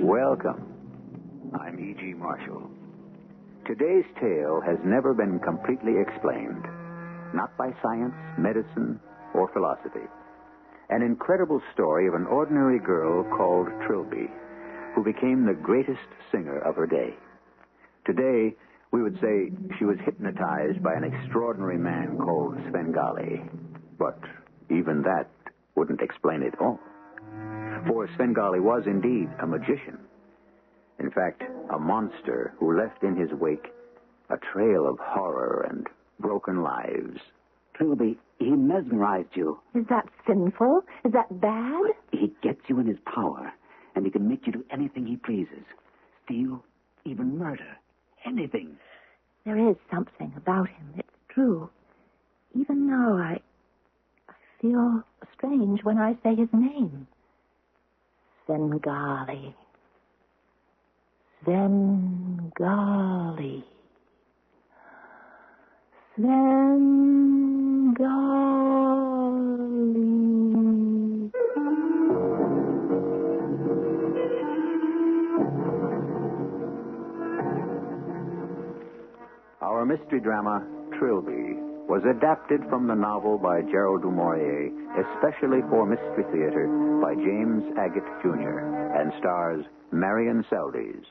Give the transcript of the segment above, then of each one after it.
Welcome. I'm E.G. Marshall. Today's tale has never been completely explained, not by science, medicine, or philosophy. An incredible story of an ordinary girl called Trilby, who became the greatest singer of her day. Today, we would say she was hypnotized by an extraordinary man called Svengali. But even that wouldn't explain it all. For Svengali was indeed a magician. In fact, a monster who left in his wake a trail of horror and broken lives. Trilby, he mesmerized you. Is that sinful? Is that bad? He gets you in his power, and he can make you do anything he pleases. Steal, even murder. Anything. There is something about him, it's true. Even now, I feel strange when I say his name. Svengali. Svengali. Svengali. Our mystery drama, Trilby, was adapted from the novel by Gerald du Maurier, especially for Mystery Theater, by James Agate, Jr., and stars Marion Seldes.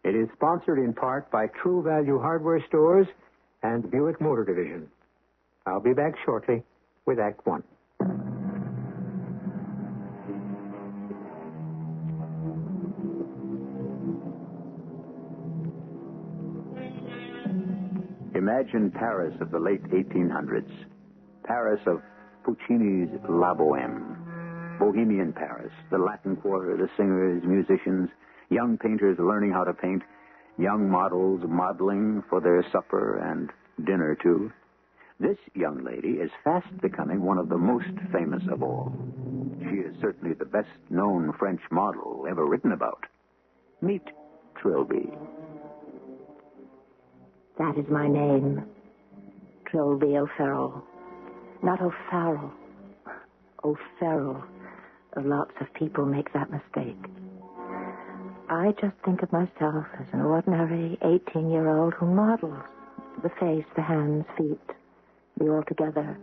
It is sponsored in part by True Value Hardware Stores and Buick Motor Division. I'll be back shortly with Act One. Imagine Paris of the late 1800s. Paris of Puccini's La Boheme. Bohemian Paris, the Latin Quarter, the singers, musicians, young painters learning how to paint, young models modeling for their supper and dinner, too. This young lady is fast becoming one of the most famous of all. She is certainly the best-known French model ever written about. Meet Trilby. That is my name. Trilby O'Farrell. Not O'Farrell. O'Farrell. Lots of people make that mistake. I just think of myself as an ordinary 18-year-old who models the face, the hands, feet, the altogether,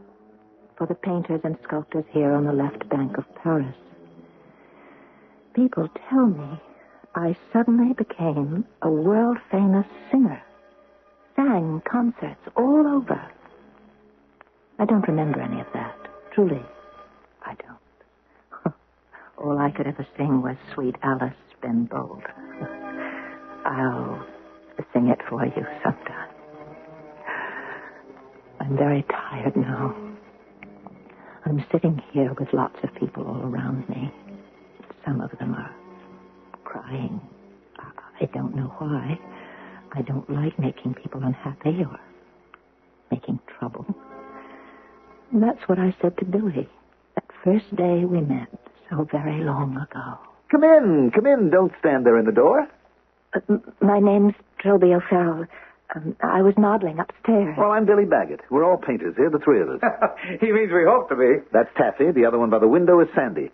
for the painters and sculptors here on the left bank of Paris. People tell me I suddenly became a world-famous singer. Sang concerts all over. I don't remember any of that. Truly, I don't. All I could ever sing was Sweet Alice, Ben Bold. I'll sing it for you sometime. I'm very tired now. I'm sitting here with lots of people all around me. Some of them are crying. I don't know why. I don't like making people unhappy or making trouble. And that's what I said to Billy that first day we met so very long ago. Come in. Don't stand there in the door. My name's Trilby O'Farrell. I was modeling upstairs. Well, I'm Billy Baggett. We're all painters here, the three of us. He means we hope to be. That's Taffy. The other one by the window is Sandy.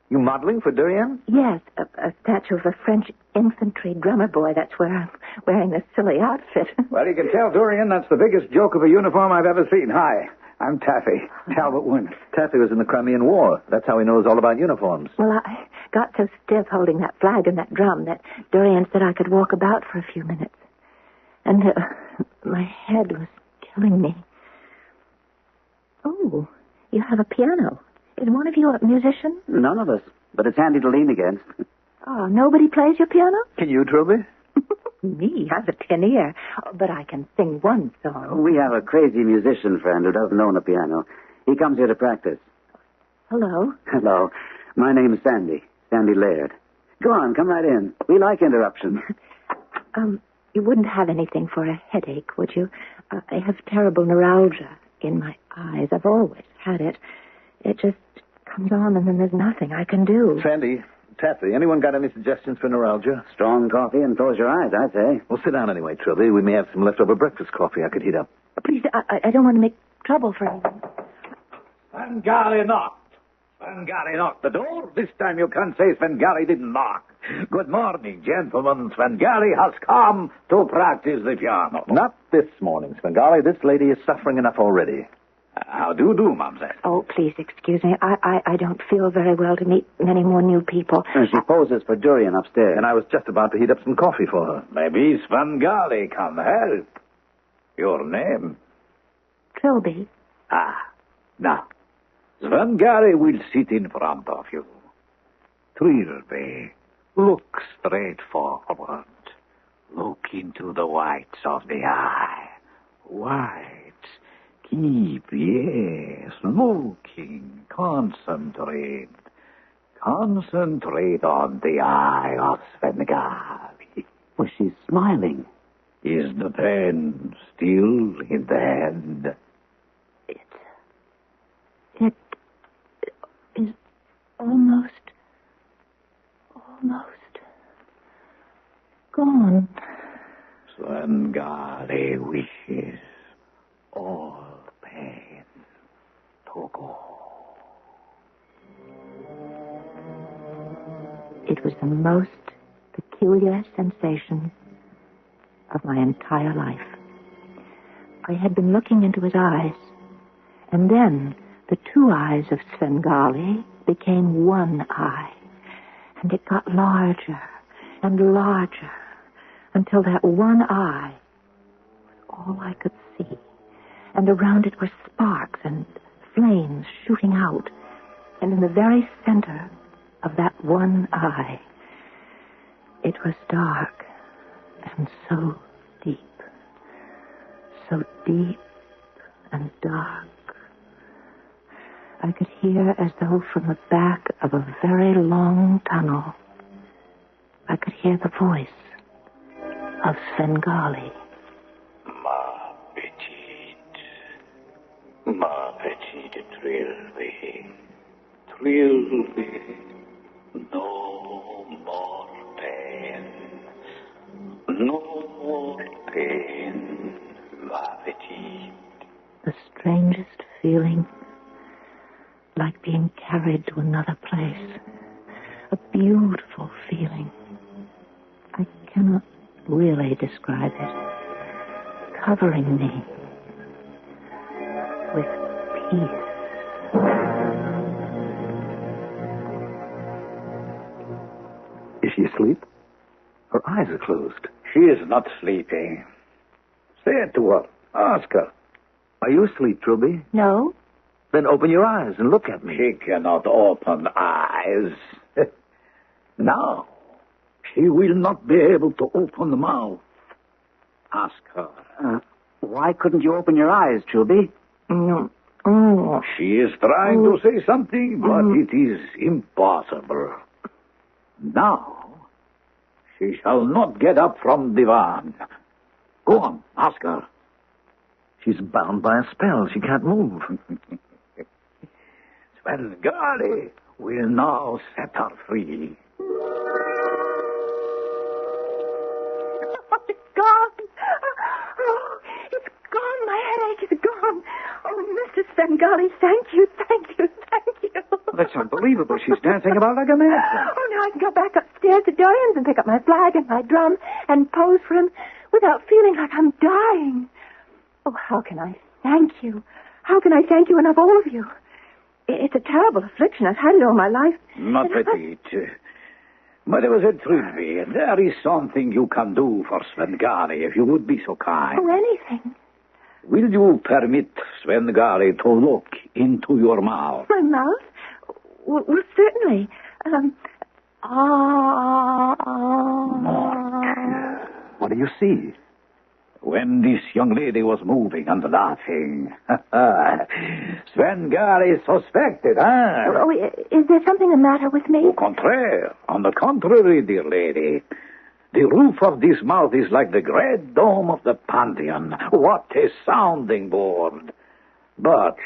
You modeling for Durian? Yes, a statue of a French infantry drummer boy. That's where I'm wearing this silly outfit. Well, you can tell Durian that's the biggest joke of a uniform I've ever seen. Hi, I'm Taffy, Talbot Wynne. Taffy was in the Crimean War. That's how he knows all about uniforms. Well, I got so stiff holding that flag and that drum that Durian said I could walk about for a few minutes. And my head was killing me. Oh, you have a piano. Is one of you a musician? None of us, but it's handy to lean against. Oh, nobody plays your piano? Can you, Trilby? Me, I have a tin ear, but I can sing one song. We have a crazy musician friend who doesn't own a piano. He comes here to practice. Hello. Hello. My name is Sandy Laird. Go on, come right in. We like interruptions. You wouldn't have anything for a headache, would you? I have terrible neuralgia in my eyes. I've always had it. It just comes on and then there's nothing I can do. Sandy, Taffy, anyone got any suggestions for neuralgia? Strong coffee and close your eyes, I'd say. Well, sit down anyway, Trilby. We may have some leftover breakfast coffee I could heat up. Please, I don't want to make trouble for anyone. Svengali not. Svengali knocked the door. This time you can't say Svengali didn't knock. Good morning, gentlemen. Svengali has come to practice the piano. Not this morning, Svengali. This lady is suffering enough already. How do you do, mademoiselle? Oh, please excuse me. I don't feel very well to meet many more new people. She poses for durian upstairs. And I was just about to heat up some coffee for her. Maybe Svengali can help. Your name? Trilby. Now, Svengali will sit in front of you. Trilby, look straight forward. Look into the whites of the eye. Whites. Keep, yes, looking. Concentrate. Concentrate on the eye of Svengali. Well, she's smiling. Is the pen still in the hand? It is almost gone. Svengali wishes all pain to go. It was the most peculiar sensation of my entire life. I had been looking into his eyes, and then the two eyes of Svengali became one eye, and it got larger and larger until that one eye was all I could see, and around it were sparks and flames shooting out, and in the very center of that one eye, it was dark and so deep and dark. I could hear as though from the back of a very long tunnel. I could hear the voice of Svengali. Ma petite Trilby, Trilby, no more pain, no more pain, ma petite. The strangest feeling, like being carried to another place. A beautiful feeling. I cannot really describe it. Covering me with peace. Is she asleep? Her eyes are closed. She is not sleeping. Say it to her. Ask her. Are you asleep, Trilby? No? Then open your eyes and look at me. She cannot open eyes. Now, she will not be able to open the mouth. Ask her. Why couldn't you open your eyes, Trilby? No. She is trying to say something, but it is impossible. Now, she shall not get up from the divan. Go on, ask her. She's bound by a spell. She can't move. Svengali will now set her free. It's gone. Oh, it's gone. My headache is gone. Oh, Mr. Svengali, thank you. That's unbelievable. She's dancing about like a madman. Oh, now I can go back upstairs to Dorian's and pick up my flag and my drum and pose for him without feeling like I'm dying. Oh, how can I thank you? How can I thank you enough, all of you? It's a terrible affliction. I've had it all my life. Not petite. Mademoiselle Trilby, there is something you can do for Svengali if you would be so kind. Oh, anything. Will you permit Svengali to look into your mouth? My mouth? Well, certainly. What do you see? When this young lady was moving and laughing, Svengali suspected, huh? Oh, is there something the matter with me? Au contraire. On the contrary, dear lady. The roof of this mouth is like the great dome of the Pantheon. What a sounding board. But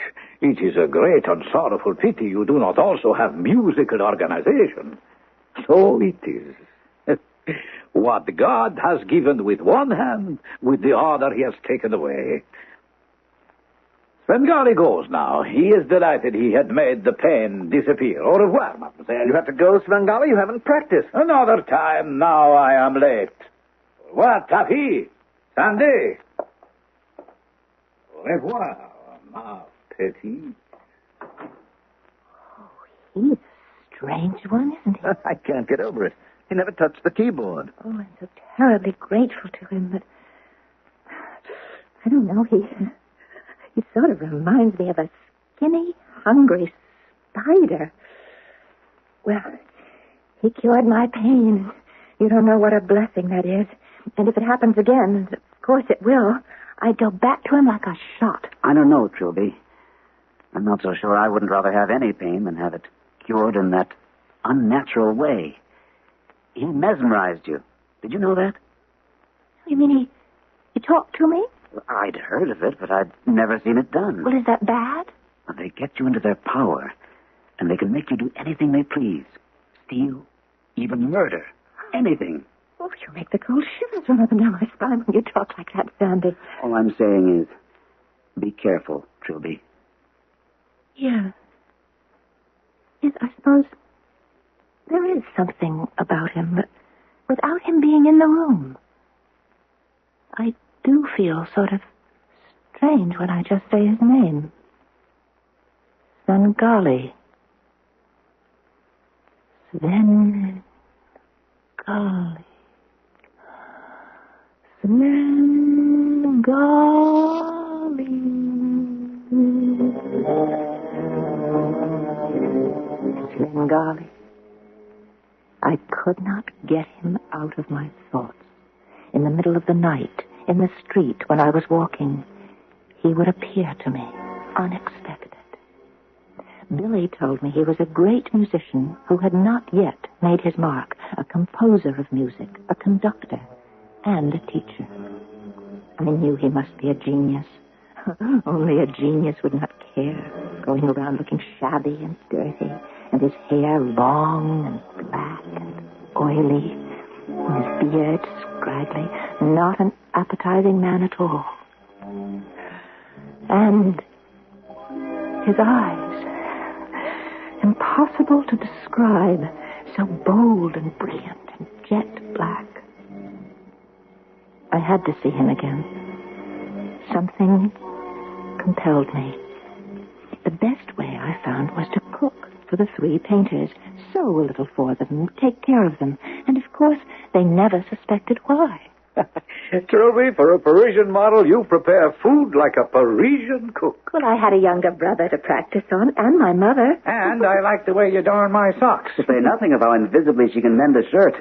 it is a great and sorrowful pity you do not also have musical organization. So it is. What God has given with one hand, with the other he has taken away. Bengali goes now. He is delighted he had made the pain disappear. Au revoir, mademoiselle. You have to go, Svengali. You haven't practiced. Another time. Now I am late. What, Taffy? Sandy? Au revoir, ma petite. He's a strange one, isn't he? I can't get over it. He never touched the keyboard. Oh, I'm so terribly grateful to him, but I don't know. He sort of reminds me of a skinny, hungry spider. Well, he cured my pain. You don't know what a blessing that is. And if it happens again, and of course it will, I'd go back to him like a shot. I don't know, Trilby. I'm not so sure I wouldn't rather have any pain than have it cured in that unnatural way. He mesmerized you. Did you know that? You mean he talked to me? Well, I'd heard of it, but I'd never seen it done. Well, is that bad? Well, they get you into their power, and they can make you do anything they please. Steal, even murder. Anything. Oh, you make the cold shivers run up and down my spine when you talk like that, Sandy. All I'm saying is, be careful, Trilby. Yeah. Yes, I suppose there is something about him, but without him being in the room, I do feel sort of strange when I just say his name. Svengali. Svengali. Svengali. I could not get him out of my thoughts. In the middle of the night, in the street, when I was walking, he would appear to me, unexpected. Billy told me he was a great musician who had not yet made his mark, a composer of music, a conductor, and a teacher. I knew he must be a genius. Only a genius would not care, going around looking shabby and dirty, and his hair long and black and oily, and his beard scraggly, not an appetizing man at all. And his eyes, impossible to describe, so bold and brilliant and jet black. I had to see him again. Something compelled me. The best way I found was to cook for the three painters, sew a little for them, take care of them, and of course they never suspected why. Trilby, for a Parisian model, you prepare food like a Parisian cook. Well, I had a younger brother to practice on, and my mother. And I like the way you darn my socks. To say nothing of how invisibly she can mend a shirt.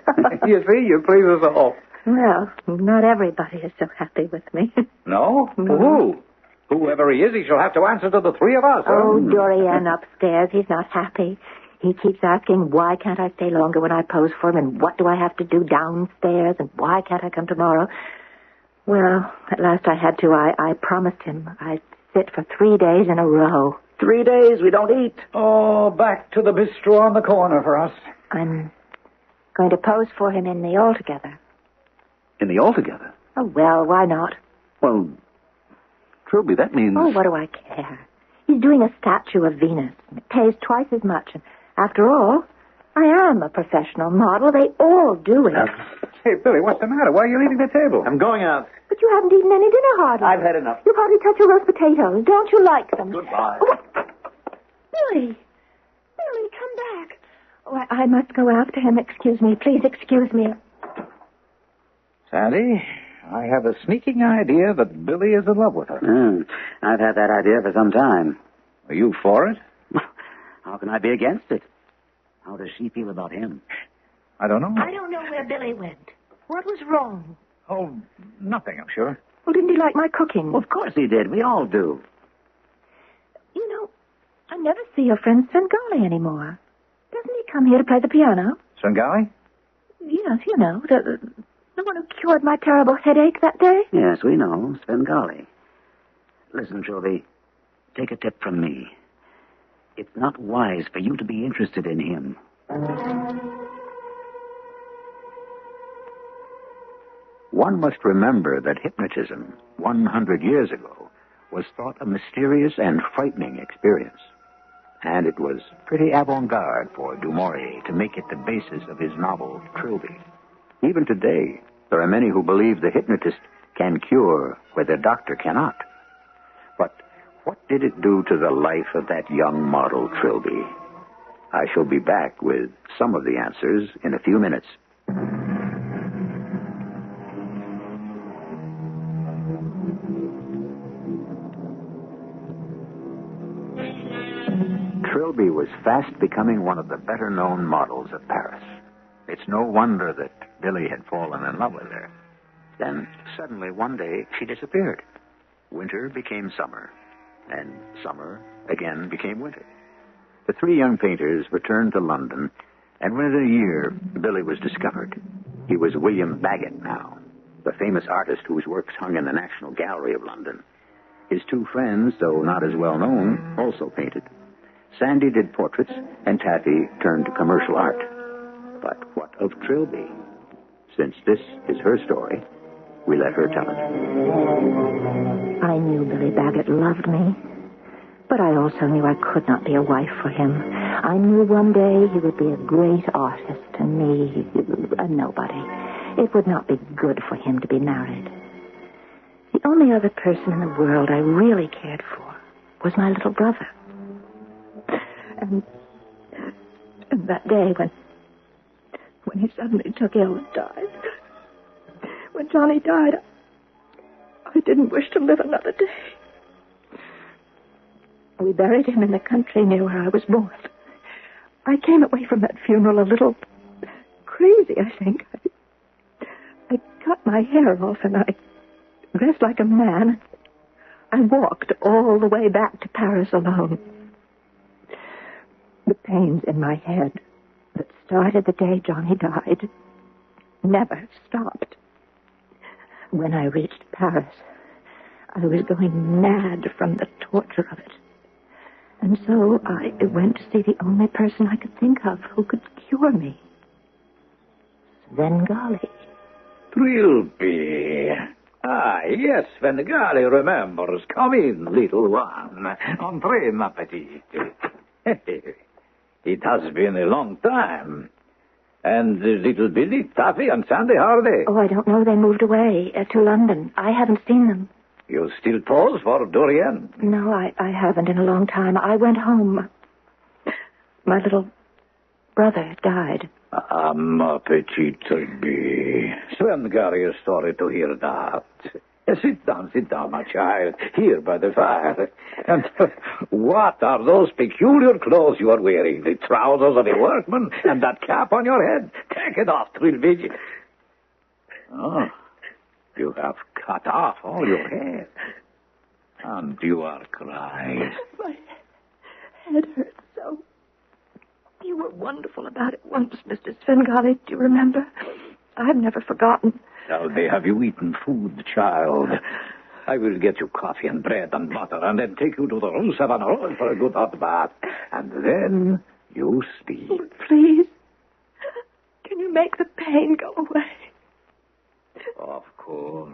You see, you please us all. Well, not everybody is so happy with me. No? No. Who? Whoever he is, he shall have to answer to the three of us. Oh, Dorian upstairs, he's not happy. He keeps asking, why can't I stay longer when I pose for him, and what do I have to do downstairs, and why can't I come tomorrow? Well, at last I had to. I promised him I'd sit for 3 days in a row. 3 days, we don't eat. Oh, back to the bistro on the corner for us. I'm going to pose for him in the altogether. In the altogether? Oh, well, why not? Well, Trilby, that means... Oh, what do I care? He's doing a statue of Venus. It pays twice as much. And after all, I am a professional model. They all do it. Hey, Billy, what's the matter? Why are you leaving the table? I'm going out. But you haven't eaten any dinner, hardly. I've had enough. You've hardly touched your roast potatoes. Don't you like them? Goodbye. Oh, Billy! Billy, come back. Oh, I must go after him. Excuse me. Please excuse me. Sandy, I have a sneaking idea that Billy is in love with her. I've had that idea for some time. Are you for it? How can I be against it? How does she feel about him? I don't know. I don't know where Billy went. What was wrong? Oh, nothing, I'm sure. Well, didn't he like my cooking? Well, of course he did. We all do. You know, I never see your friend Svengali anymore. Doesn't he come here to play the piano? Svengali? Yes, you know, the one who cured my terrible headache that day. Yes, we know. Svengali. Listen, Trilby, take a tip from me. It's not wise for you to be interested in him. One must remember that hypnotism, 100 years ago, was thought a mysterious and frightening experience. And it was pretty avant-garde for Du Maurier to make it the basis of his novel, Trilby. Even today, there are many who believe the hypnotist can cure where the doctor cannot. But what did it do to the life of that young model, Trilby? I shall be back with some of the answers in a few minutes. Trilby was fast becoming one of the better-known models of Paris. It's no wonder that Billy had fallen in love with her. Then, suddenly, one day, she disappeared. Winter became summer, and summer again became winter. The three young painters returned to London, and within a year, Billy was discovered. He was William Bagot now, the famous artist whose works hung in the National Gallery of London. His two friends, though not as well known, also painted. Sandy did portraits, and Taffy turned to commercial art. But what of Trilby? Since this is her story, we let her tell it. I knew Billy Bagot loved me, but I also knew I could not be a wife for him. I knew one day he would be a great artist and me, a nobody. It would not be good for him to be married. The only other person in the world I really cared for was my little brother. And that day when he suddenly took ill and died, when Johnny died, I didn't wish to live another day. We buried him in the country near where I was born. I came away from that funeral a little crazy, I think. I cut my hair off and I dressed like a man. I walked all the way back to Paris alone. The pains in my head that started the day Johnny died never stopped. When I reached Paris, I was going mad from the torture of it. And so I went to see the only person I could think of who could cure me. Svengali. Trilby. Ah, yes, Svengali remembers. Come in, little one. Entrez, ma petite. It has been a long time. And little Billy, Taffy, and Sandy, how are they? Oh, I don't know. They moved away to London. I haven't seen them. You still pose for Dorian? No, I haven't in a long time. I went home. My little brother died. Ah, ma petite Trilby. Svengali is sorry to hear that. Sit down, my child, here by the fire. And what are those peculiar clothes you are wearing? The trousers of a workman and that cap on your head? Take it off, Trilby. Oh, you have cut off all your hair. And you are crying. My head hurts so. You were wonderful about it once, Mr. Svengali. Do you remember? I've never forgotten. Now, have you eaten food, child? I will get you coffee and bread and butter and then take you to the Rue Savanarola for a good hot bath. And then you sleep. Oh, please. Can you make the pain go away? Of course.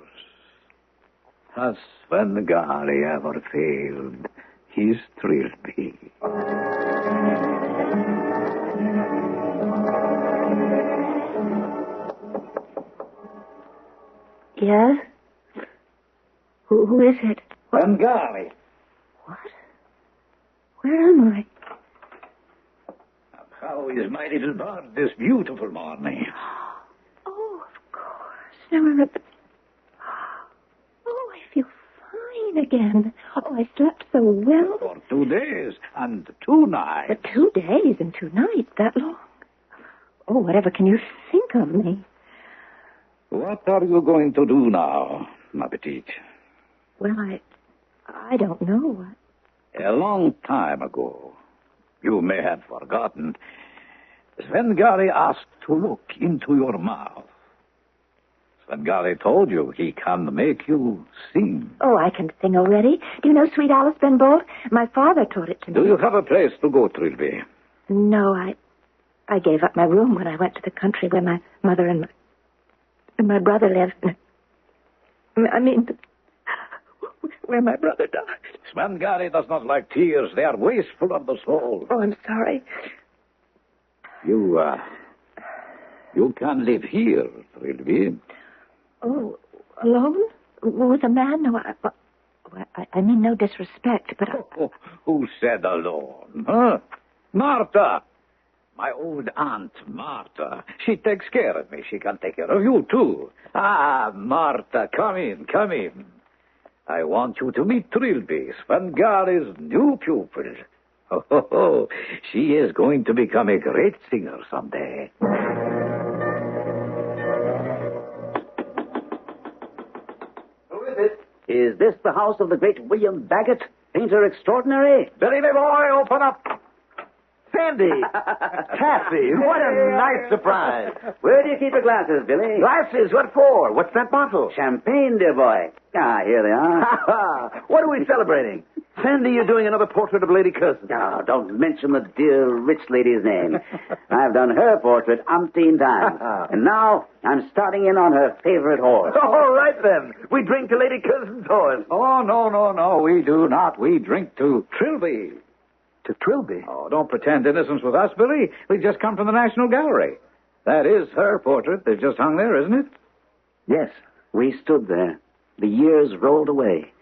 Has Svengali ever failed? He's Trilby. Yes? Who is it? Svengali. What? Where am I? How is my little bird this beautiful morning? Oh, of course. Now I'm at the... Oh, I feel fine again. Oh, I slept so well. For 2 days and 2 nights. For 2 days and 2 nights, that long? Oh, whatever can you think of me? What are you going to do now, ma petite? Well, I don't know. A long time ago, you may have forgotten, Svengali asked to look into your mouth. Svengali told you he can make you sing. Oh, I can sing already. Do you know Sweet Alice Ben Bolt? My father taught it to me. Do you have a place to go, Trilby? No, I gave up my room when I went to the country where my mother and my brother lived. I mean, where my brother died. Svengali does not like tears. They are wasteful of the soul. Oh, I'm sorry. You can live here, Trilby. Oh, alone? With a man? No, I mean no disrespect, but... Oh, who said alone? Huh? Martha! My old aunt, Martha. She takes care of me. She can take care of you, too. Ah, Martha, come in, come in. I want you to meet Trilby, Svengali's new pupil. Oh, she is going to become a great singer someday. Who is it? Is this the house of the great William Bagot, painter extraordinary? Billy, my boy, open up. Sandy! Taffy! What a nice surprise! Where do you keep your glasses, Billy? Glasses? What for? What's that bottle? Champagne, dear boy. Ah, here they are. What are we celebrating? Sandy, you're doing another portrait of Lady Curzon. Oh, don't mention the dear rich lady's name. I've done her portrait umpteen times. And now I'm starting in on her favorite horse. All right, then. We drink to Lady Curzon's horse. Oh, no, we do not. We drink to Trilby. To Trilby? Oh, don't pretend innocence with us, Billy. We've just come from the National Gallery. That is her portrait. They've just hung there, isn't it? Yes, we stood there. The years rolled away.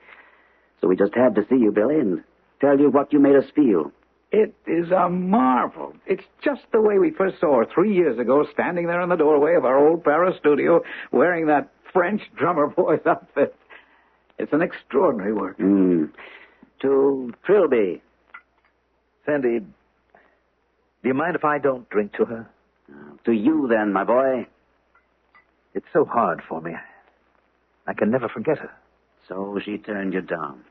So we just had to see you, Billy, and tell you what you made us feel. It is a marvel. It's just the way we first saw her 3 years ago, standing there in the doorway of our old Paris studio, wearing that French drummer boy's outfit. It's an extraordinary work. To Trilby. Sandy, do you mind if I don't drink to her? To you, then, my boy. It's so hard for me. I can never forget her. So she turned you down.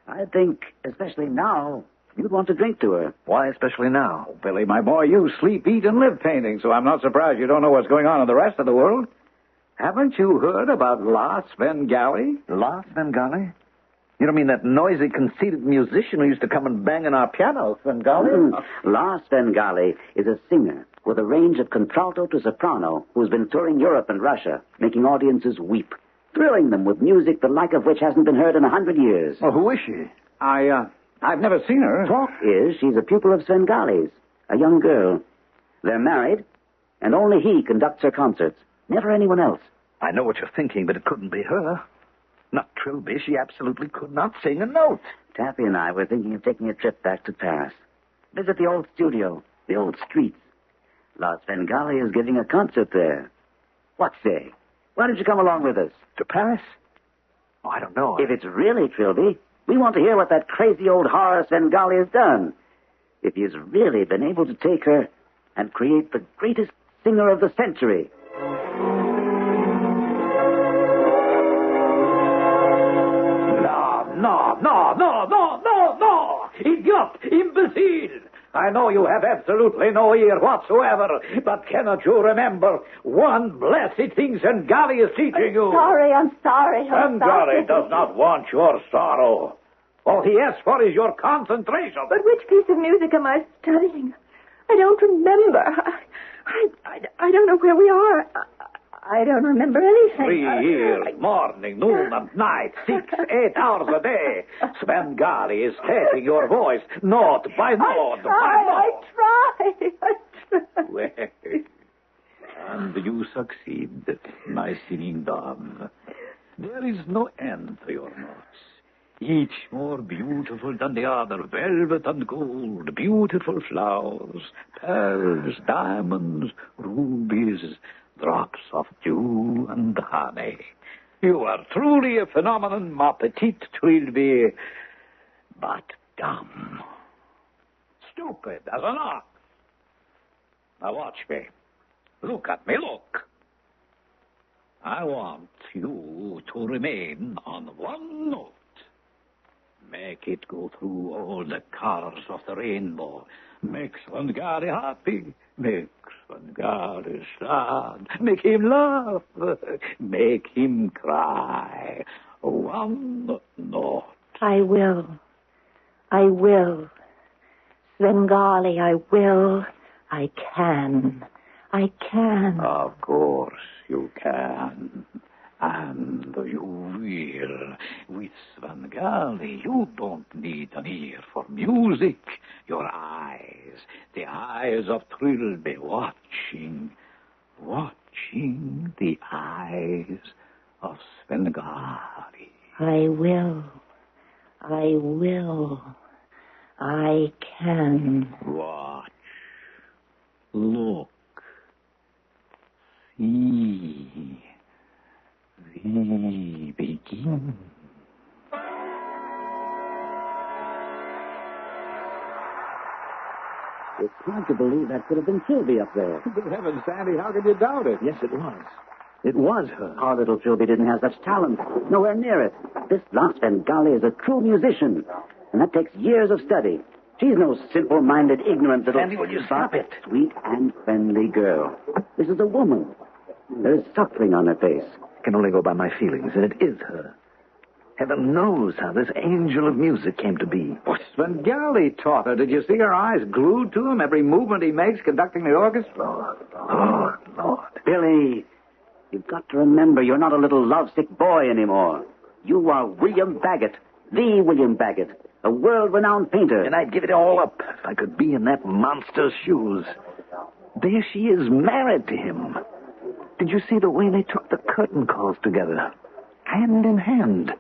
I think, especially now, you'd want to drink to her. Why especially now? Oh, Billy, my boy, you sleep, eat, and live painting, so I'm not surprised you don't know what's going on in the rest of the world. Haven't you heard about La Svengali? La Svengali? You don't mean that noisy, conceited musician who used to come and bang on our piano, Svengali? La Svengali is a singer with a range of contralto to soprano who's been touring Europe and Russia, making audiences weep, thrilling them with music the like of which hasn't been heard in 100 years. Well, who is she? I've never seen her. Talk is she's a pupil of Svengali's, a young girl. They're married, and only he conducts her concerts, never anyone else. I know what you're thinking, but it couldn't be her. Not Trilby. She absolutely could not sing a note. Taffy and I were thinking of taking a trip back to Paris. Visit the old studio, the old streets. La Svengali is giving a concert there. What say? Why don't you come along with us? To Paris? Oh, I don't know. If it's really Trilby, we want to hear what that crazy old horror Svengali has done. If he's really been able to take her and create the greatest singer of the century. No! Idiot! Imbecile! I know you have absolutely no ear whatsoever, but cannot you remember one blessed thing Svengali is teaching you? I'm sorry. Svengali does not want your sorrow. All he asks for is your concentration. But which piece of music am I studying? I don't remember. I don't know where we are. I don't remember anything. 3 years, morning, noon, and night, 6, 8 hours a day. Svengali is taking your voice, note by note I try. Well, and you succeed, my singing dove. There is no end to your notes. Each more beautiful than the other, velvet and gold, beautiful flowers, pearls, diamonds, rubies, drops of dew and honey. You are truly a phenomenon, ma petite Trilby, but dumb. Stupid as an ox. Now watch me. Look at me, look. I want you to remain on one note. Make it go through all the colors of the rainbow. Make Svengali happy. Make Svengali sad. Make him laugh. Make him cry. One note. I will. Svengali, I will. I can. Of course you can. And you will. With Svengali, you don't need an ear for music. Your eyes, the eyes of Trilby, watching the eyes of Svengali. I will. I can. Watch. Look. See. We begin. It's hard to believe that could have been Trilby up there. Good heavens, Sandy, how could you doubt it? Yes, it was. It was her. Our little Trilby didn't have such talent. Nowhere near it. This Las Bengali is a true musician, and that takes years of study. She's no simple-minded, ignorant little... Sandy, will you stop it? Sweet and friendly girl. This is a woman. There is suffering on her face. I can only go by my feelings, and it is her. Heaven knows how this angel of music came to be. Oh, Svengali taught her. Did you see her eyes glued to him, every movement he makes conducting the orchestra? Lord. Billy, you've got to remember you're not a little lovesick boy anymore. You are William Baggett, the William Baggett, a world-renowned painter. And I'd give it all up if I could be in that monster's shoes. There she is, married to him. Did you see the way they took the curtain calls together? Hand in hand.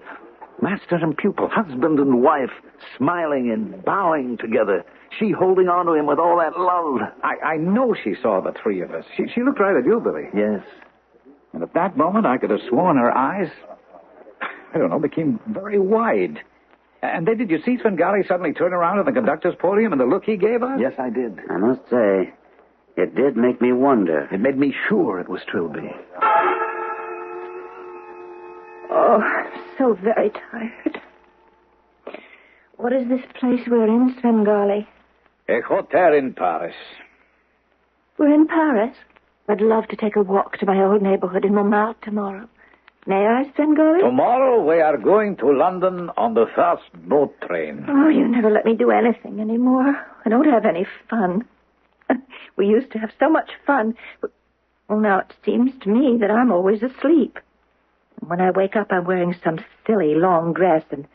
Master and pupil, husband and wife, smiling and bowing together. She holding on to him with all that love. I know she saw the three of us. She looked right at you, Billy. Yes. And at that moment, I could have sworn her eyes, became very wide. And then did you see Svengali suddenly turn around at the conductor's podium and the look he gave us? Yes, I did. I must say, it did make me wonder. It made me sure it was Trilby. Oh, I'm so very tired. What is this place we're in, Svengali? A hotel in Paris. We're in Paris. I'd love to take a walk to my old neighborhood in Montmartre tomorrow. May I, Svengali? Tomorrow we are going to London on the first boat train. Oh, you never let me do anything anymore. I don't have any fun. We used to have so much fun. Well, now it seems to me that I'm always asleep. When I wake up, I'm wearing some silly long dress and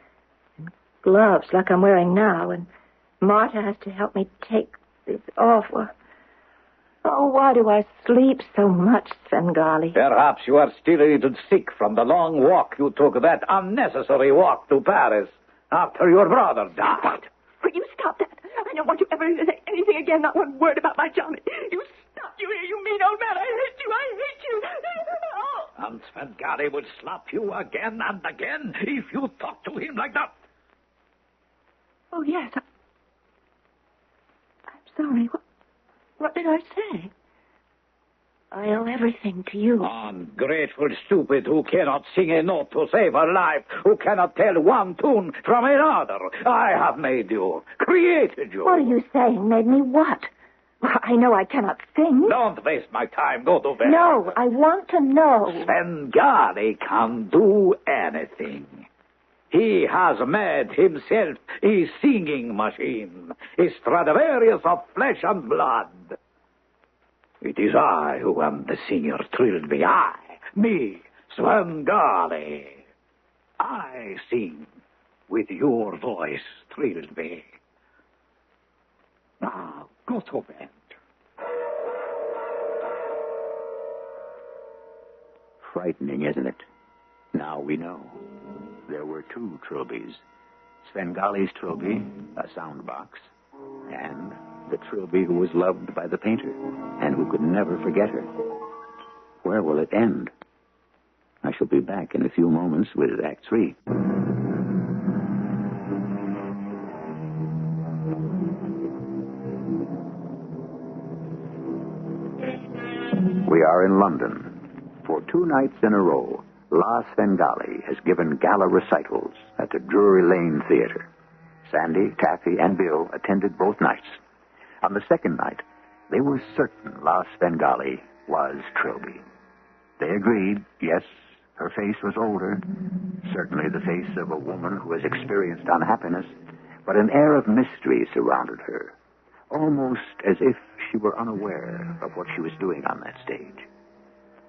gloves like I'm wearing now, and Marta has to help me take this off. Oh, why do I sleep so much, Svengali? Perhaps you are still a little sick from the long walk you took, that unnecessary walk to Paris after your brother died. Will you stop that? I don't want you ever to say anything again, not one word about my Johnny. You stop, you mean old man. I hate you. Oh. And Svengali would slap you again and again if you talk to him like that. Oh, yes. I'm sorry. What did I say? I owe everything to you. Ungrateful stupid who cannot sing a note to save her life, who cannot tell one tune from another. I have made you, created you. What are you saying? Made me what? I know I cannot sing. Don't waste my time. Go to bed. No, I want to know. Svengali can do anything. He has made himself a singing machine, a Stradivarius of flesh and blood. It is I who am the singer, Trilby. Me, Svengali. I sing with your voice, Trilby. Now, go to bed. Frightening, isn't it? Now we know. There were two Trilbys. Svengali's Trilby, a sound box, and the Trilby who was loved by the painter and who could never forget her. Where will it end? I shall be back in a few moments with Act 3. We are in London. For 2 nights in a row, La Svengali has given gala recitals at the Drury Lane Theater. Sandy, Taffy, and Bill attended both nights. On the second night, they were certain La Svengali was Trilby. They agreed, yes, her face was older, certainly the face of a woman who has experienced unhappiness, but an air of mystery surrounded her, almost as if she were unaware of what she was doing on that stage.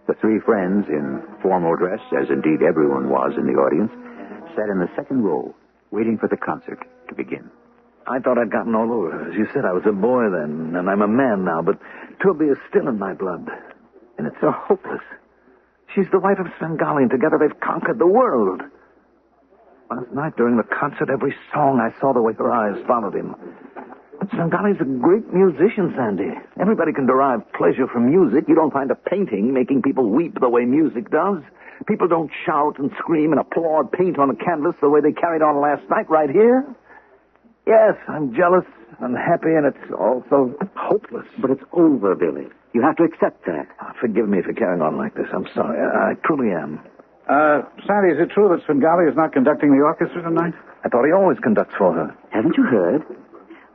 The three friends, in formal dress, as indeed everyone was in the audience, sat in the second row, waiting for the concert to begin. I thought I'd gotten all over. As you said, I was a boy then, and I'm a man now, but Trilby is still in my blood. And it's so hopeless. She's the wife of Svengali, and together they've conquered the world. Last night during the concert, every song I saw the way her eyes followed him. But Svengali's a great musician, Sandy. Everybody can derive pleasure from music. You don't find a painting making people weep the way music does. People don't shout and scream and applaud paint on a canvas the way they carried on last night right here. Yes, I'm jealous, unhappy, and it's also hopeless. But it's over, Billy. You have to accept that. Forgive me for carrying on like this. I'm sorry. I truly am. Sandy, is it true that Svengali is not conducting the orchestra tonight? I thought he always conducts for her. Haven't you heard?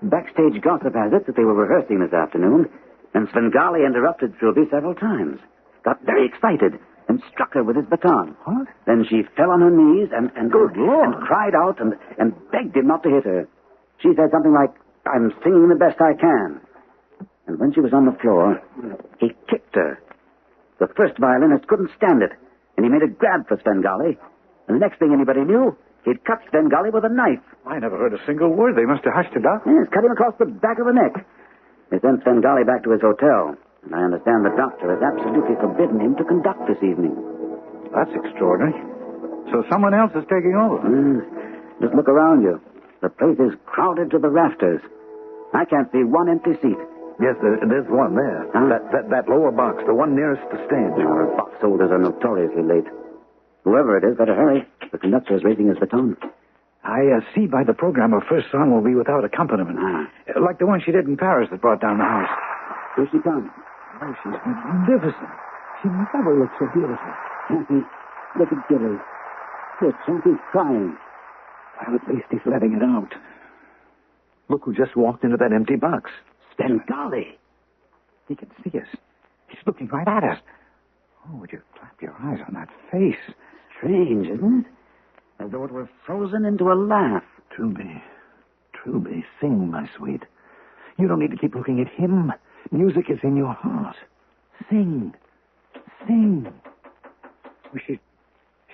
Backstage gossip has it that they were rehearsing this afternoon, and Svengali interrupted Trilby several times. Got very excited and struck her with his baton. What? Then she fell on her knees and Good Lord. and cried out and begged him not to hit her. She said something like, "I'm singing the best I can." And when she was on the floor, he kicked her. The first violinist couldn't stand it, and he made a grab for Svengali. And the next thing anybody knew, he'd cut Svengali with a knife. I never heard a single word. They must have hushed it up. Yes, cut him across the back of the neck. They sent Svengali back to his hotel, and I understand the doctor has absolutely forbidden him to conduct this evening. That's extraordinary. So someone else is taking over. Just look around you. The place is crowded to the rafters. I can't see one empty seat. Yes, there's one there. Huh? That lower box, the one nearest the stage. Our box holders are notoriously late. Whoever it is, better hurry. The conductor is raising his baton. I see by the program her first song will be without accompaniment. Like the one she did in Paris that brought down the house. Here she comes. Oh, she's magnificent. She never looked so beautiful. Chappie, look at Billy. Poor Chappie's crying. Well, at least he's letting it out. Look who just walked into that empty box. Svengali. He can see us. He's looking right at us. Oh, would you clap your eyes on that face? Strange, isn't it? As though it were frozen into a laugh. Trilby, sing, my sweet. You don't need to keep looking at him. Music is in your heart. Sing. Oh,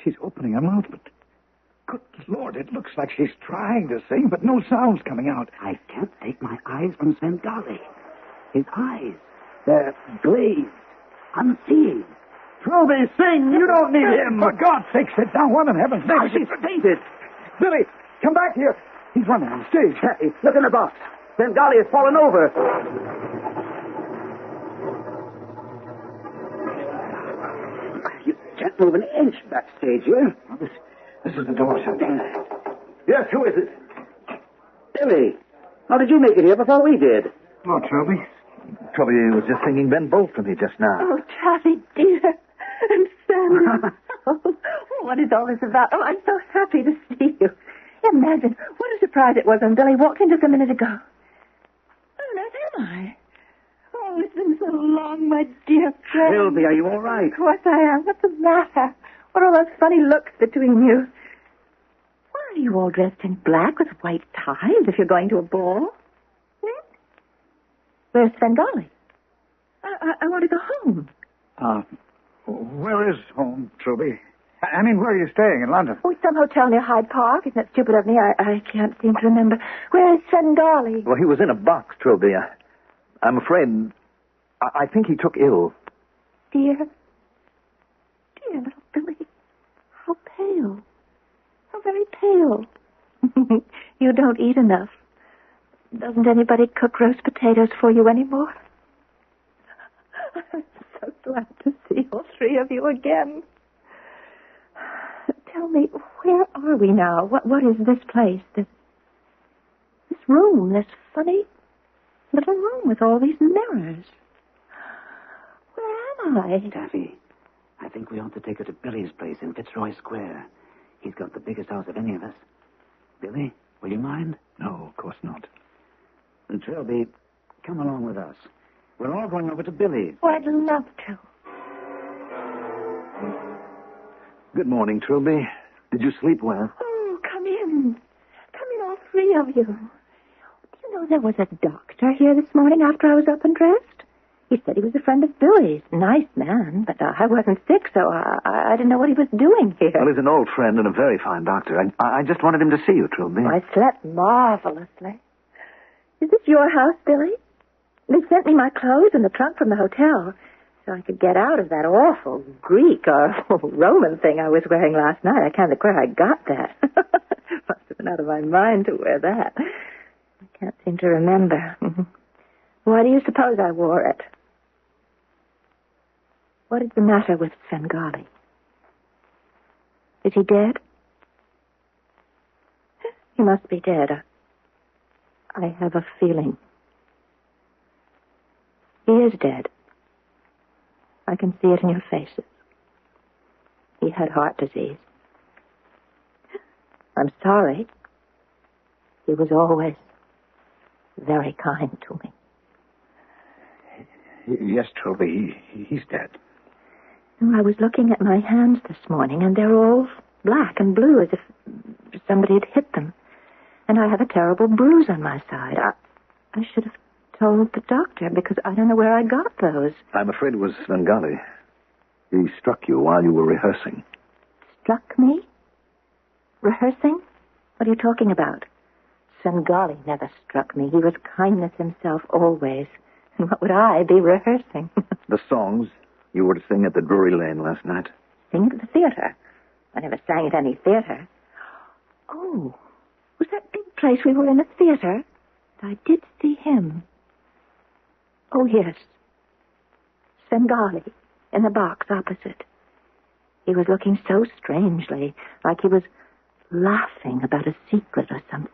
she's opening her mouth, but good Lord, it looks like she's trying to sing, but no sound's coming out. I can't take my eyes from Svengali. His eyes, they're glazed, unseeing. Trilby, sing! You don't need him! For God's sake, sit down. What in heaven's name? She's fainted. Billy, come back here. He's running on stage. Hey, look in the box. Svengali has fallen over. You can't move an inch backstage here. Oh, this is the door, sir. Yes, who is it? Billy, how did you make it here before we did? Oh, Trilby. Trilby was just singing Ben Bolt for me just now. Oh, Charlie, dear. And Sandy. What is all this about? Oh, I'm so happy to see you. Imagine what a surprise it was when Billy walked in just a minute ago. Oh, where am I? Oh, it's been so long, my dear friend. Trilby, are you all right? Of course I am. What's the matter? What are all those funny looks between you? Why are you all dressed in black with white ties if you're going to a ball? Where's Svengali? I want to go home. Where is home, Trilby? I mean, where are you staying in London? Oh, some hotel near Hyde Park. Isn't that stupid of me? I can't seem to remember. Where is Svengali? Well, he was in a box, Trilby. I'm afraid... I think he took ill. Dear little Billy. How pale. How very pale. You don't eat enough. Doesn't anybody cook roast potatoes for you anymore? I'm so glad to see all three of you again. Tell me, where are we now? What is this place? This room, this funny little room with all these mirrors. Where am I? Daffy, I think we ought to take her to Billy's place in Fitzroy Square. He's got the biggest house of any of us. Billy, will you mind? No, of course not. And Trilby, come along with us. We're all going over to Billy's. Oh, I'd love to. Good morning, Trilby. Did you sleep well? Oh, come in. Come in, all three of you. Do you know there was a doctor here this morning after I was up and dressed? He said he was a friend of Billy's. Nice man, but I wasn't sick, so I didn't know what he was doing here. Well, he's an old friend and a very fine doctor. I just wanted him to see you, Trilby. I slept marvelously. Is this your house, Billy? They sent me my clothes and the trunk from the hotel so I could get out of that awful Greek or Roman thing I was wearing last night. I can't think where I got that. Must have been out of my mind to wear that. I can't seem to remember. Why do you suppose I wore it? What is the matter with Svengali? Is he dead? He must be dead. I have a feeling. He is dead. I can see it in your faces. He had heart disease. I'm sorry. He was always very kind to me. Yes, Trilby, he's dead. I was looking at my hands this morning, and they're all black and blue, as if somebody had hit them. And I have a terrible bruise on my side. I should have told the doctor, because I don't know where I got those. I'm afraid it was Svengali. He struck you while you were rehearsing. Struck me? Rehearsing? What are you talking about? Svengali never struck me. He was kindness himself always. And what would I be rehearsing? The songs you were to sing at the Drury Lane last night. Sing at the theater? I never sang at any theater. Oh, was that big place we were in a theater? I did see him. Oh, yes. Svengali, in the box opposite. He was looking so strangely, like he was laughing about a secret or something.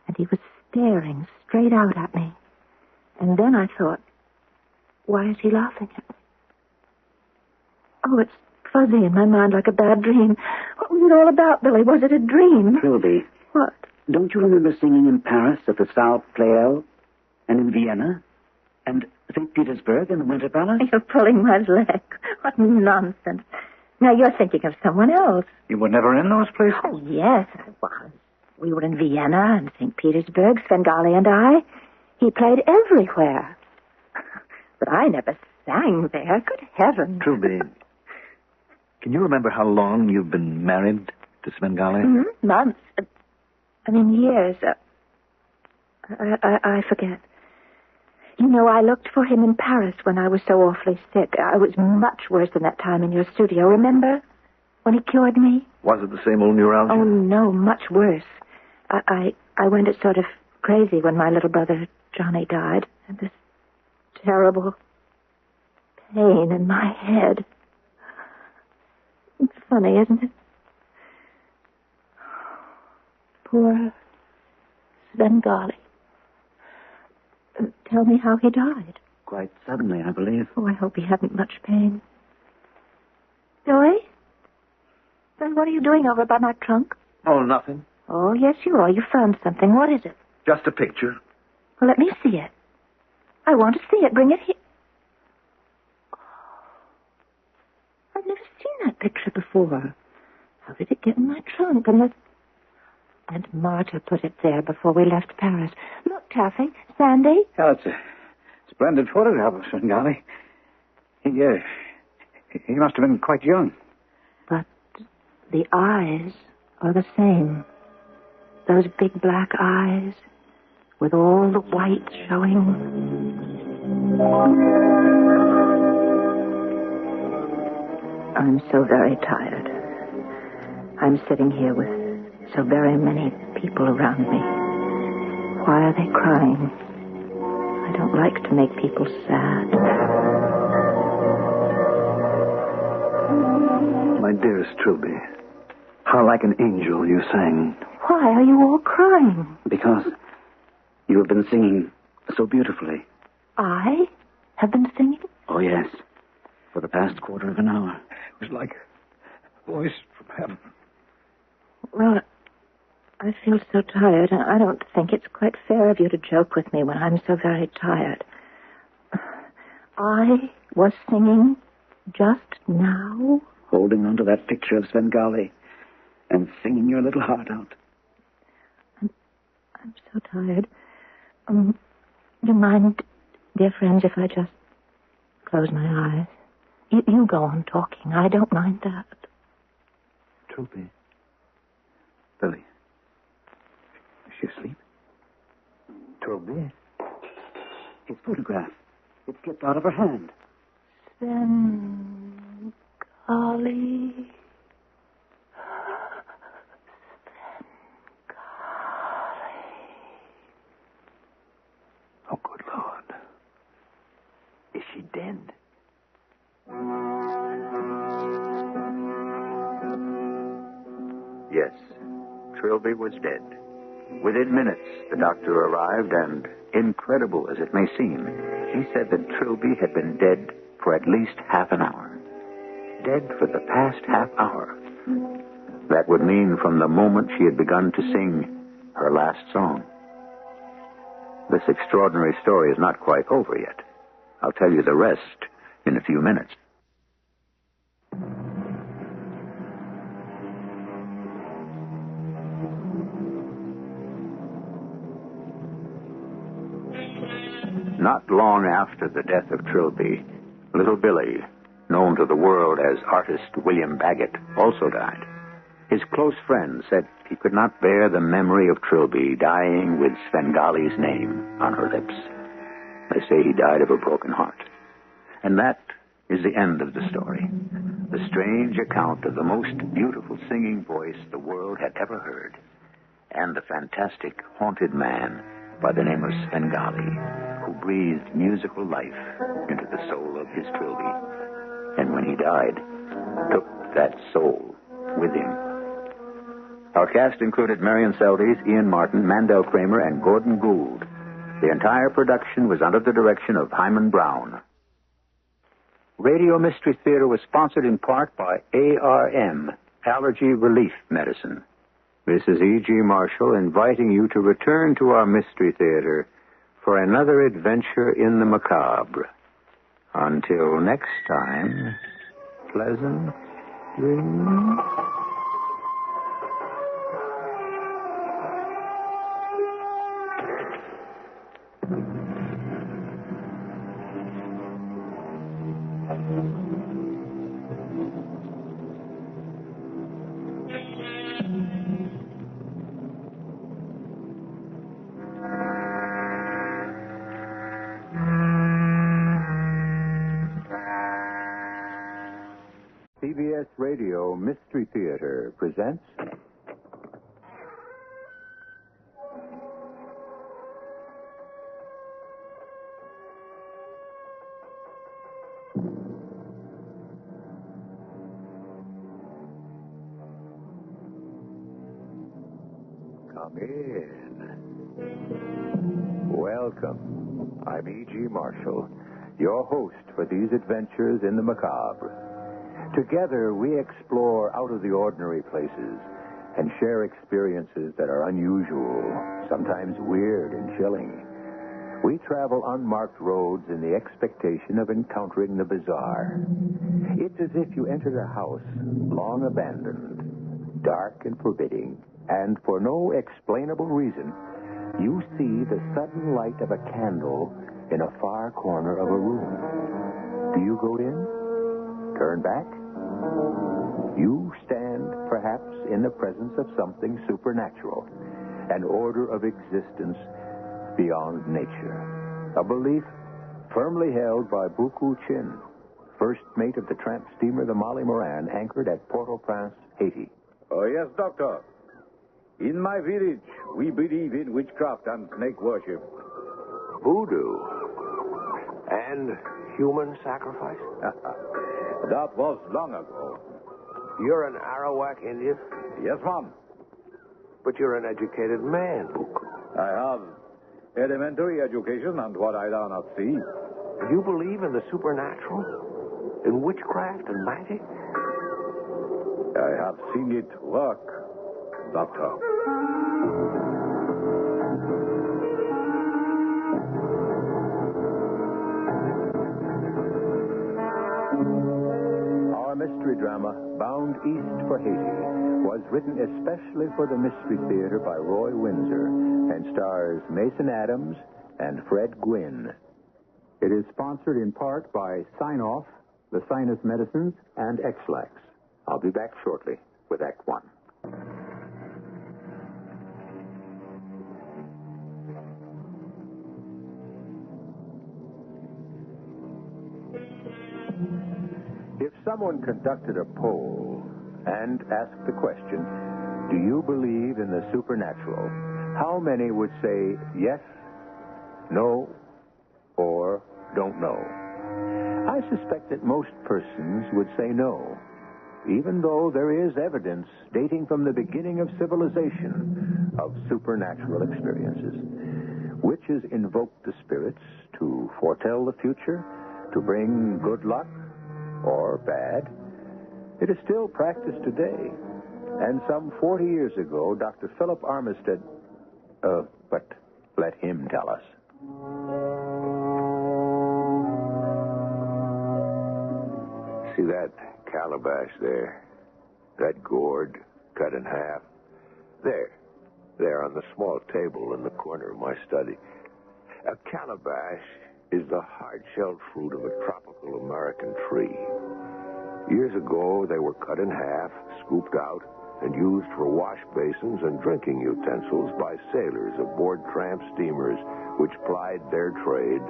And he was staring straight out at me. And then I thought, why is he laughing at me? Oh, it's fuzzy in my mind like a bad dream. What was it all about, Billy? Was it a dream? Trilby. What? Don't you remember singing in Paris at the South Play and in Vienna and St. Petersburg in the Winter Palace? You're pulling my leg. What nonsense. Now you're thinking of someone else. You were never in those places? Oh, yes, I was. We were in Vienna and St. Petersburg, Svengali and I. He played everywhere. But I never sang there. Good heavens. Trilby, can you remember how long you've been married to Svengali? Mm-hmm. Months. Years. I forget. You know, I looked for him in Paris when I was so awfully sick. I was much worse than that time in your studio, remember? When he cured me? Was it the same old neuralgia? Oh, no, much worse. I went sort of crazy when my little brother Johnny died. And this terrible pain in my head. It's funny, isn't it? Poor Svengali. Tell me how he died. Quite suddenly, I believe. Oh, I hope he hadn't much pain. Billy? Then what are you doing over by my trunk? Oh, nothing. Oh, yes, you are. You found something. What is it? Just a picture. Well, let me see it. I want to see it. Bring it here. Oh, I've never seen that picture before. How did it get in my trunk? And Marta put it there before we left Paris. Look, Taffy, Sandy. Oh, it's a splendid photograph of Svengali. He must have been quite young. But the eyes are the same. Those big black eyes with all the white showing. I'm so very tired. I'm sitting here with so very many people around me. Why are they crying? I don't like to make people sad. My dearest Trilby, how like an angel you sang. Why are you all crying? Because you have been singing so beautifully. I have been singing? Oh, yes. For the past quarter of an hour. It was like a voice from heaven. Well, I feel so tired, and I don't think it's quite fair of you to joke with me when I'm so very tired. I was singing just now. Holding on to that picture of Svengali and singing your little heart out. I'm so tired. Do you mind, dear friends, if I just close my eyes. You go on talking. I don't mind that. Trilby. Lily. Is she asleep? Trilby? His photograph. It slipped out of her hand. Golly. Oh, good Lord. Is she dead? Yes, Trilby was dead. Within minutes, the doctor arrived, and, incredible as it may seem, he said that Trilby had been dead for at least half an hour. Dead for the past half hour. That would mean from the moment she had begun to sing her last song. This extraordinary story is not quite over yet. I'll tell you the rest in a few minutes. Not long after the death of Trilby, little Billy, known to the world as artist William Baggett, also died. His close friends said he could not bear the memory of Trilby dying with Svengali's name on her lips. They say he died of a broken heart. And that is the end of the story. The strange account of the most beautiful singing voice the world had ever heard, and the fantastic haunted man by the name of Svengali, who breathed musical life into the soul of his Trilby, and when he died, took that soul with him. Our cast included Marion Seldes, Ian Martin, Mandel Kramer, and Gordon Gould. The entire production was under the direction of Hyman Brown. Radio Mystery Theater was sponsored in part by ARM, Allergy Relief Medicine. This is E.G. Marshall inviting you to return to our Mystery Theater for another adventure in the macabre. Until next time, pleasant dreams. CBS Radio Mystery Theater presents Come in. Welcome. I'm E.G. Marshall, your host for these adventures in the macabre. Together, we explore out-of-the-ordinary places and share experiences that are unusual, sometimes weird and chilling. We travel unmarked roads in the expectation of encountering the bizarre. It's as if you entered a house long abandoned, dark and forbidding, and for no explainable reason, you see the sudden light of a candle in a far corner of a room. Do you go in? Turn back? You stand, perhaps, in the presence of something supernatural, an order of existence beyond nature. A belief firmly held by Buku Chin, first mate of the tramp steamer the Molly Moran, anchored at Port-au-Prince, Haiti. Oh, yes, Doctor. In my village, we believe in witchcraft and snake worship. Voodoo. And human sacrifice? That was long ago. You're an Arowak Indian, Yes, ma'am. but you're an educated man, Buku. I have elementary education and what I learned at sea. You believe in the supernatural? In witchcraft and magic? I have seen it work, Doctor. Our mystery drama, Bound East for Haiti, was written especially for the Mystery Theater by Roy Windsor and stars Mason Adams and Fred Gwynn. It is sponsored in part by Sign-Off, the Sinus Medicines, and X-Lax. I'll be back shortly with Act One. If someone conducted a poll and asked the question, do you believe in the supernatural? How many would say yes, no, or don't know? I suspect that most persons would say no, even though there is evidence dating from the beginning of civilization of supernatural experiences. Witches invoked the spirits to foretell the future, to bring good luck or bad. It is still practiced today. And some 40 years ago, Dr. Philip Armistad... but let him tell us. See that calabash there? That gourd cut in half? There on the small table in the corner of my study. A calabash is the hard-shelled fruit of a tropical American tree. Years ago, they were cut in half, scooped out, and used for wash basins and drinking utensils by sailors aboard tramp steamers which plied their trade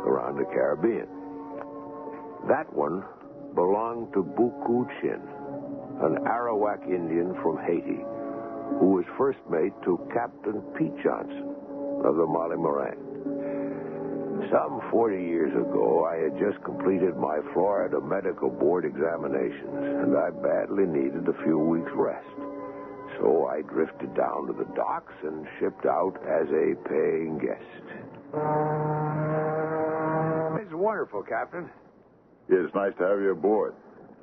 around the Caribbean. That one belonged to Buku Chin, an Arowak Indian from Haiti, who was first mate to Captain Pete Johnson of the Molly Moran. Some 40 years ago, I had just completed my Florida Medical Board examinations, and I badly needed a few weeks' rest. So I drifted down to the docks and shipped out as a paying guest. It's wonderful, Captain. It's nice to have you aboard.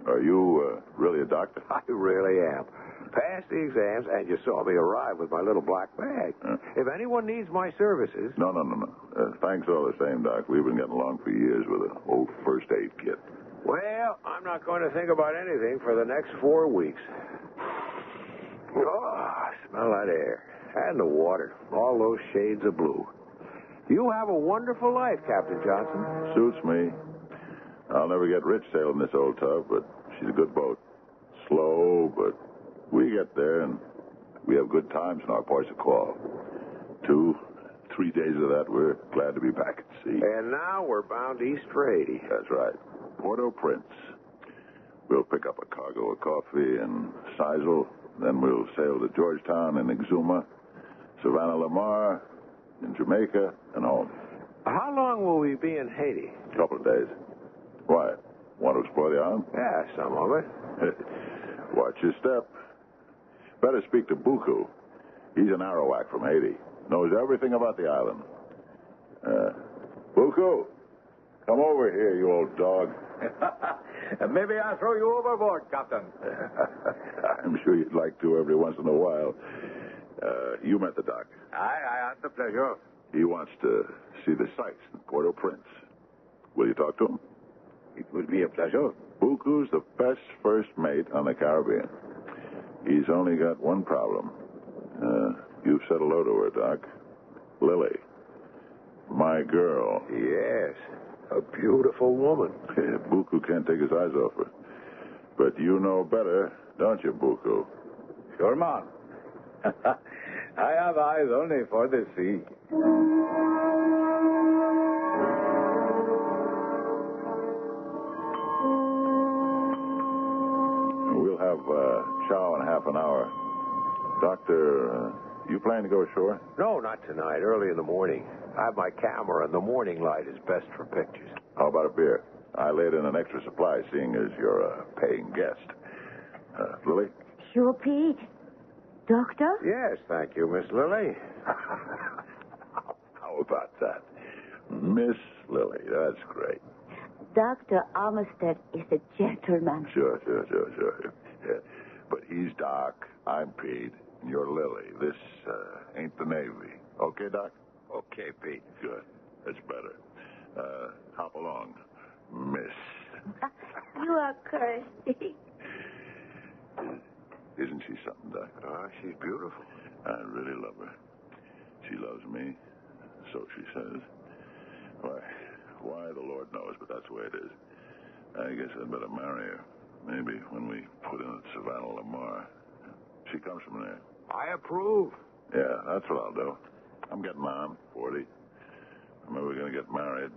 Are you really a doctor? I really am. Passed the exams, and you saw me arrive with my little black bag. If anyone needs my services... No. Thanks all the same, Doc. We've been getting along for years with an old first aid kit. Well, I'm not going to think about anything for the next 4 weeks. Oh, smell that air. And the water. All those shades of blue. You have a wonderful life, Captain Johnson. Suits me. I'll never get rich sailing this old tub, but she's a good boat. Slow, but we get there, and we have good times in our ports of call. 2-3 days of that, we're glad to be back at sea. And now we're bound east for Haiti. That's right. Port-au-Prince. We'll pick up a cargo of coffee in Sisal, then we'll sail to Georgetown and Exuma, Savannah Lamar, in Jamaica, and home. How long will we be in Haiti? A couple of days. Why? Want to explore the island? Yeah, some of it. Watch your step. Better speak to Buku. He's an Arowak from Haiti. Knows everything about the island. Buku, come over here, you old dog. Maybe I'll throw you overboard, Captain. I'm sure you'd like to every once in a while. You met the doc. I had the pleasure. He wants to see the sights in Port-au-Prince. Will you talk to him? It will be a pleasure. Buku's the best first mate on the Caribbean. He's only got one problem. You've said hello to her, Doc. Lily. My girl. Yes. A beautiful woman. Buku can't take his eyes off her. But you know better, don't you, Buku? Sure, man. I have eyes only for the sea. We'll have chow in half an hour. Doctor, you plan to go ashore? No, not tonight. Early in the morning. I have my camera, and the morning light is best for pictures. How about a beer? I laid in an extra supply, seeing as you're a paying guest. Lily? Sure, Pete. Doctor? Yes, thank you, Miss Lily. How about that? Miss Lily, that's great. Dr. Armistad is a gentleman. Sure. Yeah. But he's Doc, I'm Pete, and you're Lily. This ain't the Navy. Okay, Doc? Okay, Pete. Good. That's better. Hop along, Miss. You are cursed. Isn't she something, Doc? She's beautiful. I really love her. She loves me, so she says. Why, Why, the Lord knows, but that's the way it is. I guess I'd better marry her. Maybe when we put in at Savannah Lamar. She comes from there. I approve. Yeah, that's what I'll do. I'm getting on, 40. Remember, we're going to get married.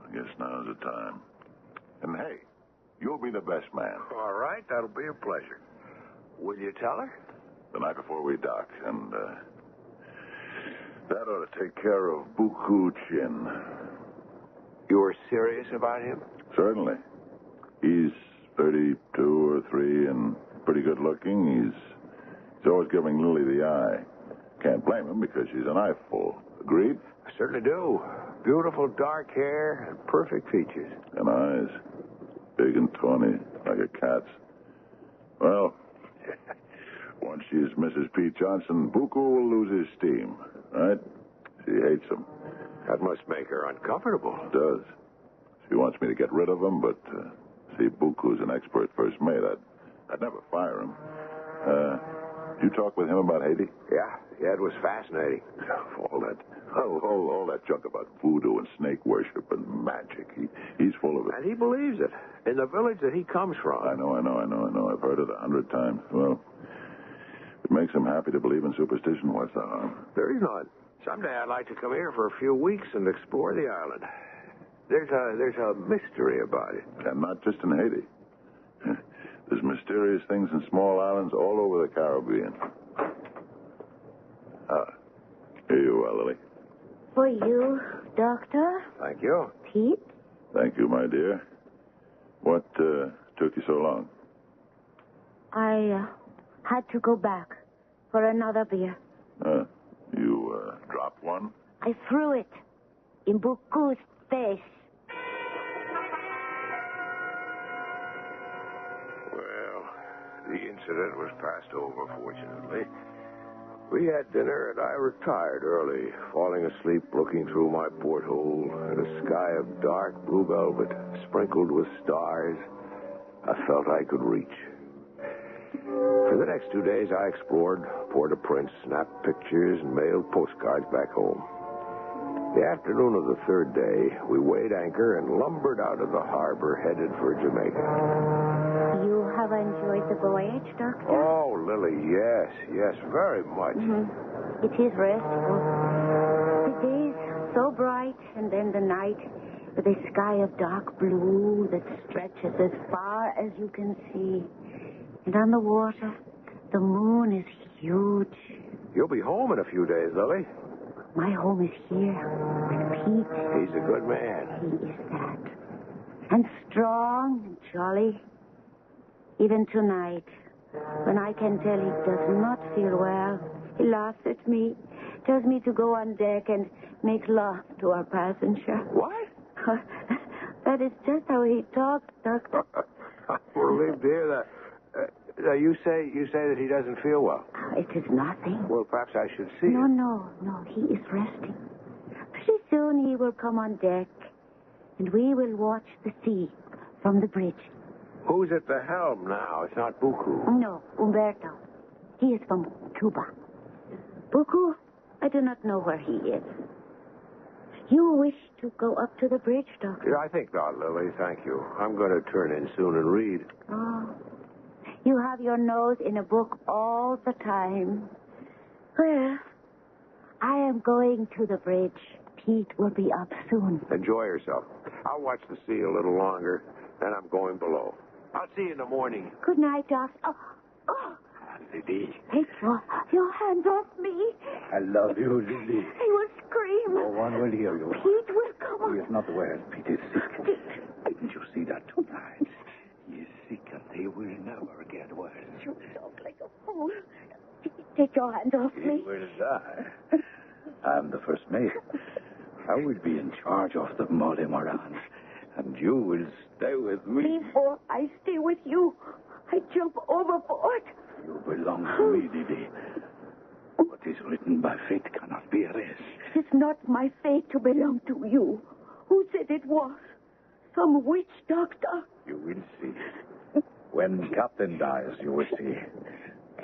I guess now's the time. And hey, you'll be the best man. All right, that'll be a pleasure. Will you tell her? The night before we dock, and that ought to take care of Buku Chin. You were serious about him? Certainly. He's 32 or 3 and pretty good looking. He's always giving Lily the eye. Can't blame him because she's an eyeful. Agreed? I certainly do. Beautiful dark hair and perfect features. And eyes. Big and tawny, like a cat's. Well, once she's Mrs. P. Johnson, Buku will lose his steam, right? She hates him. That must make her uncomfortable. It does. She wants me to get rid of him, but see, Buku's an expert first mate. I'd never fire him. You talk with him about Haiti? Yeah, it was fascinating. All that junk about voodoo and snake worship and magic. He's full of it. And he believes it. In the village that he comes from. I know. I've heard it 100 times. Well, it makes him happy to believe in superstition. What's the harm? There is none. Someday I'd like to come here for a few weeks and explore the island. There's a mystery about it. And not just in Haiti. There's mysterious things in small islands all over the Caribbean. Here you are, Lily. For you, Doctor. Thank you. Pete. Thank you, my dear. What took you so long? I had to go back for another beer. You dropped one? I threw it in Buku's face. Well, the incident was passed over, fortunately. We had dinner, and I retired early, falling asleep looking through my porthole at a sky of dark blue velvet sprinkled with stars I felt I could reach. For the next 2 days, I explored Port-au-Prince, snapped pictures, and mailed postcards back home. The afternoon of the third day, we weighed anchor and lumbered out of the harbor, headed for Jamaica. You have enjoyed the voyage, Doctor? Oh, Lily, yes, very much. Mm-hmm. It is restful. The days so bright, and then the night with a sky of dark blue that stretches as far as you can see. And on the water, the moon is huge. You'll be home in a few days, Lily. My home is here with Pete. He's a good man. He is that. And strong and jolly. Even tonight, when I can tell he does not feel well, he laughs at me, tells me to go on deck and make love to our passenger. What? That is just how he talks, Doctor. I'm relieved to hear that. You say that he doesn't feel well. It is nothing. Well, perhaps I should see him. No. He is resting. Pretty soon he will come on deck, and we will watch the sea from the bridge. Who's at the helm now? It's not Buku. No, Umberto. He is from Cuba. Buku, I do not know where he is. You wish to go up to the bridge, Doctor? Yeah, I think not, Lily. Thank you. I'm going to turn in soon and read. Oh. You have your nose in a book all the time. Well, I am going to the bridge. Pete will be up soon. Enjoy yourself. I'll watch the sea a little longer, then I'm going below. I'll see you in the morning. Good night, Doctor. Oh. Lily. Take your hands off me. I love you, Lily. He will scream. No one will hear you. Pete will come. He is not well. Pete is sick. Didn't you see that tonight? He is sick and he will never get well. You talk like a fool. Take your hands off me. He will die. I'm the first mate. I will be in charge of the Molly Moran. And you will stay with me. Before I stay with you, I jump overboard. You belong to me, Didi. What is written by fate cannot be erased. It's not my fate to belong to you. Who said it was? Some witch doctor? You will see. When Captain dies, you will see.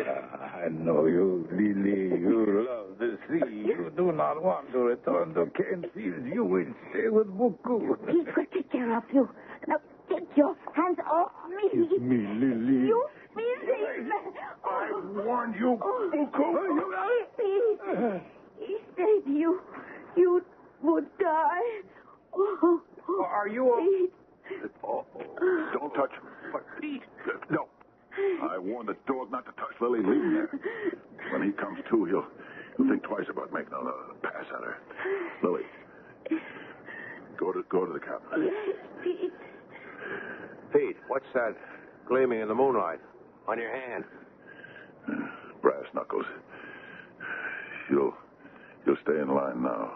I know you, Lily. You love the sea. You do not want to return to Kenfield. You will stay with Buku. Pete will take care of you. Now, take your hands off me. It's me, Lily. You filthy man. I warned you, Buku. Pete, he said you would die. Oh, Are you Pete. Oh, don't touch him. But Pete. No. I warned the dog not to touch Lily. Leave him there. When he comes to, he'll think twice about making another pass at her. Lily, go to the cabin. Yes, Pete. Pete, what's that gleaming in the moonlight on your hand? Brass knuckles. You'll stay in line now.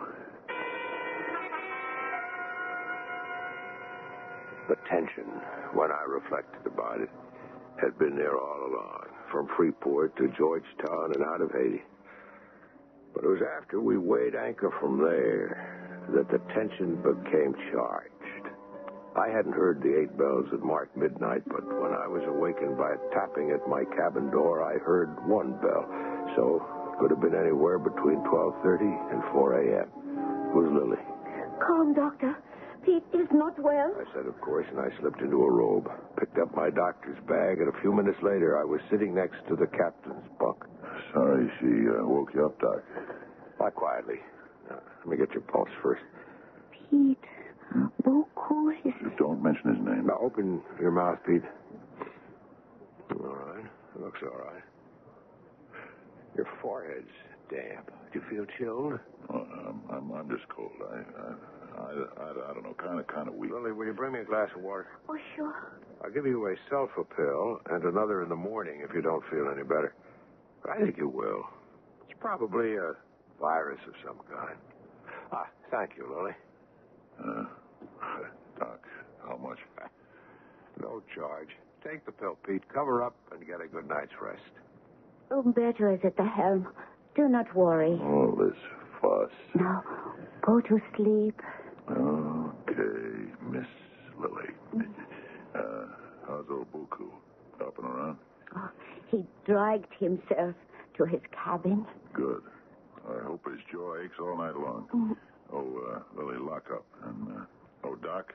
The tension, when I reflected about it, had been there all along, from Freeport to Georgetown and out of Haiti. But it was after we weighed anchor from there that the tension became charged. I hadn't heard the 8 bells that marked midnight, but when I was awakened by a tapping at my cabin door, I heard 1 bell. So it could have been anywhere between 12:30 and 4 a.m. It was Lily. Calm, Doctor. Pete is not well. I said, of course, and I slipped into a robe, picked up my doctor's bag, and a few minutes later, I was sitting next to the captain's bunk. Sorry she woke you up, Doc. Lie quietly. Let me get your pulse first. Pete, Buku is... Don't mention his name. Now, open your mouth, Pete. All right. It looks all right. Your forehead's damp. Do you feel chilled? Oh, I'm just cold. I don't know, kind of weak. Lily, will you bring me a glass of water? Oh, sure. I'll give you a sulfa pill and another in the morning if you don't feel any better. But I think you will. It's probably a virus of some kind. Thank you, Lily. Doc, how much? No charge. Take the pill, Pete. Cover up and get a good night's rest. Umberto is at the helm. Do not worry. All this fuss. Now, go to sleep. Okay, Miss Lily. How's old Buku? Up and around? Oh, he dragged himself to his cabin. Good. I hope his jaw aches all night long. Lily, lock up. And, Doc,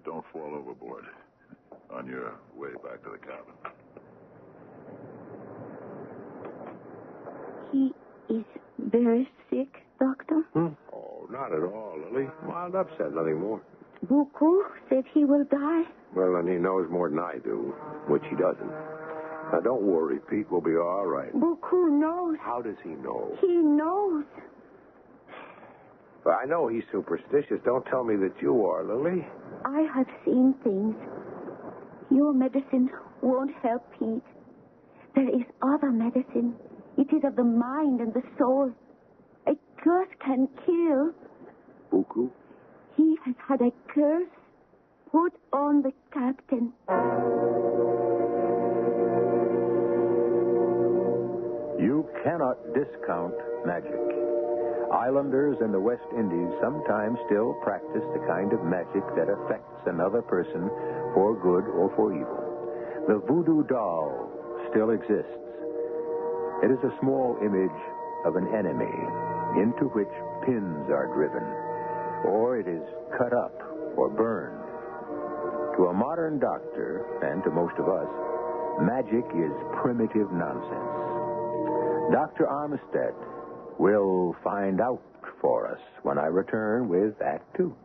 don't fall overboard on your way back to the cabin. He is very sick, Doctor. Oh, not at all, Lily. Mild upset, nothing more. Buku said he will die. Well, then he knows more than I do, which he doesn't. Now, don't worry, Pete. We'll be all right. Buku knows. How does he know? He knows. Well, I know he's superstitious. Don't tell me that you are, Lily. I have seen things. Your medicine won't help Pete. There is other medicine. It is of the mind and the soul. A curse can kill. Buku? He has had a curse put on the captain. You cannot discount magic. Islanders in the West Indies sometimes still practice the kind of magic that affects another person for good or for evil. The voodoo doll still exists. It is a small image of an enemy into which pins are driven, or it is cut up or burned. To a modern doctor, and to most of us, magic is primitive nonsense. Dr. Armistad will find out for us when I return with Act 2.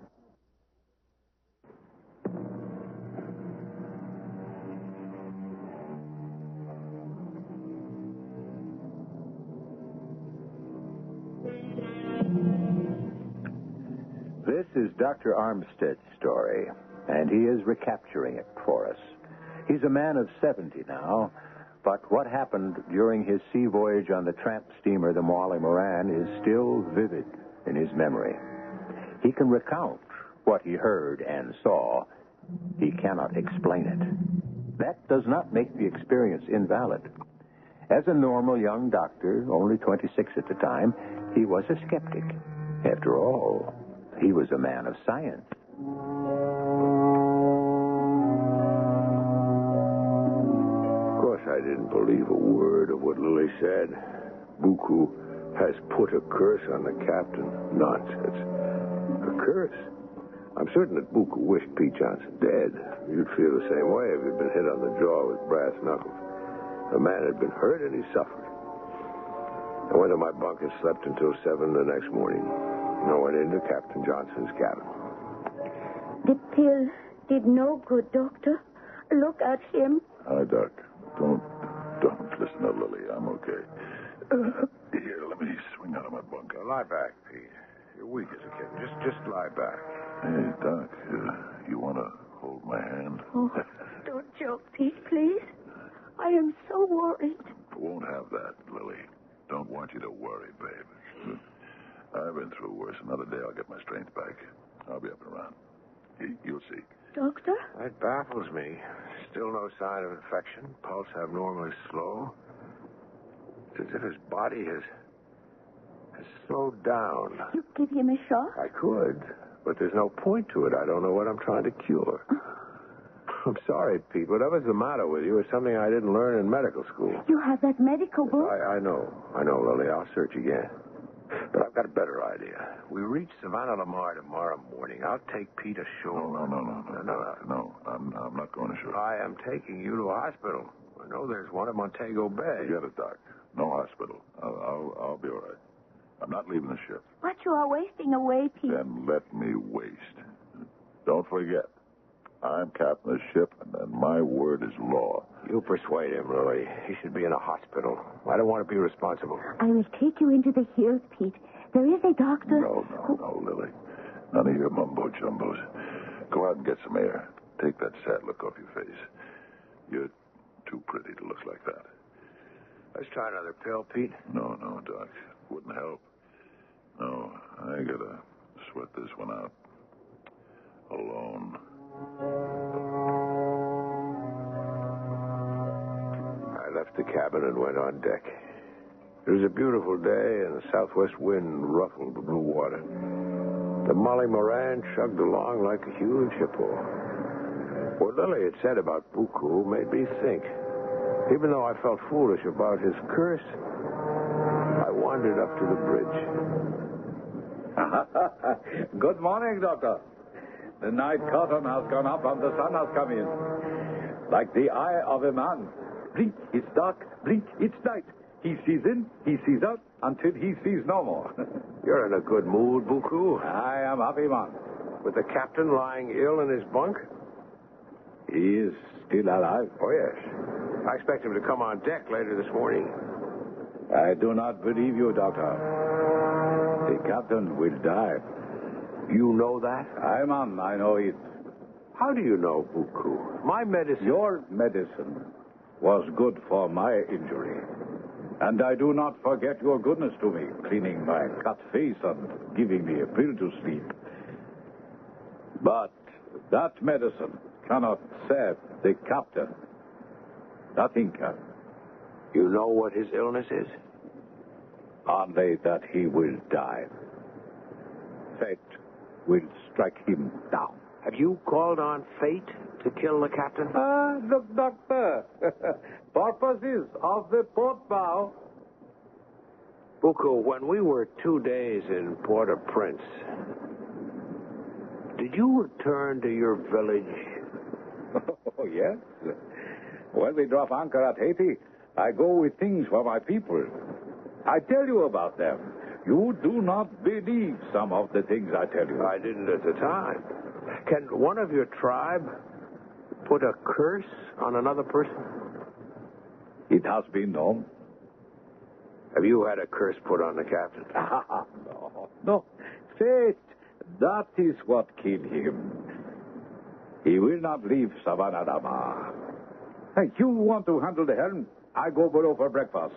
This is Dr. Armistad's story, and he is recapturing it for us. He's a man of 70 now, but what happened during his sea voyage on the tramp steamer, the Molly Moran, is still vivid in his memory. He can recount what he heard and saw. He cannot explain it. That does not make the experience invalid. As a normal young doctor, only 26 at the time, he was a skeptic. After all, he was a man of science. Of course, I didn't believe a word of what Lily said. Buku has put a curse on the captain. Nonsense. A curse? I'm certain that Buku wished Pete Johnson dead. You'd feel the same way if you'd been hit on the jaw with brass knuckles. The man had been hurt and he suffered. I went to my bunk and slept until 7 the next morning. I went into Captain Johnson's cabin. The pill did no good, Doctor. Look at him. Hi, Doc. Don't listen to Lily. I'm okay. Here, let me swing out of my bunk. Lie back, Pete. You're weak as a kitten. Just lie back. Hey, Doc, you want to hold my hand? Oh, don't joke, Pete, please. I am so worried. Won't have that, Lily. Don't want you to worry, babe. I've been through worse. Another day I'll get my strength back. I'll be up and around. You'll see. Doctor? That baffles me. Still no sign of infection. Pulse abnormally slow. It's as if his body has slowed down. You give him a shot? I could, but there's no point to it. I don't know what I'm trying to cure. I'm sorry, Pete. Whatever's the matter with you is something I didn't learn in medical school. You have that medical book? I know, Lily. I'll search again. But I've got a better idea. We reach Savannah Lamar tomorrow morning. I'll take Pete ashore. No, I'm not going ashore. I am taking you to a hospital. I know there's one at Montego Bay. Forget it, Doc. No hospital. I'll be all right. I'm not leaving the ship. But you are wasting away, Pete. Then let me waste. Don't forget, I'm captain of the ship, and my word is law. You persuade him, Lily. He should be in a hospital. I don't want to be responsible. I will take you into the hills, Pete. There is a doctor. No, Lily. None of your mumbo-jumbos. Go out and get some air. Take that sad look off your face. You're too pretty to look like that. Let's try another pill, Pete. No, Doc. Wouldn't help. No, I gotta sweat this one out. Alone. I left the cabin and went on deck. It was a beautiful day, and the southwest wind ruffled the blue water. The Molly Moran chugged along like a huge hippo. What Lily had said about Buku made me think. Even though I felt foolish about his curse, I wandered up to the bridge. Good morning, Doctor. The night curtain has gone up and the sun has come in. Like the eye of a man. Blink, it's dark. Blink, it's night. He sees in, he sees out, until he sees no more. You're in a good mood, Buku. I am happy, man. With the captain lying ill in his bunk? He is still alive. Oh, yes. I expect him to come on deck later this morning. I do not believe you, Doctor. The captain will die. You know that? I know it. How do you know, Buku? My medicine... Your medicine was good for my injury. And I do not forget your goodness to me, cleaning my cut face and giving me a pill to sleep. But that medicine cannot save the captain. Nothing can. You know what his illness is? Only that he will die. Fate will strike him down. Have you called on fate to kill the captain? Look, Doctor. Purposes of the port bow. Buku, when we were 2 days in Port-au-Prince, did you return to your village? Oh, yes. When we drop anchor at Haiti, I go with things for my people. I tell you about them. You do not believe some of the things I tell you. I didn't at the time. Can one of your tribe put a curse on another person? It has been known. Have you had a curse put on the captain? No. Fate, that is what killed him. He will not leave Savannah Lamar. Hey, you want to handle the helm? I go below for breakfast.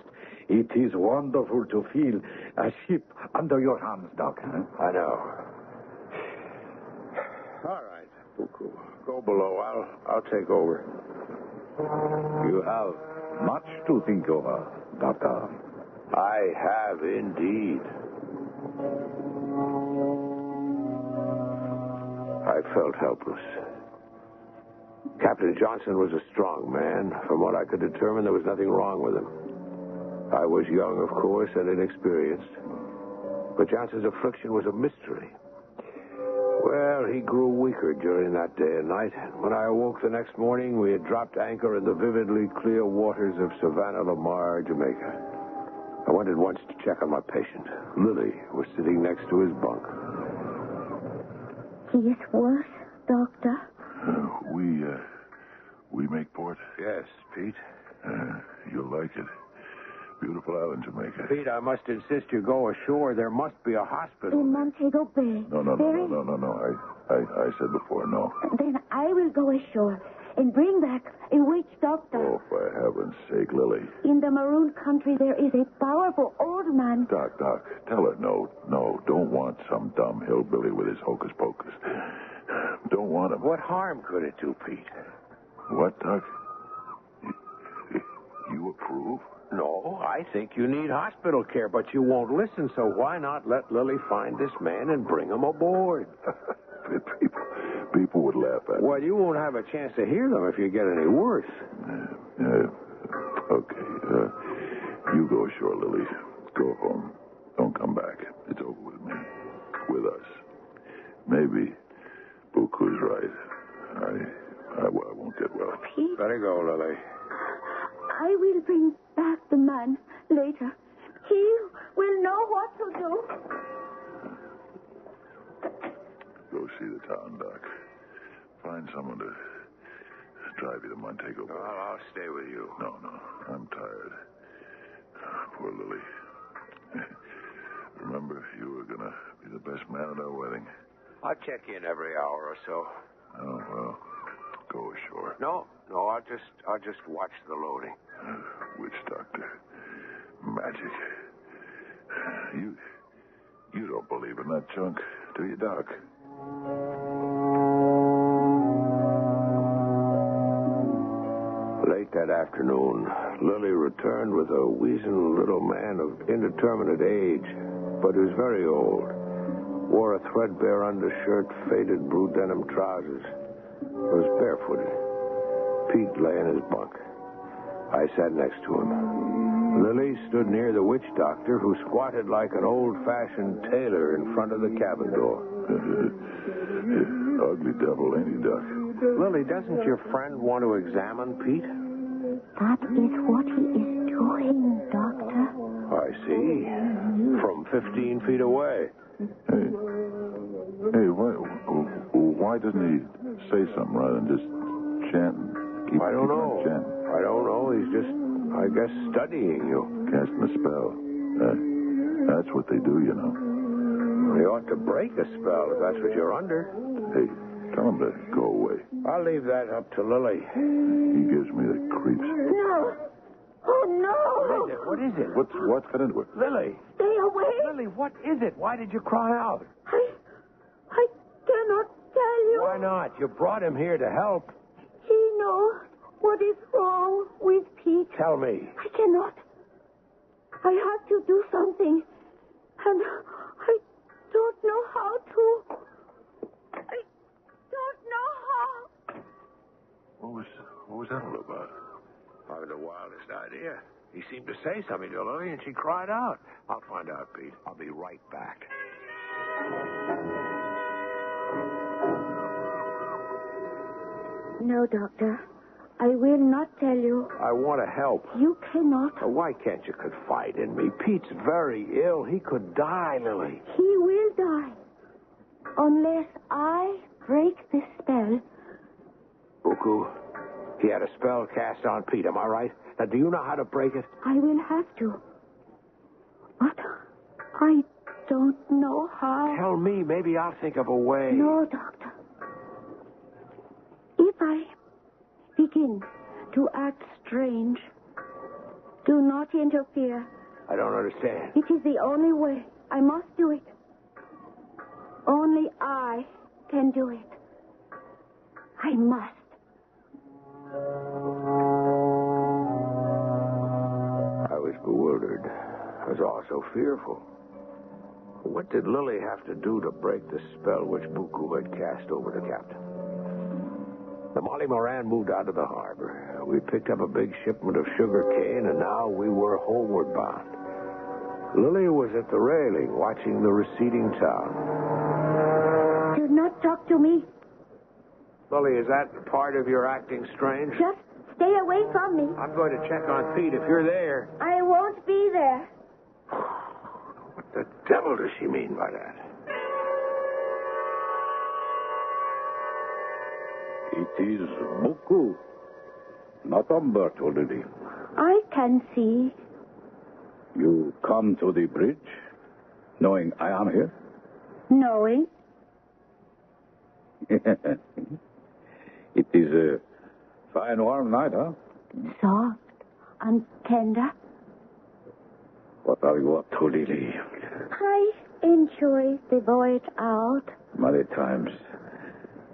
It is wonderful to feel a ship under your hands, Doc. Huh? I know. All right, Buku. Go below. I'll take over. You have much to think over, Doctor. I have indeed. I felt helpless. Captain Johnson was a strong man. From what I could determine, there was nothing wrong with him. I was young, of course, and inexperienced. But Johnson's affliction was a mystery. Well, he grew weaker during that day and night. When I awoke the next morning, we had dropped anchor in the vividly clear waters of Savannah, Lamar, Jamaica. I went at once to check on my patient. Lily was sitting next to his bunk. He is worse, Doctor. We make port? Yes, Pete. You'll like it. Beautiful island, Jamaica. Pete, I must insist you go ashore. There must be a hospital. In Montego Bay. No. I said before, no. Then I will go ashore and bring back a witch doctor. Oh, for heaven's sake, Lily. In the Maroon country, there is a powerful old man. Doc, tell her no. Don't want some dumb hillbilly with his hocus pocus. Don't want him. What harm could it do, Pete? What, Doc? You approve? No, I think you need hospital care, but you won't listen, so why not let Lily find this man and bring him aboard? People would laugh at me. Well, you won't have a chance to hear them if you get any worse. Okay. You go ashore, Lily. Go home. Don't come back. It's over with me. With us. Maybe Buku's right. I won't get well. Pete, Better go, Lily. I will bring back the man later. He will know what to do. Go see the town, Doc. Find someone to drive you to Montego Bay. Well, I'll stay with you. No. I'm tired. Poor Lily. Remember, you were going to be the best man at our wedding. I'll check in every hour or so. Oh, well, go ashore. No, I'll just watch the loading. Witch doctor. Magic. You don't believe in that junk, do you, Doc? Late that afternoon, Lily returned with a weazened little man of indeterminate age, but who's very old. Wore a threadbare undershirt, faded blue denim trousers. Was barefooted. Pete lay in his bunk. I sat next to him. Lily stood near the witch doctor, who squatted like an old-fashioned tailor in front of the cabin door. Ugly devil, ain't he, Doc? Lily, doesn't your friend want to examine Pete? That is what he is doing, Doctor. I see. From 15 feet away. Hey, why doesn't he say something rather than just chant? I don't know. He's just, I guess, studying you. Casting a spell. That's what they do, you know. He ought to break a spell if that's what you're under. Hey, tell him to go away. I'll leave that up to Lily. He gives me the creeps. No. Oh, no. What is it? What's got into it? Lily. Stay away. Lily, what is it? Why did you cry out? I cannot tell you. Why not? You brought him here to help. He knows what is wrong with Pete. Tell me. I cannot. I have to do something. And I don't know how to. I don't know how. What was that all about? I have the wildest idea. He seemed to say something to Lily, and she cried out. I'll find out, Pete. I'll be right back. No, Doctor. I will not tell you. I want to help. You cannot. Why can't you confide in me? Pete's very ill. He could die, Lily. He will die. Unless I break this spell. Buku, he had a spell cast on Pete, am I right? Now, do you know how to break it? I will have to. But I don't know how. Tell me. Maybe I'll think of a way. No, Doctor. If I begin to act strange, do not interfere. I don't understand. It is the only way. I must do it. Only I can do it. I must. I was bewildered. I was also fearful. What did Lily have to do to break the spell which Buku had cast over the captain? The Molly Moran moved out of the harbor. We picked up a big shipment of sugar cane, and now we were homeward bound. Lily was at the railing watching the receding town. Do not talk to me. Lily, is that part of your acting strange? Just stay away from me. I'm going to check on Pete if you're there. I won't be there. What the devil does she mean by that? It is Buku, not Umberto, Lily. I can see. You come to the bridge, knowing I am here? Knowing. It is a fine warm night, huh? Soft and tender. What are you up to, Lily? I enjoy the voyage out. Many times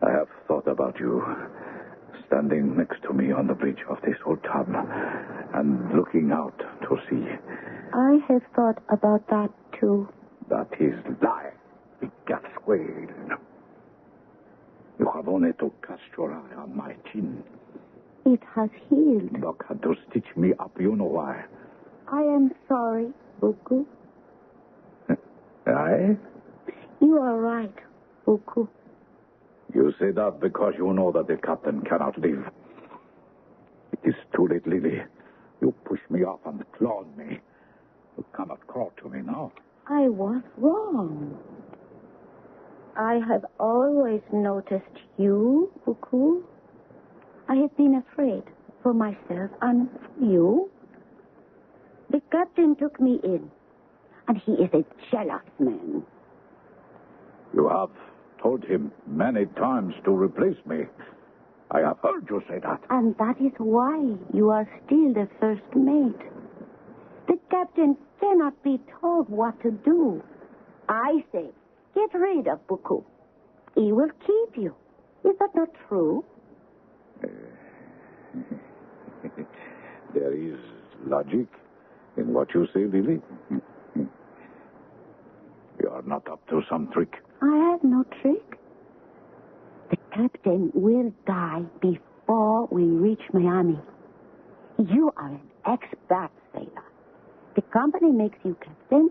I have thought about you, standing next to me on the bridge of this old tub and looking out to sea. I have thought about that, too. That is lie. It got squared. You have only to cast your eye on my chin. It has healed. Doc had to stitch me up, you know why. I am sorry, Buku. Aye? You are right, Buku. You say that because you know that the captain cannot live. It is too late, Lily. You pushed me off and clawed me. You cannot crawl to me now. I was wrong. I have always noticed you, Buku. I have been afraid for myself and for you. The captain took me in, and he is a jealous man. You have told him many times to replace me. I have heard you say that. And that is why you are still the first mate. The captain cannot be told what to do. I say, get rid of Buku. He will keep you. Is that not true? There is logic in what you say, Lily. You are not up to some trick. I have no trick. The captain will die before we reach Miami. You are an expert sailor. The company makes you captain.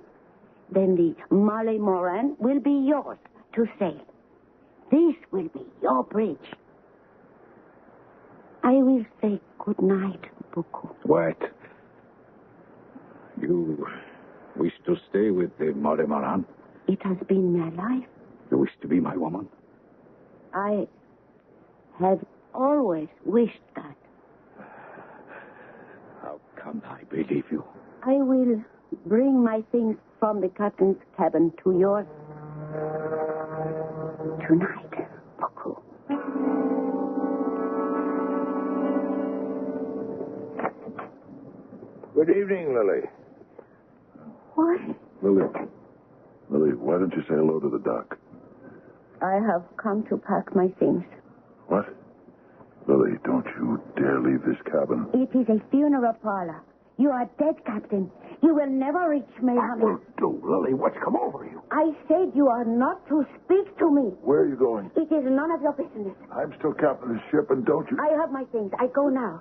Then the Molly Moran will be yours to sail. This will be your bridge. I will say good night, Buku. Wait. You wish to stay with the Molly Moran? It has been my life. You wish to be my woman? I have always wished that. How can I believe you? I will bring my things from the captain's cabin to yours tonight, Buku. Good evening, Lily. What? Lily, why don't you say hello to the doc? I have come to pack my things. What? Lily, don't you dare leave this cabin. It is a funeral parlor. You are dead, Captain. You will never reach Miami. What will do, Lily? What's come over you? I said you are not to speak to me. Where are you going? It is none of your business. I'm still captain of the ship, and don't you... I have my things. I go now.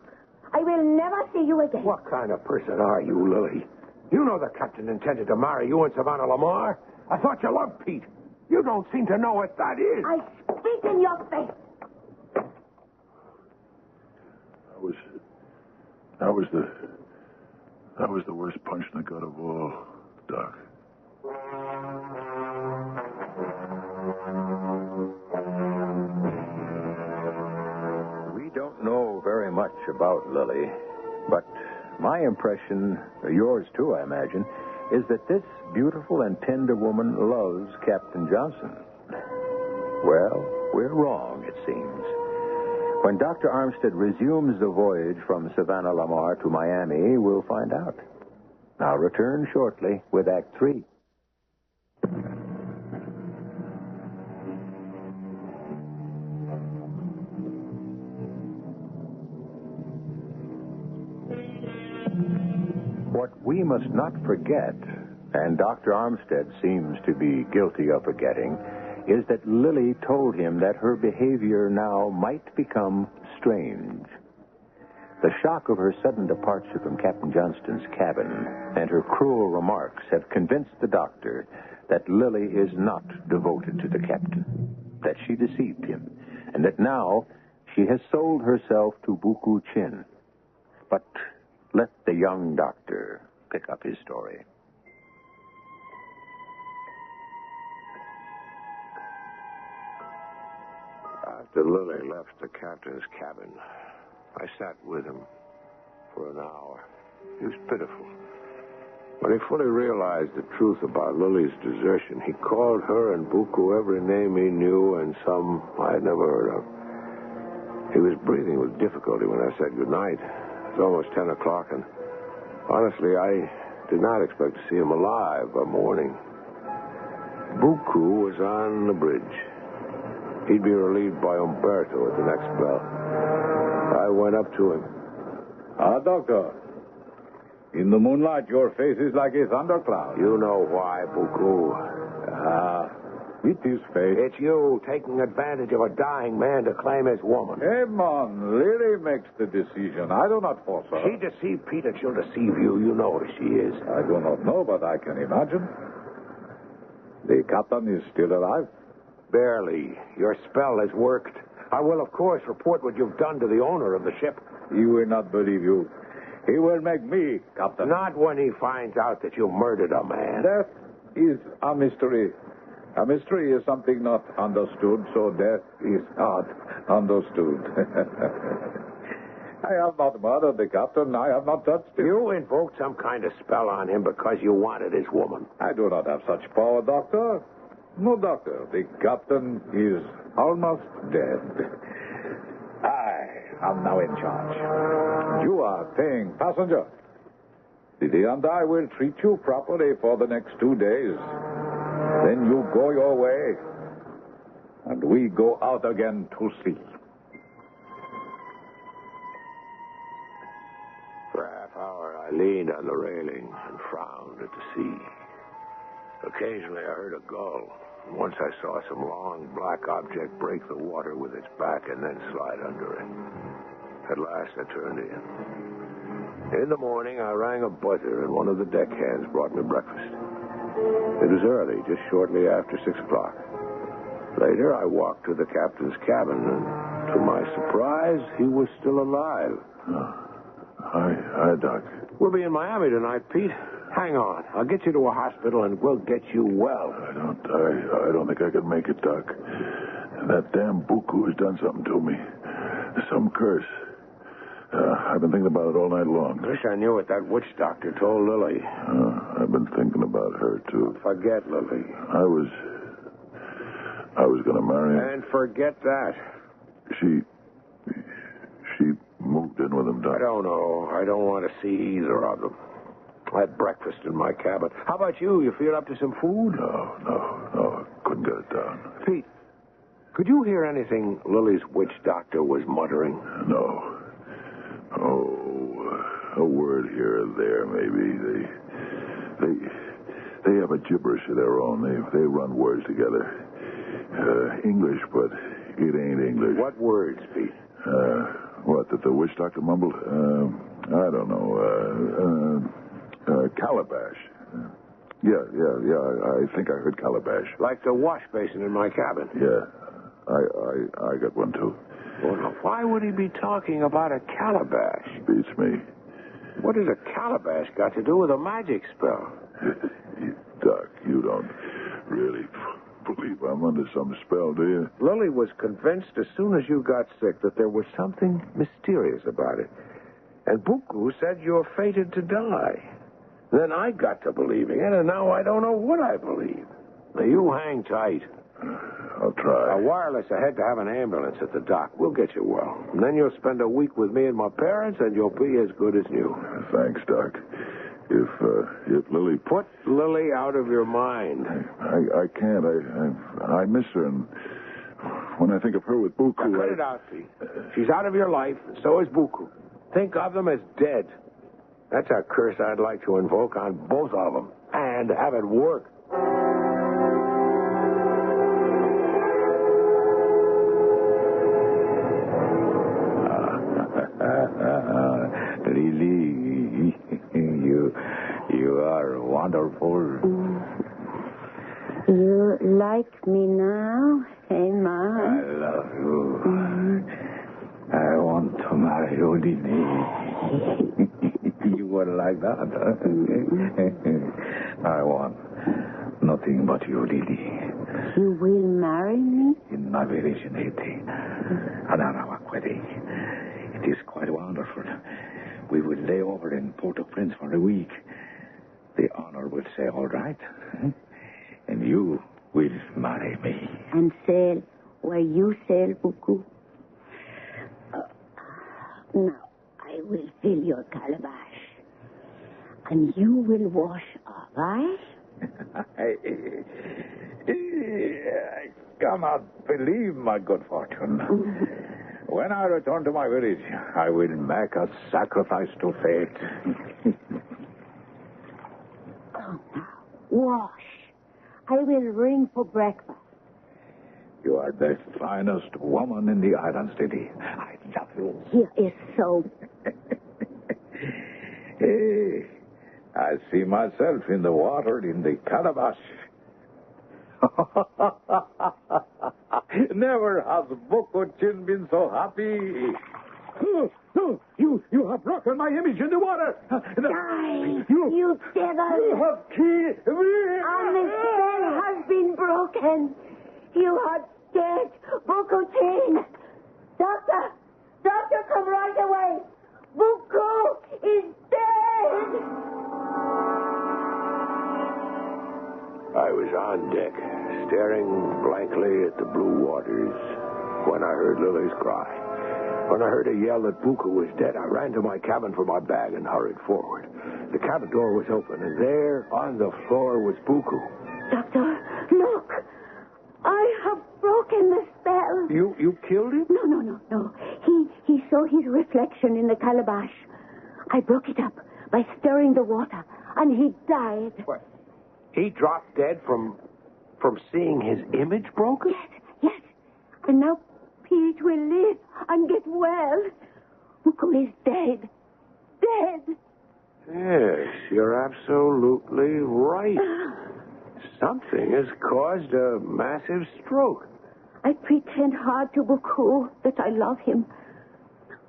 I will never see you again. What kind of person are you, Lily? You know the captain intended to marry you and Savannah Lamar. I thought you loved Pete. You don't seem to know what that is. I spit in your face. That was the worst punch in the gut of all, Doc. We don't know very much about Lily, but my impression, yours too, I imagine, is that this beautiful and tender woman loves Captain Johnson. Well, we're wrong, it seems. When Dr. Armistad resumes the voyage from Savannah Lamar to Miami, we'll find out. I'll return shortly with Act 3. What we must not forget, and Dr. Armistad seems to be guilty of forgetting, is that Lily told him that her behavior now might become strange. The shock of her sudden departure from Captain Johnston's cabin and her cruel remarks have convinced the doctor that Lily is not devoted to the captain, that she deceived him, and that now she has sold herself to Buku Chin. But let the young doctor pick up his story. After Lily left the captain's cabin, I sat with him for an hour. He was pitiful. When he fully realized the truth about Lily's desertion, he called her and Buku every name he knew and some I had never heard of. He was breathing with difficulty when I said goodnight. It was almost 10 o'clock, and honestly, I did not expect to see him alive by morning. Buku was on the bridge. He'd be relieved by Umberto at the next bell. I went up to him. Doctor. In the moonlight, your face is like a thundercloud. You know why, Buku. It is fate. It's you taking advantage of a dying man to claim his woman. Hey, man, Lily makes the decision. I do not force her. She deceived Peter. She'll deceive you. You know who she is. I do not know, but I can imagine. The captain is still alive? Barely. Your spell has worked. I will, of course, report what you've done to the owner of the ship. He will not believe you. He will make me captain. Not when he finds out that you murdered a man. Death is a mystery. A mystery is something not understood, so death is not understood. I have not murdered the captain. I have not touched him. You invoked some kind of spell on him because you wanted his woman. I do not have such power, Doctor. No, Doctor. The captain is almost dead. I am now in charge. You are paying passenger. Didi and I will treat you properly for the next 2 days. Then you go your way, and we go out again to sea. For a half hour, I leaned on the railing and frowned at the sea. Occasionally, I heard a gull. Once I saw some long, black object break the water with its back and then slide under it. At last, I turned in. In the morning, I rang a buzzer, and one of the deckhands brought me breakfast. It was early, just shortly after 6 o'clock. Later, I walked to the captain's cabin, and to my surprise, he was still alive. Hi, Doc. We'll be in Miami tonight, Pete. Hang on. I'll get you to a hospital, and we'll get you well. I don't think I can make it, Doc. That damn Buku has done something to me. Some curse. I've been thinking about it all night long. Wish I knew what that witch doctor told Lily. I've been thinking about her, too. Forget Lily. I was going to marry her. And forget that. She moved in with him, Doc. I don't know. I don't want to see either of them. I had breakfast in my cabin. How about you? You feel up to some food? No. Couldn't get it down. Pete, could you hear anything Lily's witch doctor was muttering? No. Oh, a word here or there, maybe. They have a gibberish of their own. They run words together. English, but it ain't English. What words, Pete? What, that the witch doctor mumbled? I don't know. Calabash. Yeah. I think I heard calabash. Like the wash basin in my cabin. Yeah. I got one, too. Well, now, why would he be talking about a calabash? Beats me. What has a calabash got to do with a magic spell? Doc, you don't really believe I'm under some spell, do you? Lily was convinced as soon as you got sick that there was something mysterious about it. And Buku said you're fated to die. Then I got to believing it, and now I don't know what I believe. Now, you hang tight. I'll try. I'll wireless ahead to have an ambulance at the dock. We'll get you well. And then you'll spend a week with me and my parents, and you'll be as good as new. Thanks, Doc. If Lily... Put Lily out of your mind. I can't. I miss her, and when I think of her with Buku... Now, cut it out, Pete. She's out of your life, and so is Buku. Think of them as dead. That's a curse I'd like to invoke on both of them, and have it work. wonderful. You like me now, eh, Ma? I love you. I want to marry you, Lily. You would like that, huh? I want nothing but you, Lily. You will marry me? In my village in Haiti, an Arowak wedding. It is quite wonderful. We will lay over in Port-au-Prince for a week. The honor will say, all right. And you will marry me. And sail where you sail, Buku. Now, I will fill your calabash. And you will wash up, right? I cannot believe my good fortune. When I return to my village, I will make a sacrifice to fate. Oh, now, wash. I will ring for breakfast. You are the finest woman in the islands, Lily. I love you. Here is so. Hey, I see myself in the water in the calabash. Never has Buku Chin been so happy. No, you have broken my image in the water. Die, you devil. You have killed me. And the spell has been broken. You are dead, Buku Chin. Doctor, come right away. Buku is dead. I was on deck, staring blankly at the blue waters, when I heard Lily's cry. When I heard her yell that Buku was dead, I ran to my cabin for my bag and hurried forward. The cabin door was open, and there on the floor was Buku. Doctor, look. I have broken the spell. You killed him? No. He saw his reflection in the calabash. I broke it up by stirring the water, and he died. What? He dropped dead from seeing his image broken? Yes. And now Pete will live and get well. Buku is dead. Dead. Yes, you're absolutely right. Something has caused a massive stroke. I pretend hard to Buku that I love him.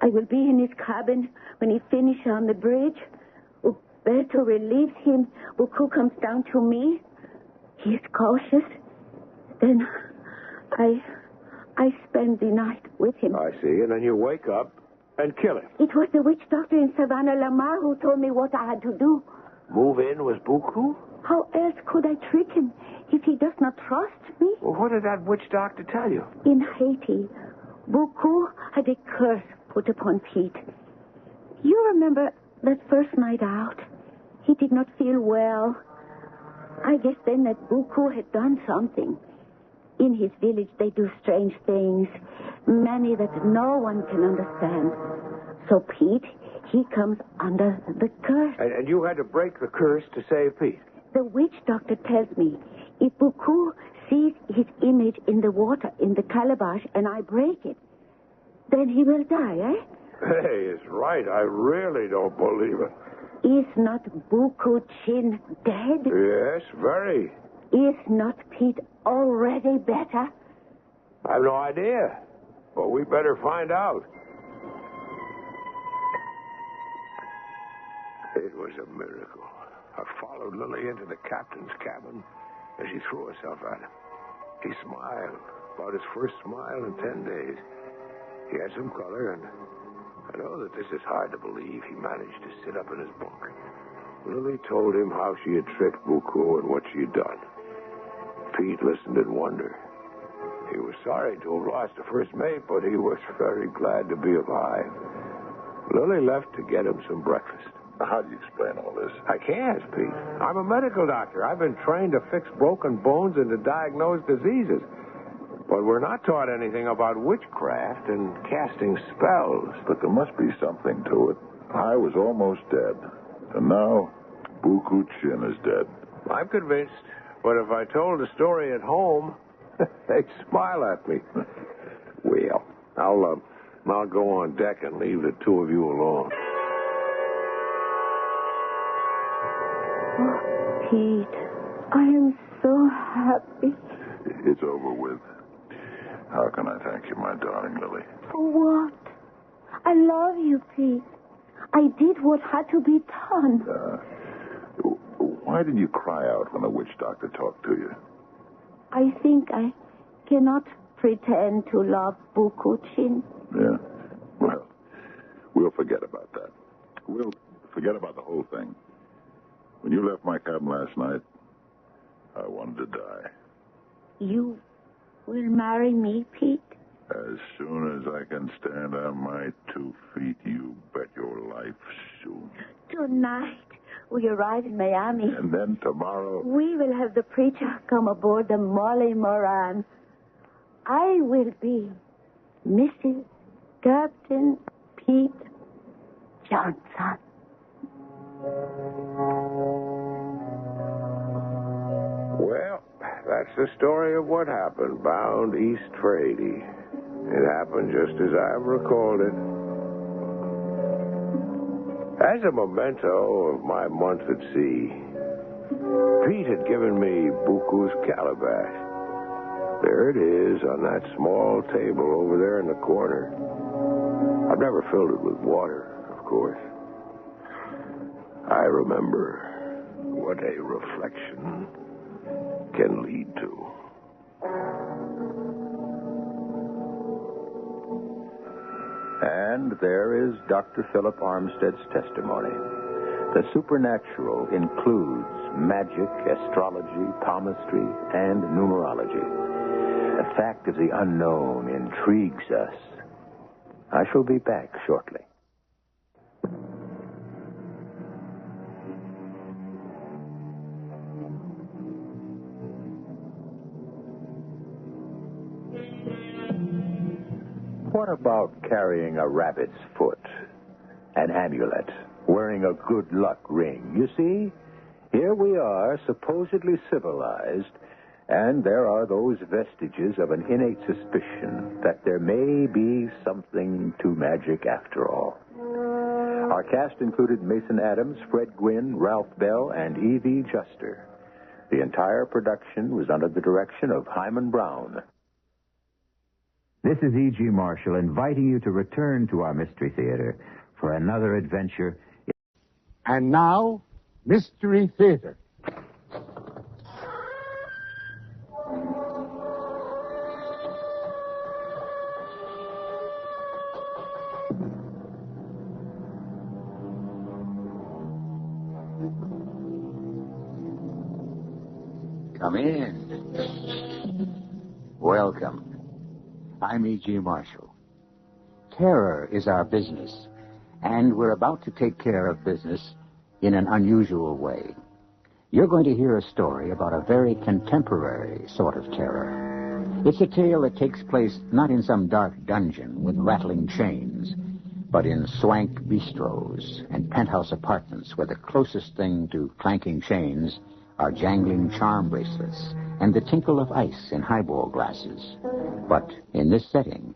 I will be in his cabin when he finishes on the bridge. Umberto relieves him. Buku comes down to me. He is cautious. Then I spend the night with him. I see, and then you wake up and kill him. It was the witch doctor in Savannah Lamar who told me what I had to do. Move in with Buku? How else could I trick him if he does not trust me? Well, what did that witch doctor tell you? In Haiti, Buku had a curse put upon Pete. You remember that first night out? He did not feel well. I guess then that Buku had done something. In his village, they do strange things, many that no one can understand. So Pete, he comes under the curse. And you had to break the curse to save Pete? The witch doctor tells me if Buku sees his image in the water, in the calabash, and I break it, then he will die, eh? Hey, it's right. I really don't believe it. Is not Buku Chin dead? Yes, very. Is not Pete already better? I have no idea. But we better find out. It was a miracle. I followed Lily into the captain's cabin as she threw herself at him. He smiled, about his first smile in 10 days. He had some color, and I know that this is hard to believe. He managed to sit up in his bunk. Lily told him how she had tricked Buku and what she had done. Pete listened in wonder. He was sorry to have lost the first mate, but he was very glad to be alive. Lily left to get him some breakfast. How do you explain all this? I can't, Pete. I'm a medical doctor. I've been trained to fix broken bones and to diagnose diseases. But we're not taught anything about witchcraft and casting spells. But there must be something to it. I was almost dead. And now, Buku Chin is dead. I'm convinced. But if I told the story at home, they'd smile at me. Well, I'll go on deck and leave the two of you alone. Pete, I am so happy. It's over with. How can I thank you, my darling Lily? For what? I love you, Pete. I did what had to be done. Why did you cry out when the witch doctor talked to you? I think I cannot pretend to love Buku Chin. Yeah. Well, we'll forget about that. We'll forget about the whole thing. When you left my cabin last night, I wanted to die. You will marry me, Pete? As soon as I can stand on my 2 feet, you bet your life soon. Tonight, we arrive in Miami. And then tomorrow... We will have the preacher come aboard the Molly Moran. I will be Mrs. Captain Pete Johnson. Well, that's the story of what happened bound east for Haiti. It happened just as I've recalled it. As a memento of my month at sea, Pete had given me Buku's calabash. There it is on that small table over there in the corner. I've never filled it with water, of course. I remember what a reflection can lead to. And there is Dr. Philip Armistad's testimony. The supernatural includes magic, astrology, palmistry, and numerology. The fact of the unknown intrigues us. I shall be back shortly. What about carrying a rabbit's foot, an amulet, wearing a good luck ring? You see, here we are, supposedly civilized, and there are those vestiges of an innate suspicion that there may be something to magic after all. Our cast included Mason Adams, Fred Gwynn, Ralph Bell, and Evie Juster. The entire production was under the direction of Hyman Brown. This is E.G. Marshall inviting you to return to our Mystery Theater for another adventure. And now, Mystery Theater. Come in. Welcome. I'm E.G. Marshall. Terror is our business, and we're about to take care of business in an unusual way. You're going to hear a story about a very contemporary sort of terror. It's a tale that takes place not in some dark dungeon with rattling chains, but in swank bistros and penthouse apartments where the closest thing to clanking chains are jangling charm bracelets and the tinkle of ice in highball glasses. But in this setting,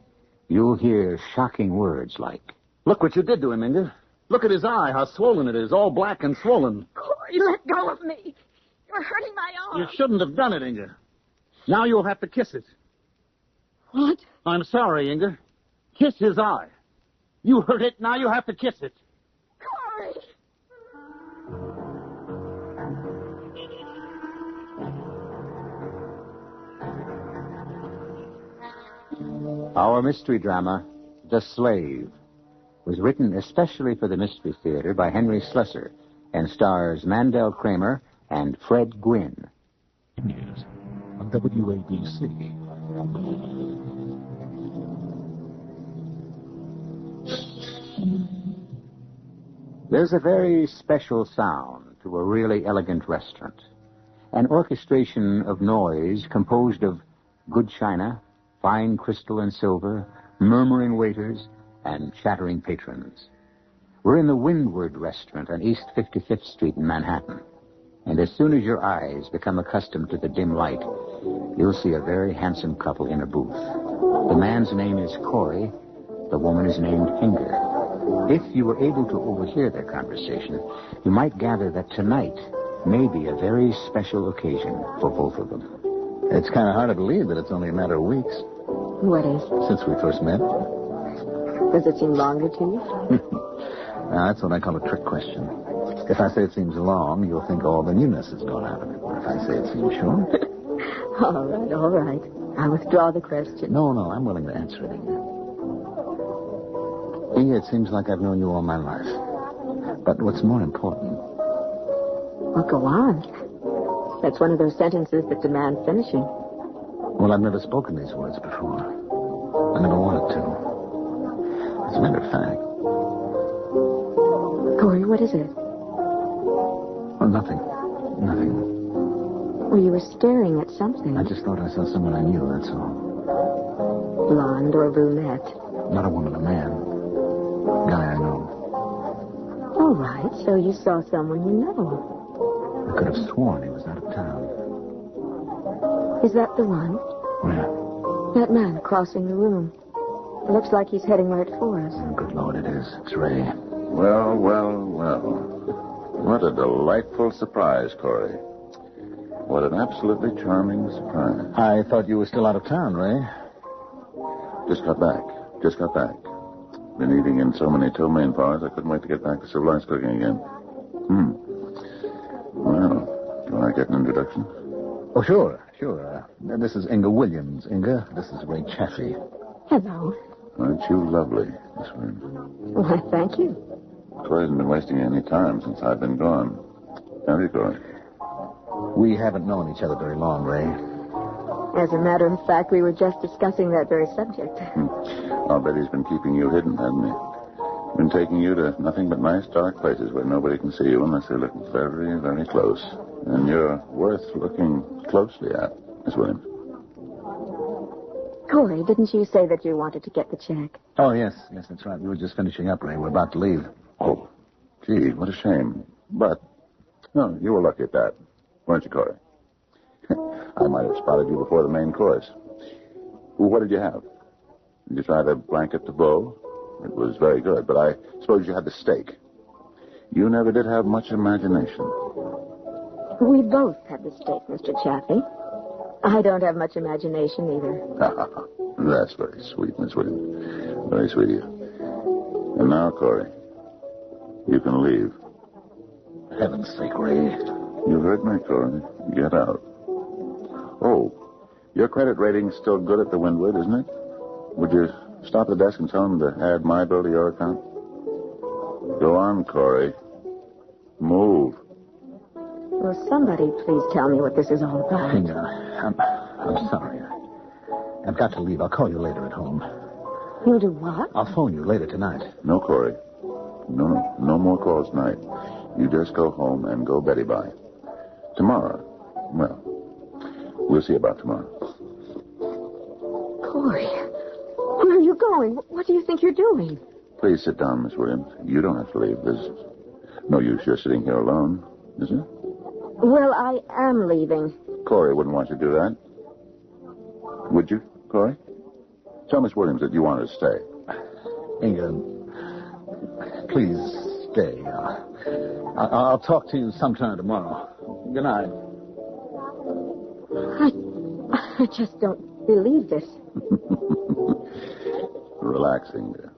you'll hear shocking words like, "Look what you did to him, Inga. Look at his eye, how swollen it is, all black and swollen." Corey, let go of me. You're hurting my arm. You shouldn't have done it, Inga. Now you'll have to kiss it. What? I'm sorry, Inga. Kiss his eye. You hurt it, now you have to kiss it. Corey! Our mystery drama, The Slave, was written especially for the Mystery Theater by Henry Slessor and stars Mandel Kramer and Fred Gwynn. News on WABC. There's a very special sound to a really elegant restaurant. An orchestration of noise composed of good china, fine crystal and silver, murmuring waiters, and chattering patrons. We're in the Windward Restaurant on East 55th Street in Manhattan. And as soon as your eyes become accustomed to the dim light, you'll see a very handsome couple in a booth. The man's name is Corey. The woman is named Inger. If you were able to overhear their conversation, you might gather that tonight may be a very special occasion for both of them. It's kind of hard to believe that it's only a matter of weeks What is? since we first met. Does it seem longer to you? Now, that's what I call a trick question. If I say it seems long, you'll think all the newness has gone out of it. But if I say it seems short... All right. I withdraw the question. No, I'm willing to answer it, Inga. Inga, it seems like I've known you all my life. But what's more important... Well, go on. That's one of those sentences that demand finishing. Well, I've never spoken these words before. I never wanted to. As a matter of fact... Corey, what is it? Oh, nothing. Well, you were staring at something. I just thought I saw someone I knew, that's all. Blonde or brunette? Not a woman, a man. Guy I know. All right, so you saw someone you know. I could have sworn he was out of town. Is that the one? Where? That man crossing the room. It looks like he's heading right for us. Oh, good Lord, it is. It's Ray. Well. What a delightful surprise, Corey. What an absolutely charming surprise. I thought you were still out of town, Ray. Just got back. Been eating in so many ptomaine bars, I couldn't wait to get back to civilized cooking again. Well, do I get an introduction? Oh, sure. This is Inga Williams. Inga, this is Ray Chaffee. Hello. Aren't you lovely, Miss Williams? Why, thank you. Corey hasn't been wasting any time since I've been gone. Have you, Corey? We haven't known each other very long, Ray. As a matter of fact, we were just discussing that very subject. I'll bet he's been keeping you hidden, hasn't he? Been taking you to nothing but nice, dark places where nobody can see you unless they look very, very close. And you're worth looking closely at, Miss Williams. Corey, didn't you say that you wanted to get the check? Oh, yes, that's right. We were just finishing up, Ray. We're about to leave. Oh, gee, what a shame. But, no, you were lucky at that, weren't you, Corey? I might have spotted you before the main course. What did you have? Did you try the blanket de veau? It was very good, but I suppose you had the steak. You never did have much imagination. We both had the steak, Mr. Chaffee. I don't have much imagination either. That's very sweet, Miss Williams. Very sweet of you. And now, Corey, you can leave. Heaven's sake, Ray. You heard me, Corey. Get out. Oh, your credit rating's still good at the Windward, isn't it? Would you stop at the desk and tell them to add my bill to your account? Go on, Corey. Move. Will somebody please tell me what this is all about? Inga, I'm sorry. I've got to leave. I'll call you later at home. You'll do what? I'll phone you later tonight. No, Corey. No more calls tonight. You just go home and go Betty by. Tomorrow, well, we'll see about tomorrow. Corey, where are you going? What do you think you're doing? Please sit down, Miss Williams. You don't have to leave. There's no use you're sitting here alone, is there? Well, I am leaving. Corey wouldn't want you to do that. Would you, Corey? Tell Miss Williams that you want her to stay. Inga, please stay. I'll talk to you sometime tomorrow. Good night. I just don't believe this. Relax, Inga.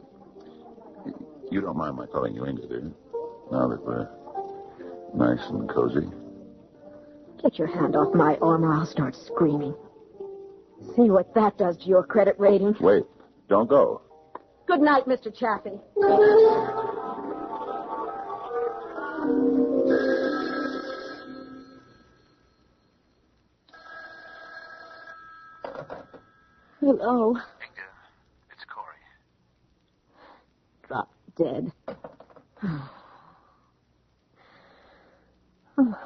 You don't mind my calling you Inga, do you? Now that we're nice and cozy. Get your hand off my arm or I'll start screaming. See what that does to your credit rating. Wait. Don't go. Good night, Mr. Chaffee. Hello. Inga, it's Corey. Drop dead. Inga,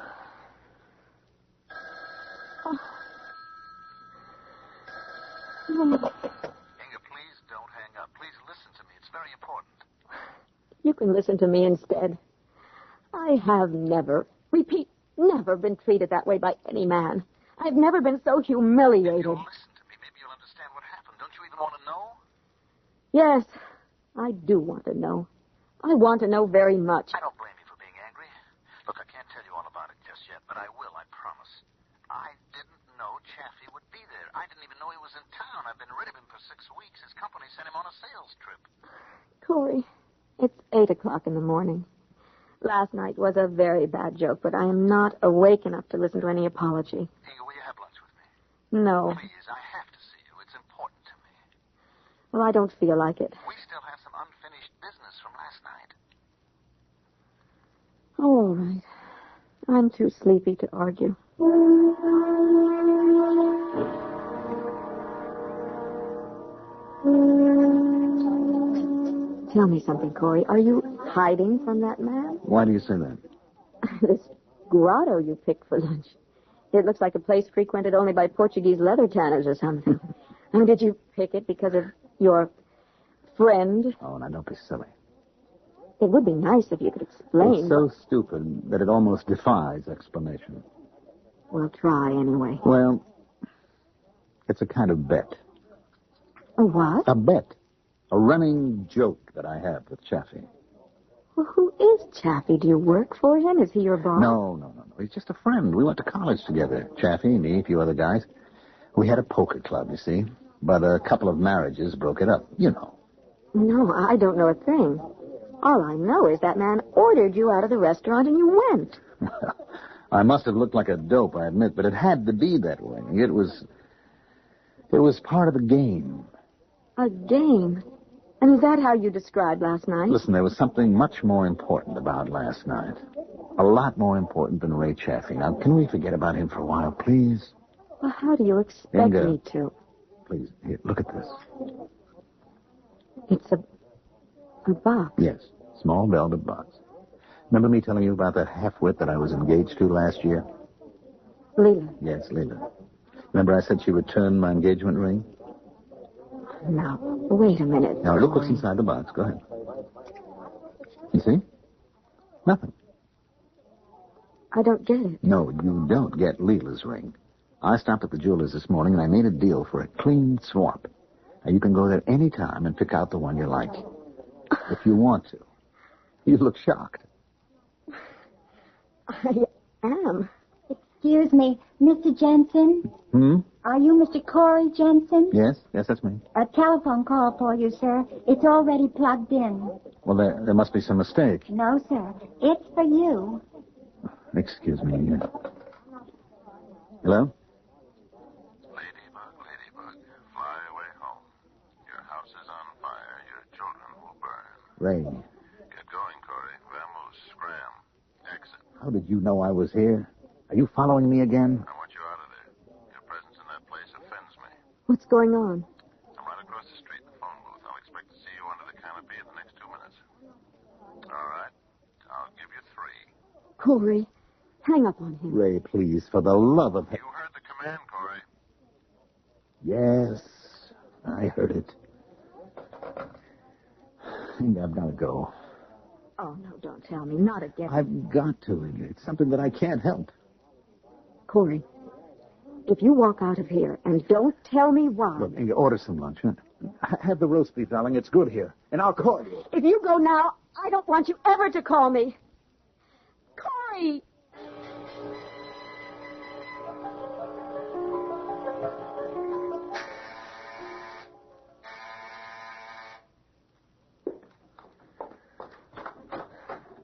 please don't hang up. Please listen to me. It's very important. You can listen to me instead. I have never, repeat, never been treated that way by any man. I've never been so humiliated. If you'll listen to me, maybe you'll understand what happened. Don't you even want to know? Yes, I do want to know. I want to know very much. I don't blame you for being angry. Look, I can't tell you all about it just yet. was in town. I've been rid of him for 6 weeks. His company sent him on a sales trip. Corey, it's 8 o'clock in the morning. Last night was a very bad joke, but I am not awake enough to listen to any apology. Hey, will you have lunch with me? No. Please, I have to see you. It's important to me. Well, I don't feel like it. We still have some unfinished business from last night. All right. I'm too sleepy to argue. Tell me something, Corey. Are you hiding from that man? Why do you say that? This grotto you picked for lunch. It looks like a place frequented only by Portuguese leather tanners or something. I mean, did you pick it because of your friend? Oh, now don't be silly. It would be nice if you could explain. It's so stupid that it almost defies explanation. Well, try anyway. Well, it's a kind of bet. A what? A bet. A running joke that I have with Chaffee. Well, who is Chaffee? Do you work for him? Is he your boss? No. He's just a friend. We went to college together. Chaffee, me, a few other guys. We had a poker club, you see. But a couple of marriages broke it up. You know. No, I don't know a thing. All I know is that man ordered you out of the restaurant and you went. I must have looked like a dope, I admit, but it had to be that way. It was part of the game. A game? And is that how you described last night? Listen, there was something much more important about last night. A lot more important than Ray Chaffee. Now, can we forget about him for a while, please? Well, how do you expect me to? Please, here, look at this. It's a box. Yes, small velvet box. Remember me telling you about that half-wit that I was engaged to last year? Leela. Yes, Leela. Remember I said she would turn my engagement ring? Now, wait a minute. Now, look what's inside the box. Go ahead. You see? Nothing. I don't get it. No, you don't get Leela's ring. I stopped at the jeweler's this morning, and I made a deal for a clean swap. Now, you can go there any time and pick out the one you like. If you want to. You look shocked. I am. Excuse me, Mr. Jensen? Are you Mr. Corey Jensen? Yes, that's me. A telephone call for you, sir. It's already plugged in. Well, there must be some mistake. No, sir. It's for you. Excuse me. Hello? Ladybug, fly away home. Your house is on fire. Your children will burn. Ray. Get going, Corey. Vamos, scram. Exit. How did you know I was here? Are you following me again? I want you out of there. Your presence in that place offends me. What's going on? I'm right across the street in the phone booth. I'll expect to see you under the canopy in the next 2 minutes. All right. I'll give you 3. Corey, hang up on him. Ray, please, for the love of... You heard the command, Corey. Yes, I heard it. I think I've got to go. Oh, no, don't tell me. Not again. I've got to. It's something that I can't help. Corey, if you walk out of here and don't tell me why... Look, order some lunch, huh? Have the roast beef, darling. It's good here. And I'll call you. If you go now, I don't want you ever to call me. Corey!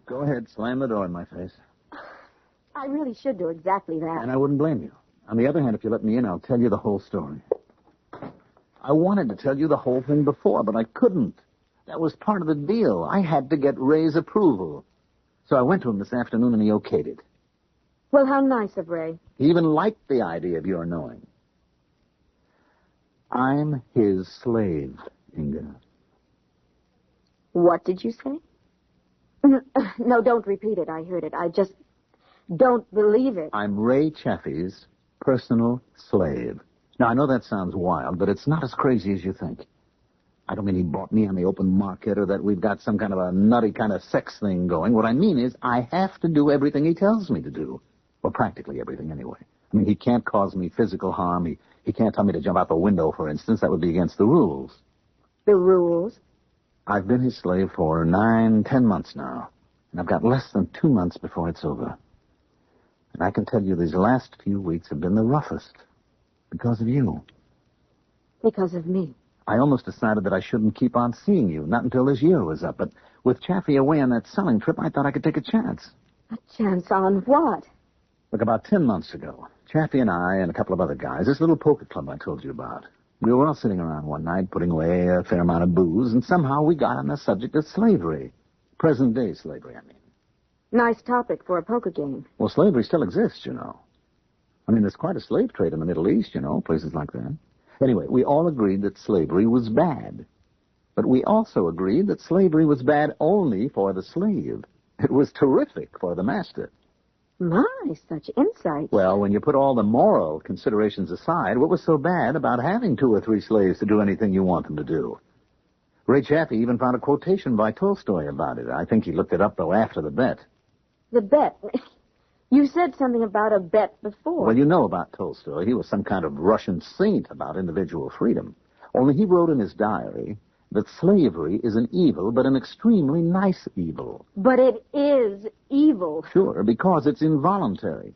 Go ahead, slam the door in my face. I really should do exactly that. And I wouldn't blame you. On the other hand, if you let me in, I'll tell you the whole story. I wanted to tell you the whole thing before, but I couldn't. That was part of the deal. I had to get Ray's approval. So I went to him this afternoon, and he okayed it. Well, how nice of Ray. He even liked the idea of your knowing. I'm his slave, Inga. What did you say? No, don't repeat it. I heard it. I just don't believe it. I'm Ray Chaffee's personal slave. Now, I know that sounds wild, but it's not as crazy as you think. I don't mean he bought me on the open market or that we've got some kind of a nutty kind of sex thing going. What I mean is I have to do everything he tells me to do. Well, practically everything anyway. I mean, he can't cause me physical harm. He can't tell me to jump out the window, for instance. That would be against the rules. The rules? I've been his slave for 9-10 months now, and I've got less than 2 months before it's over. And I can tell you these last few weeks have been the roughest because of you. Because of me. I almost decided that I shouldn't keep on seeing you, not until this year was up. But with Chaffee away on that selling trip, I thought I could take a chance. A chance on what? Look, about 10 months ago, Chaffee and I and a couple of other guys, this little poker club I told you about, we were all sitting around one night putting away a fair amount of booze, and somehow we got on the subject of slavery. Present-day slavery, I mean. Nice topic for a poker game. Well, slavery still exists, you know. I mean, there's quite a slave trade in the Middle East, you know, places like that. Anyway, we all agreed that slavery was bad. But we also agreed that slavery was bad only for the slave. It was terrific for the master. My, such insight. Well, when you put all the moral considerations aside, what was so bad about having 2 or 3 slaves to do anything you want them to do? Ray Chaffee even found a quotation by Tolstoy about it. I think he looked it up, though, after the bet. The bet? You said something about a bet before. Well, you know about Tolstoy. He was some kind of Russian saint about individual freedom. Only he wrote in his diary that slavery is an evil, but an extremely nice evil. But it is evil. Sure, because it's involuntary.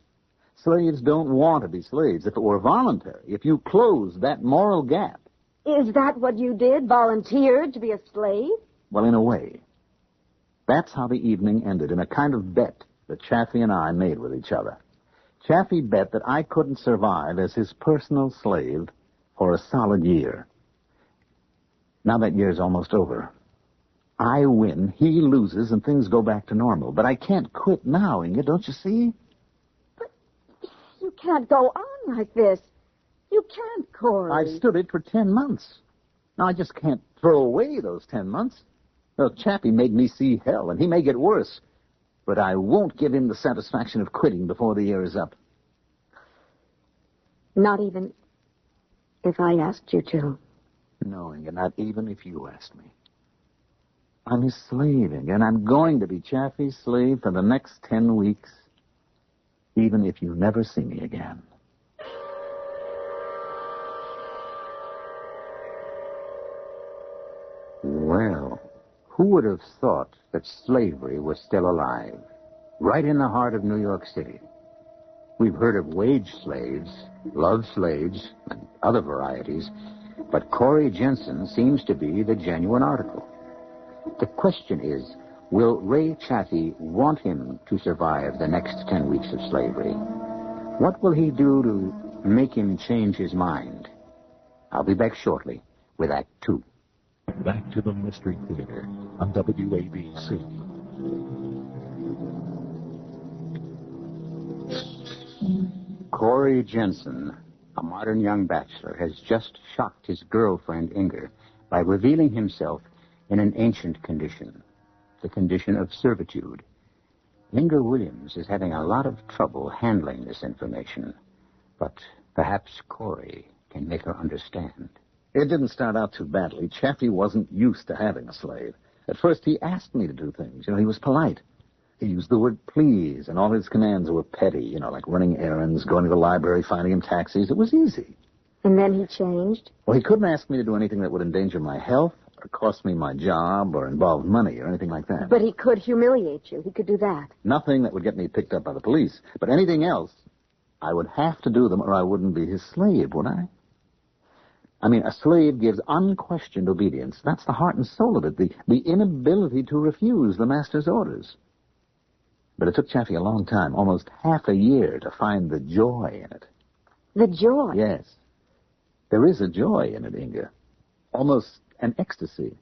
Slaves don't want to be slaves. If it were voluntary, if you closed that moral gap. Is that what you did? Volunteered to be a slave? Well, in a way. That's how the evening ended, in a kind of bet that Chaffee and I made with each other. Chaffee bet that I couldn't survive as his personal slave for a solid year. Now that year's almost over. I win, he loses, and things go back to normal. But I can't quit now, Inga, don't you see? But you can't go on like this. You can't, Corey. I've stood it for 10 months. Now, I just can't throw away those 10 months. Well, Chappie made me see hell, and he may get worse. But I won't give him the satisfaction of quitting before the year is up. Not even if I asked you to. No, Inga, not even if you asked me. I'm his slave, Inga, and I'm going to be Chaffee's slave for the next 10 weeks, even if you never see me again. Well, who would have thought that slavery was still alive, right in the heart of New York City? We've heard of wage slaves, love slaves, and other varieties, but Corey Jensen seems to be the genuine article. The question is, will Ray Chaffee want him to survive the next 10 weeks of slavery? What will he do to make him change his mind? I'll be back shortly with Act 2. Back to the Mystery Theater on WABC. Corey Jensen, a modern young bachelor, has just shocked his girlfriend, Inger, by revealing himself in an ancient condition, the condition of servitude. Inger Williams is having a lot of trouble handling this information, but perhaps Corey can make her understand. It didn't start out too badly. Chaffee wasn't used to having a slave. At first, he asked me to do things. He was polite. He used the word please, and all his commands were petty, like running errands, going to the library, finding him taxis. It was easy. And then he changed? Well, he couldn't ask me to do anything that would endanger my health or cost me my job or involve money or anything like that. But he could humiliate you. He could do that. Nothing that would get me picked up by the police. But anything else, I would have to do them or I wouldn't be his slave, would I? I mean, a slave gives unquestioned obedience. That's the heart and soul of it, the inability to refuse the master's orders. But it took Chaffee a long time, almost half a year, to find the joy in it. The joy? Yes. There is a joy in it, Inga. Almost an ecstasy.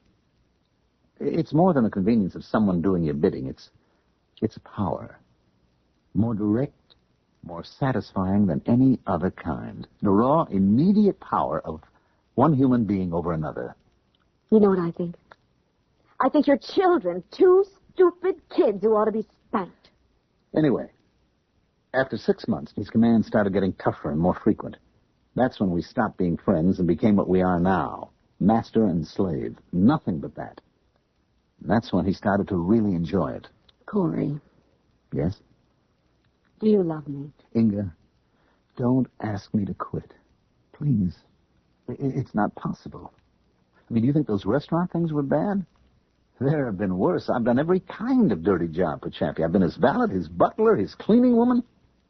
It's more than the convenience of someone doing your bidding. It's power. More direct, more satisfying than any other kind. The raw, immediate power of one human being over another. You know what I think? I think you're children, 2 stupid kids who ought to be spanked. Anyway, after 6 months, his commands started getting tougher and more frequent. That's when we stopped being friends and became what we are now, master and slave. Nothing but that. And that's when he started to really enjoy it. Corey. Yes? Do you love me? Inga, don't ask me to quit. Please. It's not possible. I mean, do you think those restaurant things were bad? There have been worse. I've done every kind of dirty job for Chaffee. I've been his valet, his butler, his cleaning woman.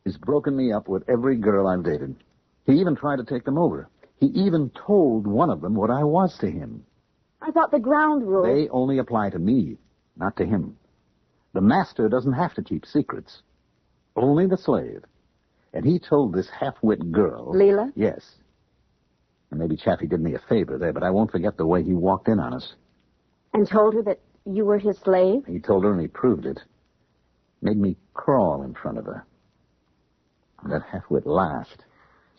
He's broken me up with every girl I've dated. He even tried to take them over. He even told one of them what I was to him. I thought the ground rule... They only apply to me, not to him. The master doesn't have to keep secrets. Only the slave. And he told this half-wit girl... Leela? Yes. And maybe Chaffee did me a favor there, but I won't forget the way he walked in on us. And told her that you were his slave? He told her and he proved it. Made me crawl in front of her. And that half-wit laughed.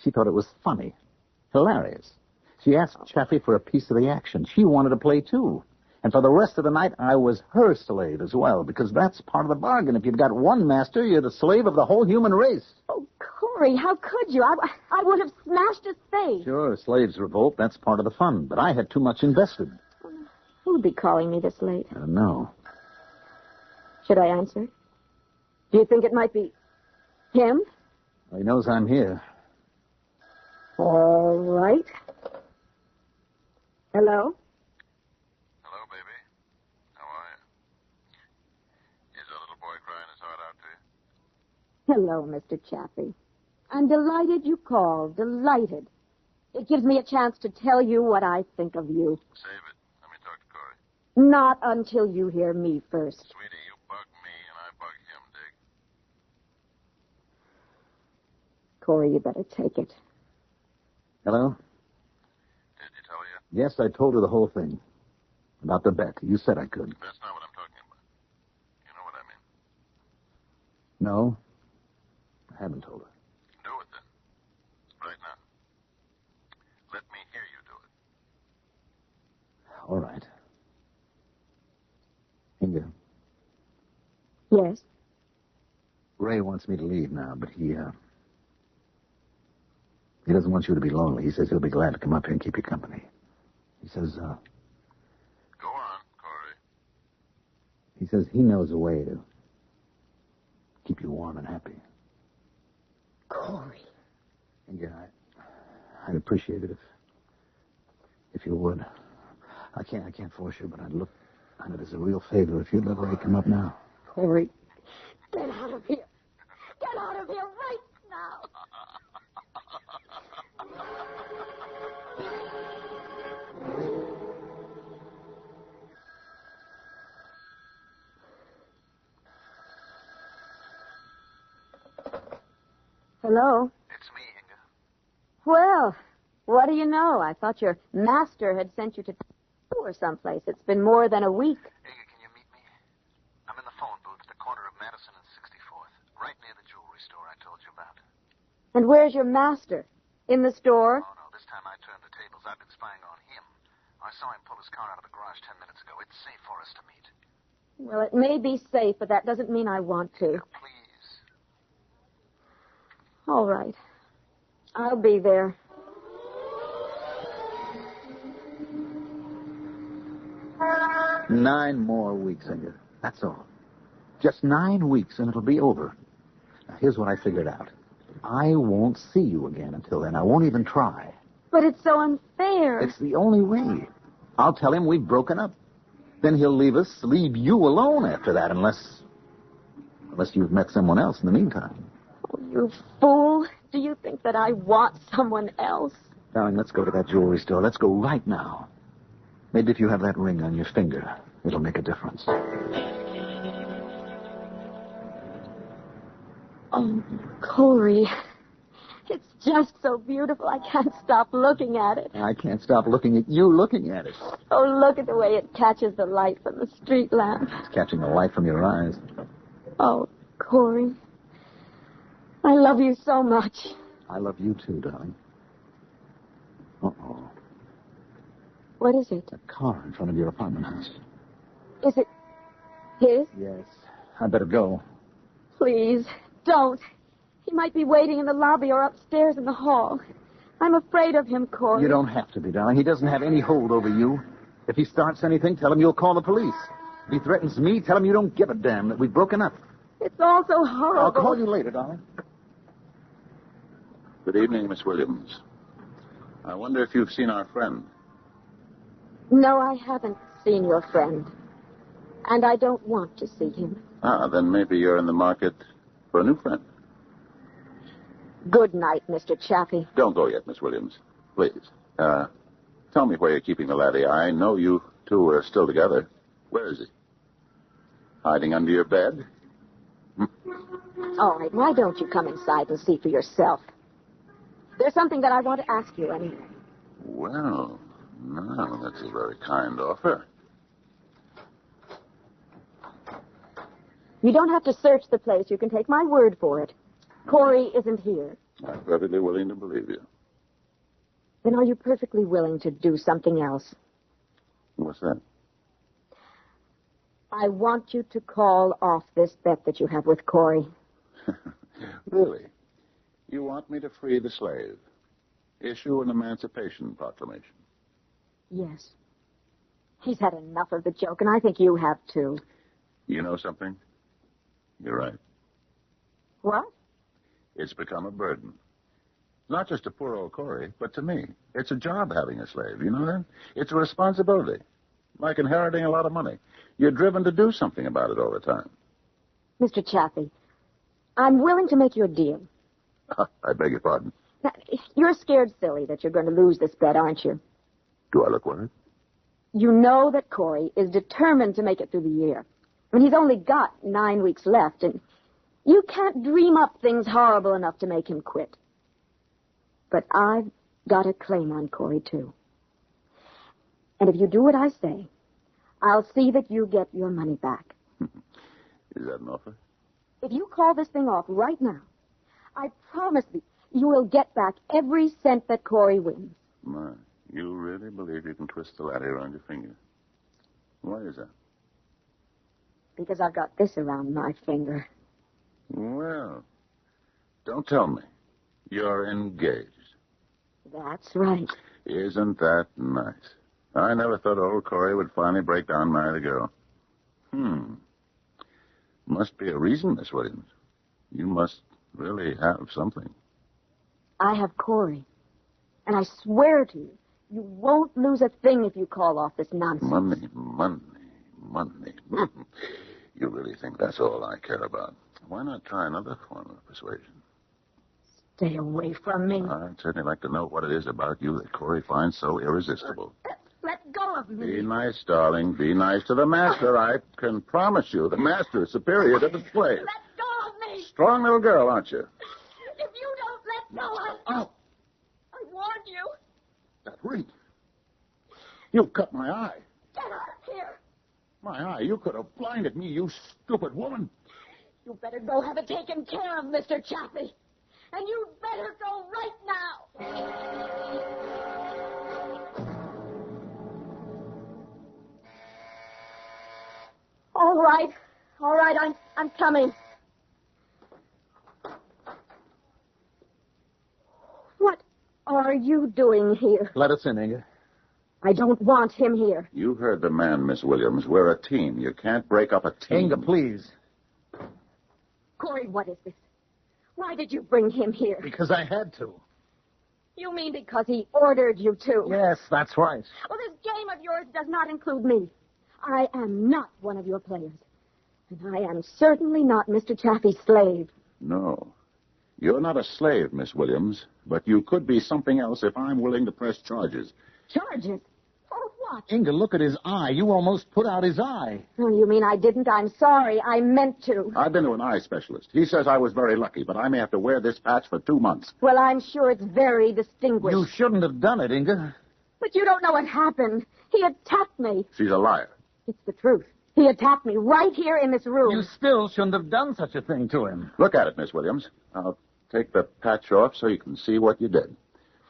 She thought it was funny. Hilarious. She asked Chaffee for a piece of the action. She wanted to play, too. And for the rest of the night, I was her slave as well, because that's part of the bargain. If you've got one master, you're the slave of the whole human race. Oh, Corey, how could you? I would have smashed his face. Sure, slaves revolt. That's part of the fun. But I had too much invested. Who'd be calling me this late? I don't know. Should I answer? Do you think it might be him? Well, he knows I'm here. All right. Hello? Hello, baby. How are you? Is our little boy crying his heart out to you? Hello, Mr. Chaffee. I'm delighted you called. Delighted. It gives me a chance to tell you what I think of you. Save it. Let me talk to Corey. Not until you hear me first. Sweetie, you bug me and I bug him, Dick. Corey, you better take it. Hello? Did you tell you? Yes, I told her the whole thing. About the bet. You said I could. That's not what I'm talking about. You know what I mean. No? I haven't told her. Do it then. Right now. Let me hear you do it. All right. Inga, Yes? Ray wants me to leave now, but he doesn't want you to be lonely. He says he'll be glad to come up here and keep you company. He says, Go on, Corey. he says he knows a way to keep you warm and happy. Corey. Inga, I'd appreciate it if you would. I can't force you, but I'd look on it as a real favor if you'd let Ray come up now. Corey, get out of here. Get out of here right now. Hello? It's me, Inga. Well, what do you know? I thought your master had sent you to or someplace. It's been more than a week. Inga, can you meet me? I'm in the phone booth at the corner of Madison and 64th, right near the jewelry store I told you about. And where's your master? In the store? Oh, no, this time I turned the tables. I've been spying on him. I saw him pull his car out of the garage 10 minutes ago. It's safe for us to meet. Well, it may be safe, but that doesn't mean I want to. Inga, please. All right. I'll be there. Nine more weeks, Inga. That's all. Just 9 weeks, and it'll be over. Now, here's what I figured out. I won't see you again until then. I won't even try. But it's so unfair. It's the only way. I'll tell him we've broken up. Then he'll leave you alone after that, unless you've met someone else in the meantime. Oh, you fool. Do you think that I want someone else? Darling, let's go to that jewelry store. Let's go right now. Maybe if you have that ring on your finger, it'll make a difference. Oh, Corey. It's just so beautiful. I can't stop looking at it. I can't stop looking at you looking at it. Oh, look at the way it catches the light from the street lamp. It's catching the light from your eyes. Oh, Corey. I love you so much. I love you too, darling. Uh-oh. What is it? A car in front of your apartment house. Is it his? Yes. I better go. Please, don't. He might be waiting in the lobby or upstairs in the hall. I'm afraid of him, Corey. You don't have to be, darling. He doesn't have any hold over you. If he starts anything, tell him you'll call the police. If he threatens me, tell him you don't give a damn, that we've broken up. It's all so horrible. I'll call you later, darling. Good evening, Miss Williams. I wonder if you've seen our friend. No, I haven't seen your friend. And I don't want to see him. Ah, then maybe you're in the market for a new friend. Good night, Mr. Chaffee. Don't go yet, Miss Williams. Please, tell me where you're keeping the laddie. I know you two are still together. Where is he? Hiding under your bed? All right, why don't you come inside and see for yourself? There's something that I want to ask you anyway. Well, now that's a very kind offer. You don't have to search the place. You can take my word for it. Corey isn't here. I'm perfectly willing to believe you. Then are you perfectly willing to do something else? What's that? I want you to call off this bet that you have with Corey. Really? You want me to free the slave? Issue an emancipation proclamation? Yes. He's had enough of the joke, and I think you have, too. You know something? You're right. What? It's become a burden. Not just to poor old Corey, but to me. It's a job having a slave, you know that? It's a responsibility. Like inheriting a lot of money. You're driven to do something about it all the time. Mr. Chaffee, I'm willing to make you a deal. I beg your pardon. Now, you're scared silly that you're going to lose this bet, aren't you? Do I look worried? You know that Corey is determined to make it through the year. I mean, he's only got 9 weeks left, and you can't dream up things horrible enough to make him quit. But I've got a claim on Corey, too. And if you do what I say, I'll see that you get your money back. Is that an offer? If you call this thing off right now, I promise you will get back every cent that Corey wins. My, you really believe you can twist the laddie around your finger? Why is that? Because I've got this around my finger. Well, don't tell me. You're engaged. That's right. Isn't that nice? I never thought old Corey would finally break down and marry the girl. Must be a reason, Miss Williams. You must really have something. I have Corey. And I swear to you, you won't lose a thing if you call off this nonsense. Money. You really think that's all I care about? Why not try another form of persuasion? Stay away from me. I'd certainly like to know what it is about you that Corey finds so irresistible. Let go of me. Be nice, darling. Be nice to the master. I can promise you the master is superior to the slave. Let go of me. Strong little girl, aren't you? If you don't let go of me. Oh. I warned you. That ring. You cut my eye. Get out of here. My eye. You could have blinded me, you stupid woman. You better go have it taken care of, Mr. Chaffee. And you'd better go right now. All right, I'm coming. What are you doing here? Let us in, Inga. I don't want him here. You heard the man, Miss Williams. We're a team. You can't break up a team. Inga, please. Corey, what is this? Why did you bring him here? Because I had to. You mean because he ordered you to? Yes, that's right. Well, this game of yours does not include me. I am not one of your players. And I am certainly not Mr. Chaffee's slave. No. You're not a slave, Miss Williams, but you could be something else if I'm willing to press charges. Charges? For what? Inga, look at his eye. You almost put out his eye. Oh, you mean I didn't? I'm sorry. I meant to. I've been to an eye specialist. He says I was very lucky, but I may have to wear this patch for 2 months. Well, I'm sure it's very distinguished. You shouldn't have done it, Inga. But you don't know what happened. He attacked me. She's a liar. It's the truth. He attacked me right here in this room. You still shouldn't have done such a thing to him. Look at it, Miss Williams. I'll take the patch off so you can see what you did.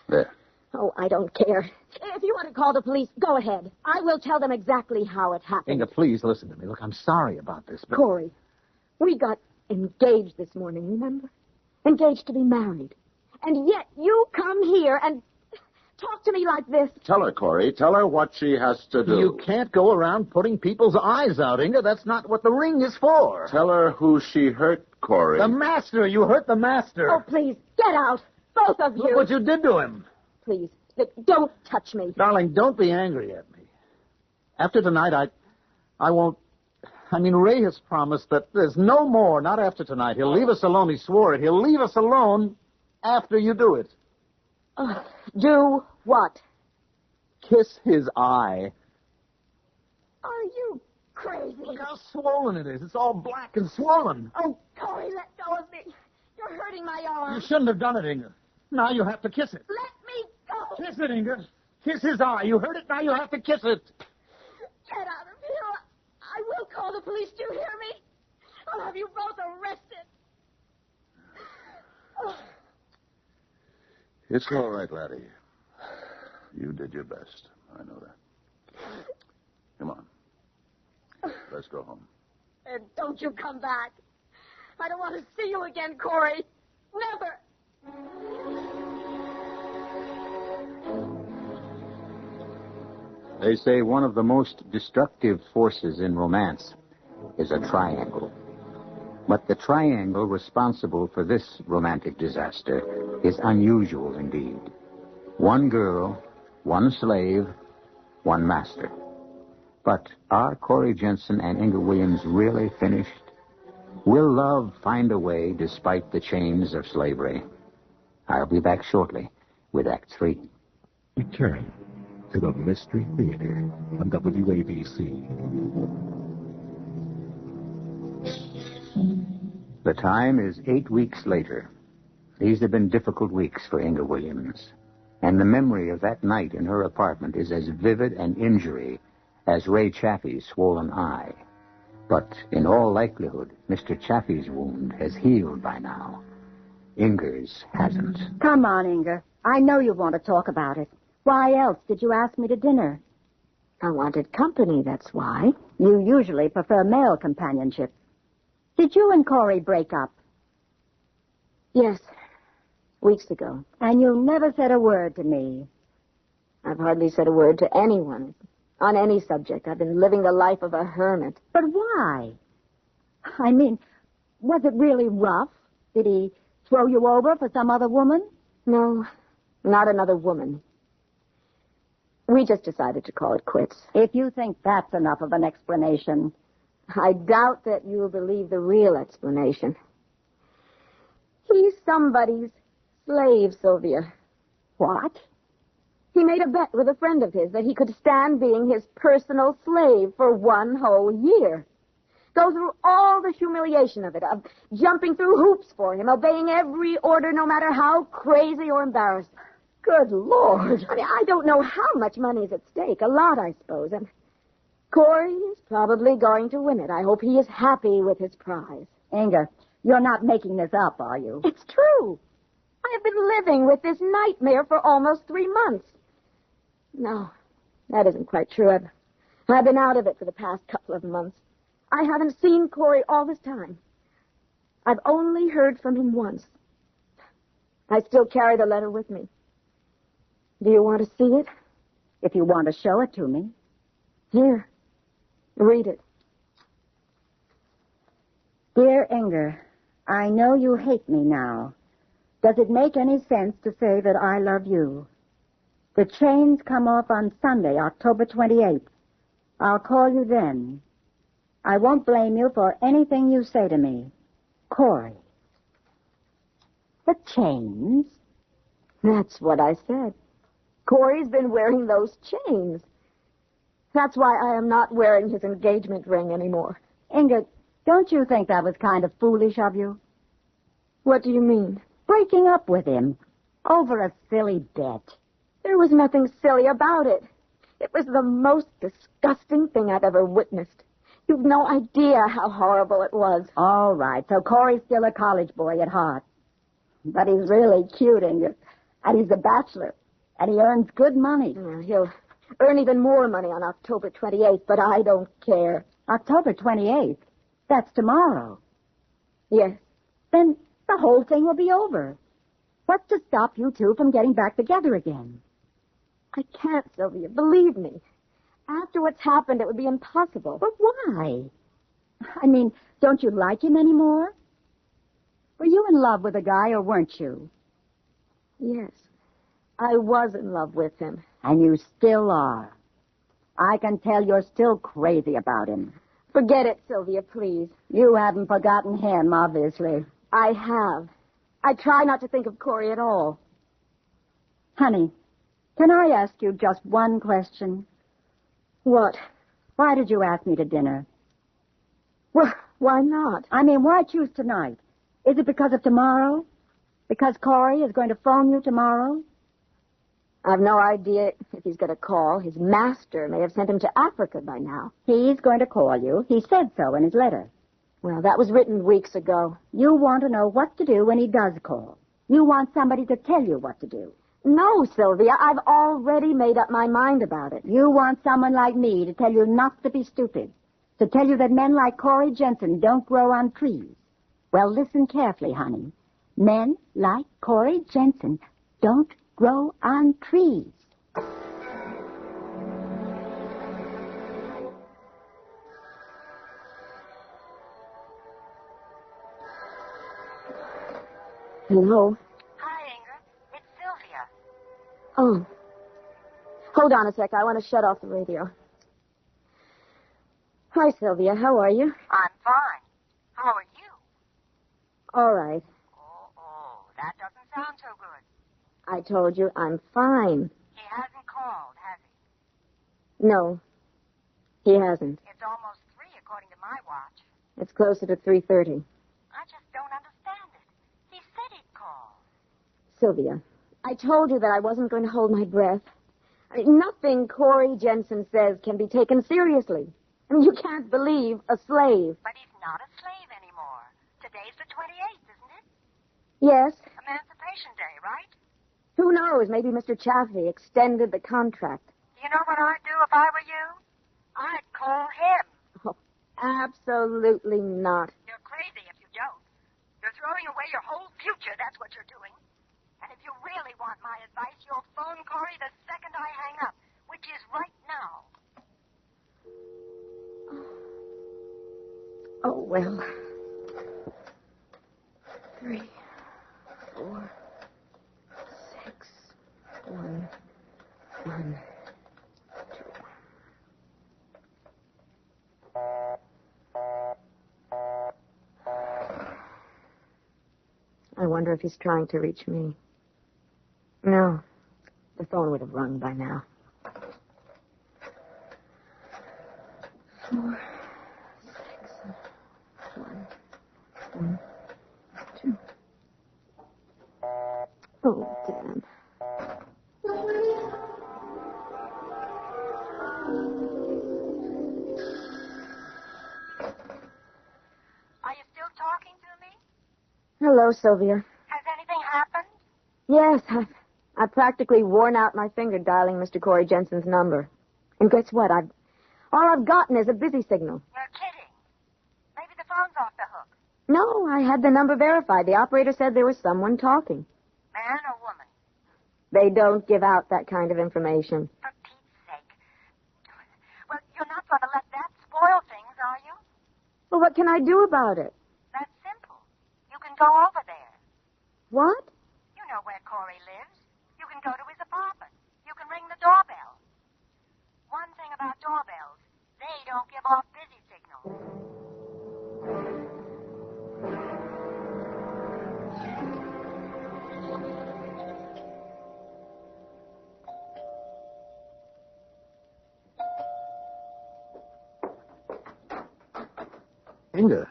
There. Oh, I don't care. If you want to call the police, go ahead. I will tell them exactly how it happened. Inga, please listen to me. Look, I'm sorry about this, but... Corey, we got engaged this morning, remember? Engaged to be married. And yet you come here and talk to me like this. Tell her, Corey. Tell her what she has to do. You can't go around putting people's eyes out, Inga. That's not what the ring is for. Tell her who she hurt, Corey. The master. You hurt the master. Oh, please, get out. Both of you. Look what you did to him. Please, don't touch me. Darling, don't be angry at me. After tonight, I won't... I mean, Ray has promised that there's no more, not after tonight. He'll leave us alone. He swore it. He'll leave us alone after you do it. Do What? Kiss his eye. Are you crazy? Look how swollen it is. It's all black and swollen. Oh, Corey, let go of me. You're hurting my arm. You shouldn't have done it, Inga. Now you have to kiss it. Let me go. Kiss it, Inga. Kiss his eye. You heard it. Now you have to kiss it. Get out of here. I will call the police. Do you hear me? I'll have you both arrested. Oh. It's all right, laddie. You did your best. I know that. Come on. Let's go home. And don't you come back. I don't want to see you again, Corey. Never. They say one of the most destructive forces in romance is a triangle. But the triangle responsible for this romantic disaster is unusual indeed. One girl, one slave, one master. But are Corey Jensen and Inga Williams really finished? Will love find a way despite the chains of slavery? I'll be back shortly with Act 3. Return to the Mystery Theater on WABC. The time is 8 weeks later. These have been difficult weeks for Inga Williams. And the memory of that night in her apartment is as vivid an injury as Ray Chaffee's swollen eye. But in all likelihood, Mr. Chaffee's wound has healed by now. Inga's hasn't. Come on, Inga. I know you want to talk about it. Why else did you ask me to dinner? I wanted company, that's why. You usually prefer male companionship. Did you and Corey break up? Yes, weeks ago. And you never said a word to me. I've hardly said a word to anyone on any subject. I've been living the life of a hermit. But why? I mean, was it really rough? Did he throw you over for some other woman? No, not another woman. We just decided to call it quits. If you think that's enough of an explanation. I doubt that you'll believe the real explanation. He's somebody's slave, Sylvia. What? He made a bet with a friend of his that he could stand being his personal slave for 1 whole year. Go through all the humiliation of it, of jumping through hoops for him, obeying every order no matter how crazy or embarrassed. Good Lord. I mean, I don't know how much money's at stake. A lot, I suppose. And Corey is probably going to win it. I hope he is happy with his prize. Inga, you're not making this up, are you? It's true. I have been living with this nightmare for almost 3 months. No, that isn't quite true. I've been out of it for the past couple of months. I haven't seen Corey all this time. I've only heard from him once. I still carry the letter with me. Do you want to see it? If you want to show it to me. Here. Read it. Dear Inga, I know you hate me now. Does it make any sense to say that I love you? The chains come off on Sunday, October 28th. I'll call you then. I won't blame you for anything you say to me. Corey. The chains? That's what I said. Corey's been wearing those chains. That's why I am not wearing his engagement ring anymore. Inga, don't you think that was kind of foolish of you? What do you mean? Breaking up with him over a silly bet. There was nothing silly about it. It was the most disgusting thing I've ever witnessed. You've no idea how horrible it was. All right, so Corey's still a college boy at heart. But he's really cute, Inga. And he's a bachelor. And he earns good money. He'll earn even more money on October 28th, but I don't care. October 28th? That's tomorrow. Yes. Then the whole thing will be over. What's to stop you two from getting back together again? I can't, Sylvia. Believe me. After what's happened, it would be impossible. But why? I mean, don't you like him anymore? Were you in love with a guy or weren't you? Yes. I was in love with him. And you still are. I can tell you're still crazy about him. Forget it, Sylvia, please. You haven't forgotten him, obviously. I have. I try not to think of Corey at all. Honey, Can I ask you just one question? What? Why did you ask me to dinner? Well, why not? I mean, why choose tonight? Is it because of tomorrow? Because Corey is going to phone you tomorrow? I've no idea if he's going to call. His master may have sent him to Africa by now. He's going to call you. He said so in his letter. Well, that was written weeks ago. You want to know what to do when he does call. You want somebody to tell you what to do. No, Sylvia, I've already made up my mind about it. You want someone like me to tell you not to be stupid, to tell you that men like Corey Jensen don't grow on trees. Well, listen carefully, honey. Men like Corey Jensen don't grow on trees. Hello? Hi, Ingrid. It's Sylvia. Oh. Hold on a sec. I want to shut off the radio. Hi, Sylvia. How are you? I'm fine. How are you? All right. Oh, that doesn't sound so good. I told you I'm fine. He hasn't called, has he? No, he hasn't. It's almost 3 according to my watch. It's closer to 3:30. I just don't understand it. He said he'd call. Sylvia, I told you that I wasn't going to hold my breath. I mean, nothing Corey Jensen says can be taken seriously. I mean, you can't believe a slave. But he's not a slave anymore. Today's the 28th, isn't it? Yes. Emancipation Day, right? Who knows? Maybe Mr. Chaffee extended the contract. Do you know what I'd do if I were you? I'd call him. Oh, absolutely not. You're crazy if you don't. You're throwing away your whole future, that's what you're doing. And if you really want my advice, you'll phone Corey the second I hang up, which is right now. Oh, well. 3, 4, 6, 1, 1, 2. I wonder if he's trying to reach me. No. The phone would have rung by now. 4, 6, 1, 1, 2. Oh, damn. Are you still talking to me? Hello, Sylvia. Has anything happened? Yes, I've practically worn out my finger dialing Mr. Corey Jensen's number. And guess what? All I've gotten is a busy signal. You're kidding. Maybe the phone's off the hook. No, I had the number verified. The operator said there was someone talking. Man or woman? They don't give out that kind of information. For Pete's sake. Well, you're not going to let that spoil things, are you? Well, what can I do about it? That's simple. You can go over there. What? You know where Corey lives. You can go to his apartment. You can ring the doorbell. One thing about doorbells, they don't give off busy signals. Inga.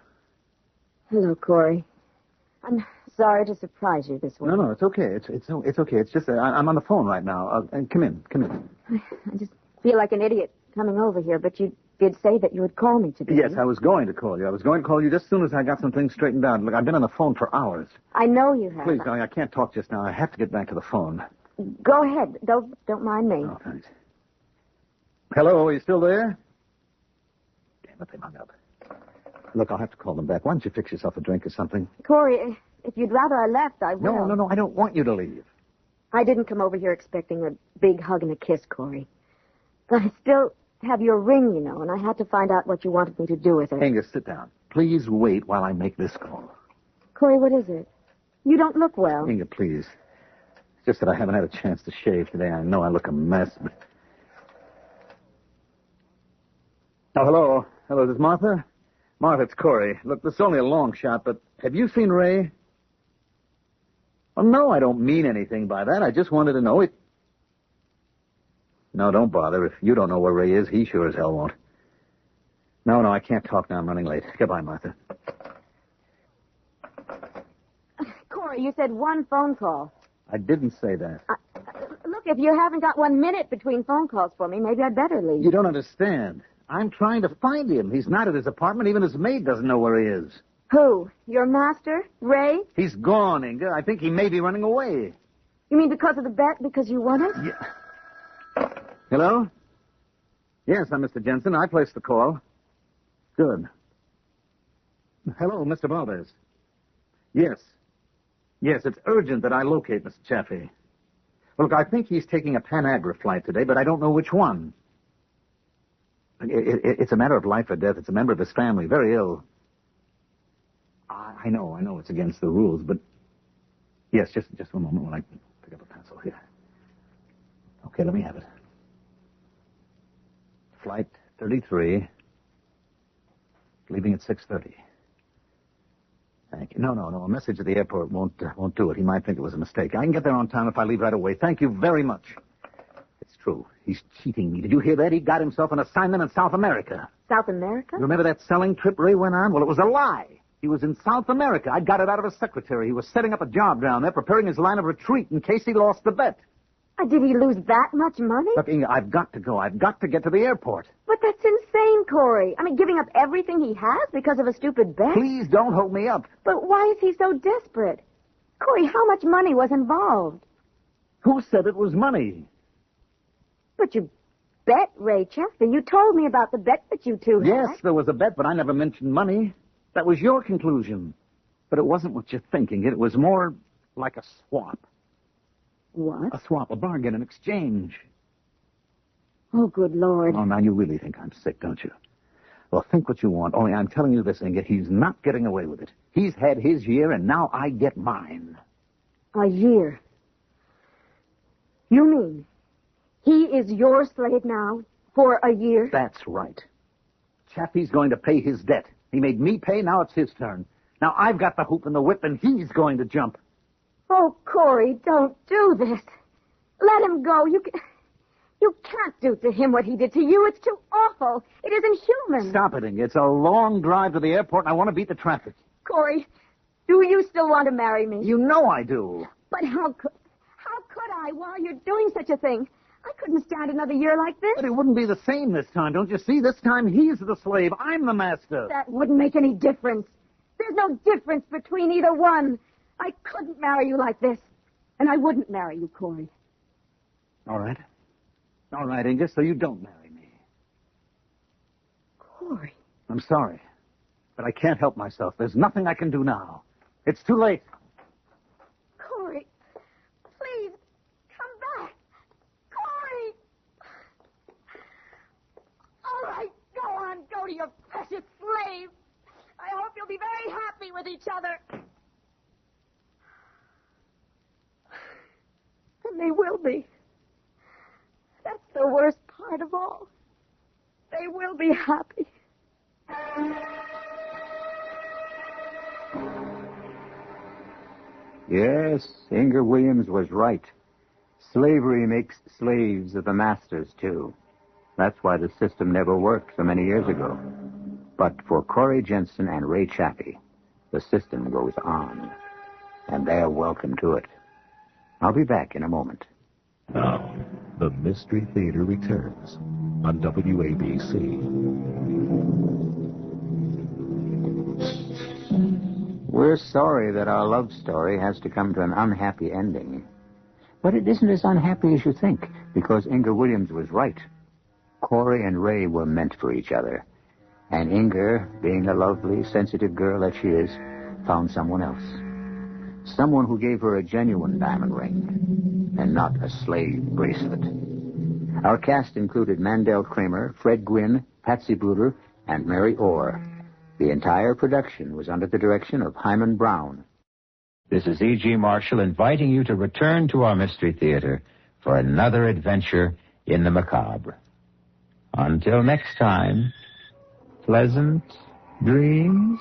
Hello, Corey. I'm sorry to surprise you this way. No, it's okay. It's okay. It's just that I'm on the phone right now. Come in. I just feel like an idiot coming over here, but you did say that you would call me today. Yes, I was going to call you. I was going to call you just as soon as I got some things straightened out. Look, I've been on the phone for hours. I know you have. Please, darling, I can't talk just now. I have to get back to the phone. Go ahead. Don't mind me. Oh, thanks. Hello, are you still there? Damn it, they hung up. Look, I'll have to call them back. Why don't you fix yourself a drink or something? Corey, if you'd rather I left, I will. No, I don't want you to leave. I didn't come over here expecting a big hug and a kiss, Corey. I still have your ring, you know, and I had to find out what you wanted me to do with it. Angus, sit down. Please wait while I make this call. Corey, what is it? You don't look well. Inga, please. It's just that I haven't had a chance to shave today. I know I look a mess, but... Oh, hello. Hello, is this Martha? Martha, it's Corey. Look, this is only a long shot, but have you seen Ray? Oh, no, I don't mean anything by that. I just wanted to know it. No, don't bother. If you don't know where Ray is, he sure as hell won't. No, I can't talk now. I'm running late. Goodbye, Martha. Corey, you said one phone call. I didn't say that. Look, if you haven't got 1 minute between phone calls for me, maybe I'd better leave. You don't understand. I'm trying to find him. He's not at his apartment. Even his maid doesn't know where he is. Who? Your master? Ray? He's gone, Inga. I think he may be running away. You mean because of the bet, because you won it? Yeah. Hello? Yes, I'm Mr. Jensen. I placed the call. Good. Hello, Mr. Valdez. Yes. Yes, it's urgent that I locate Mr. Chaffee. Look, I think he's taking a Pan-Agra flight today, but I don't know which one. It's a matter of life or death. It's a member of his family, very ill. I know it's against the rules, but... Yes, just one moment while I pick up a pencil here. Okay, let me have it. Flight 33, leaving at 6:30. Thank you. No, a message at the airport won't do it. He might think it was a mistake. I can get there on time if I leave right away. Thank you very much. It's true. He's cheating me. Did you hear that? He got himself an assignment in South America. South America? You remember that selling trip Ray went on? Well, it was a lie. He was in South America. I got it out of his secretary. He was setting up a job down there, preparing his line of retreat in case he lost the bet. Did he lose that much money? Look, Inga, I've got to go. I've got to get to the airport. But that's insane, Corey. I mean, giving up everything he has because of a stupid bet? Please don't hold me up. But why is he so desperate? Corey, how much money was involved? Who said it was money? But you bet, Ray Chaffee. You told me about the bet that you two had. Yes, there was a bet, but I never mentioned money. That was your conclusion. But it wasn't what you're thinking. It was more like a swap. What? A swap, a bargain, an exchange. Oh, good Lord. Oh, now you really think I'm sick, don't you? Well, think what you want. Only I'm telling you this, Inga, he's not getting away with it. He's had his year, and now I get mine. A year? You mean he is your slave now for a year? That's right. Chaffee's going to pay his debt. He made me pay, now it's his turn. Now I've got the hoop and the whip, and he's going to jump. Oh, Corey, don't do this. Let him go. You can't do to him what he did to you. It's too awful. It isn't human. Stop it, Inga. It's a long drive to the airport, and I want to beat the traffic. Corey, do you still want to marry me? You know I do. But how could I while you're doing such a thing? I couldn't stand another year like this. But it wouldn't be the same this time, don't you see? This time he's the slave. I'm the master. That wouldn't make any difference. There's no difference between either one. I couldn't marry you like this. And I wouldn't marry you, Corey. All right. All right, Inga, so you don't marry me. Corey. I'm sorry. But I can't help myself. There's nothing I can do now. It's too late. Corey, please, come back. Corey! All right, go on. Go to your precious slave. I hope you'll be very happy with each other. And they will be. That's the worst part of all. They will be happy. Yes, Inga Williams was right. Slavery makes slaves of the masters, too. That's why the system never worked so many years ago. But for Corey Jensen and Ray Chaffee, the system goes on. And they're welcome to it. I'll be back in a moment. Now, the Mystery Theater returns on WABC. We're sorry that our love story has to come to an unhappy ending. But it isn't as unhappy as you think, because Inga Williams was right. Corey and Ray were meant for each other. And Inga, being the lovely, sensitive girl that she is, found someone else. Someone who gave her a genuine diamond ring, and not a slave bracelet. Our cast included Mandel Kramer, Fred Gwynn, Patsy Bruder, and Mary Orr. The entire production was under the direction of Hyman Brown. This is E.G. Marshall inviting you to return to our Mystery Theater for another adventure in the macabre. Until next time, pleasant dreams.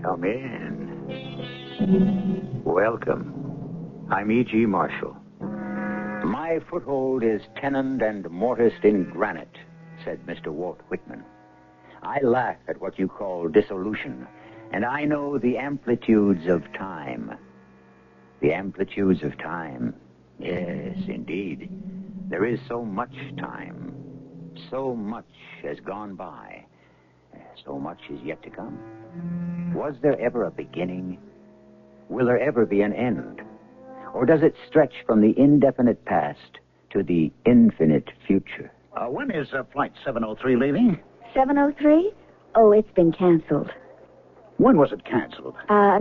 Come in. Welcome. I'm E.G. Marshall. My foothold is tenoned and mortised in granite, said Mr. Walt Whitman. I laugh at what you call dissolution, and I know the amplitudes of time. The amplitudes of time. Yes, indeed. There is so much time. So much has gone by. So much is yet to come. Was there ever a beginning? Will there ever be an end? Or does it stretch from the indefinite past to the infinite future? When is Flight 703 leaving? 703? Oh, it's been canceled. When was it canceled?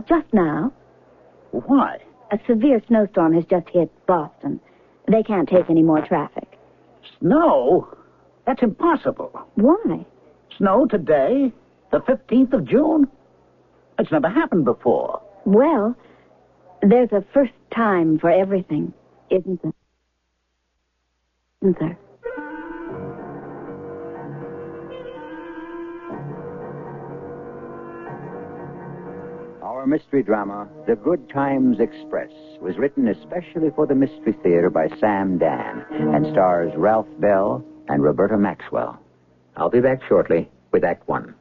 Just now. Why? A severe snowstorm has just hit Boston. They can't take any more traffic. Snow? That's impossible. Why? Snow today? The 15th of June? It's never happened before. Well, there's a first time for everything, isn't there? Isn't there? Our mystery drama, The Good Times Express, was written especially for the Mystery Theater by Sam Dan and stars Ralph Bell and Roberta Maxwell. I'll be back shortly with Act One.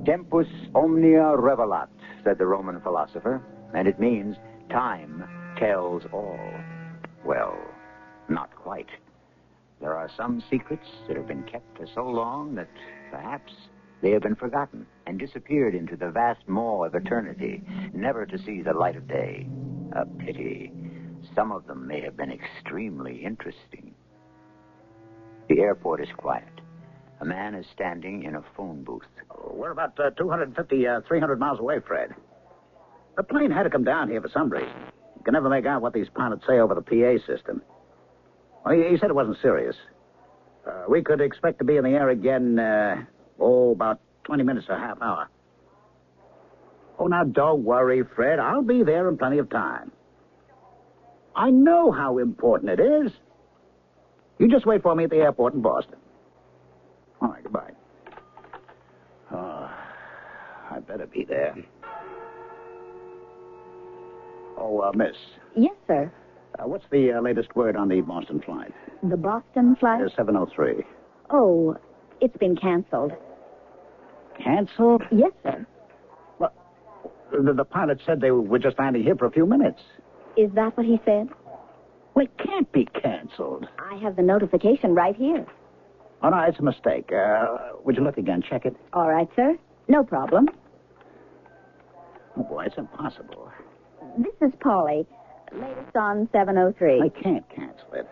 Tempus omnia revelat, said the Roman philosopher, and it means time tells all. Well, not quite. There are some secrets that have been kept for so long that perhaps they have been forgotten and disappeared into the vast maw of eternity, never to see the light of day. A pity. Some of them may have been extremely interesting. The airport is quiet. A man is standing in a phone booth. We're about 300 miles away, Fred. The plane had to come down here for some reason. You can never make out what these pilots say over the PA system. Well, he said it wasn't serious. We could expect to be in the air again, about 20 minutes or a half hour. Oh, now, don't worry, Fred. I'll be there in plenty of time. I know how important it is. You just wait for me at the airport in Boston. All right, goodbye. I better be there. Oh, miss. Yes, sir. What's the latest word on the Boston flight? The Boston flight? 703. Oh, it's been canceled. Canceled? Yes, sir. Well, the pilot said they were just landing here for a few minutes. Is that what he said? Well, it can't be canceled. I have the notification right here. Oh, no, it's a mistake. Would you look again? Check it. All right, sir. No problem. Oh, boy, it's impossible. This is Polly. Latest on 703. I can't cancel it.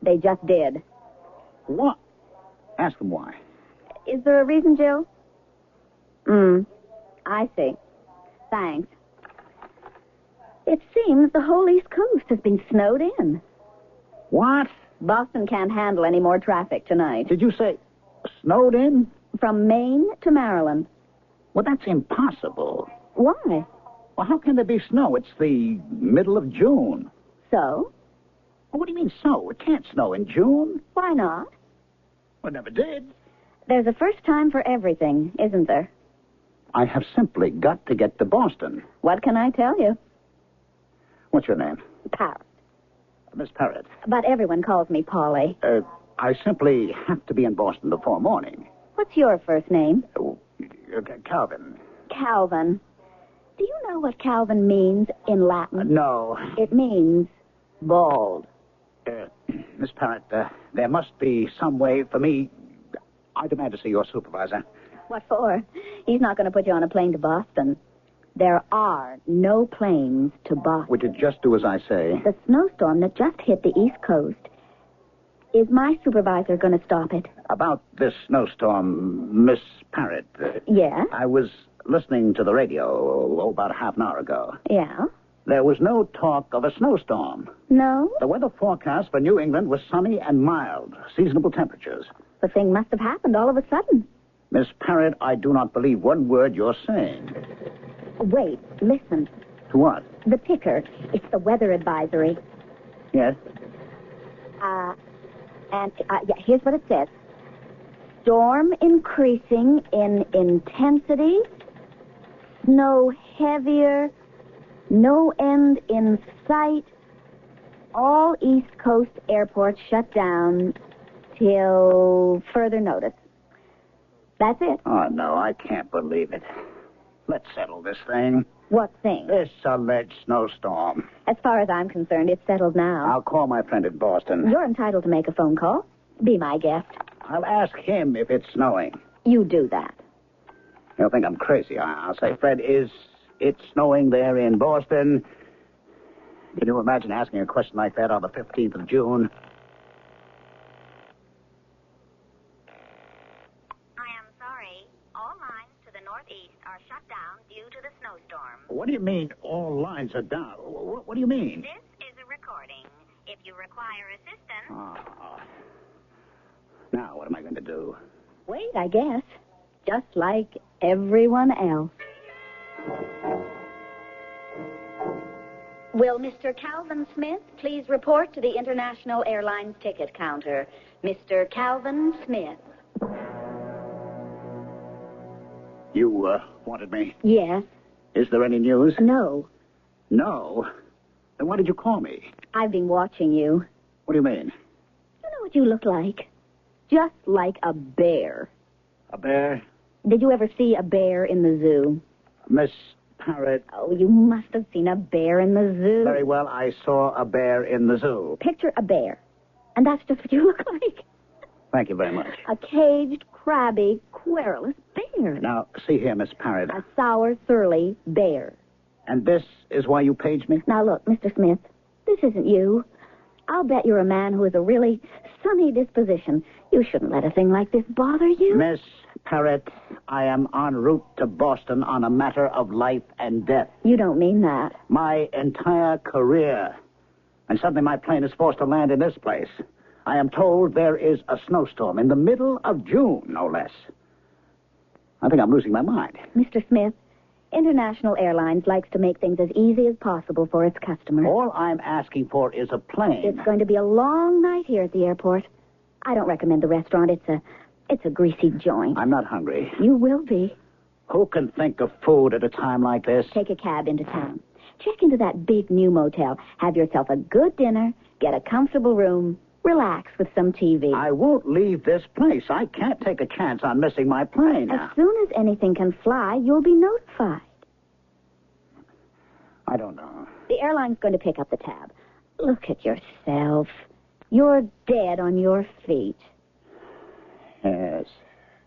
They just did. What? Ask them why. Is there a reason, Jill? I see. Thanks. It seems the whole East Coast has been snowed in. What? Boston can't handle any more traffic tonight. Did you say snowed in? From Maine to Maryland. Well, that's impossible. Why? Well, how can there be snow? It's the middle of June. So? Well, what do you mean, so? It can't snow in June. Why not? Well, it never did. There's a first time for everything, isn't there? I have simply got to get to Boston. What can I tell you? What's your name? Parrot. Miss Parrot. But everyone calls me Polly. I simply have to be in Boston before morning. What's your first name? Calvin. Calvin. Do you know what Calvin means in Latin? No. It means bald. Miss Parrot, there must be some way for me. I demand to see your supervisor. What for? He's not going to put you on a plane to Boston. There are no planes to Boston. Would you just do as I say? The snowstorm that just hit the East Coast. Is my supervisor going to stop it? About this snowstorm, Miss Parrot. Yes? I was listening to the radio about a half an hour ago. Yeah? There was no talk of a snowstorm. No? The weather forecast for New England was sunny and mild, seasonable temperatures. The thing must have happened all of a sudden. Miss Parrot, I do not believe one word you're saying. Wait, listen. To what? The ticker. It's the weather advisory. Yes? Here's what it says. Storm increasing in intensity. Snow heavier. No end in sight. All East Coast airports shut down till further notice. That's it. Oh, no, I can't believe it. Let's settle this thing. What thing? This alleged snowstorm. As far as I'm concerned, it's settled now. I'll call my friend in Boston. You're entitled to make a phone call. Be my guest. I'll ask him if it's snowing. You do that. He'll think I'm crazy. I'll say, Fred, is it snowing there in Boston? Can you imagine asking a question like that on the 15th of June? I am sorry. All lines to the northeast are shut down due to the snowstorm. What do you mean all lines are down? What do you mean? This is a recording. If you require assistance... Oh. Now, what am I going to do? Wait, I guess. Just like everyone else. Will Mr. Calvin Smith please report to the International Airlines ticket counter? Mr. Calvin Smith. You, wanted me? Yes. Is there any news? No. No? Then why did you call me? I've been watching you. What do you mean? You know what you look like? Just like a bear. A bear? Did you ever see a bear in the zoo? Miss Parrot. Oh, you must have seen a bear in the zoo. Very well, I saw a bear in the zoo. Picture a bear. And that's just what you look like. Thank you very much. A caged, crabby, querulous bear. Now, see here, Miss Parrot. A sour, surly bear. And this is why you paged me? Now, look, Mr. Smith, this isn't you. I'll bet you're a man who has a really sunny disposition. You shouldn't let a thing like this bother you. Miss Parrot, I am en route to Boston on a matter of life and death. You don't mean that. My entire career. And suddenly my plane is forced to land in this place. I am told there is a snowstorm in the middle of June, no less. I think I'm losing my mind. Mr. Smith, International Airlines likes to make things as easy as possible for its customers. All I'm asking for is a plane. It's going to be a long night here at the airport. I don't recommend the restaurant. It's a greasy joint. I'm not hungry. You will be. Who can think of food at a time like this? Take a cab into town. Check into that big new motel. Have yourself a good dinner. Get a comfortable room. Relax with some TV. I won't leave this place. I can't take a chance on missing my plane. As soon as anything can fly, you'll be notified. I don't know. The airline's going to pick up the tab. Look at yourself. You're dead on your feet. Yes.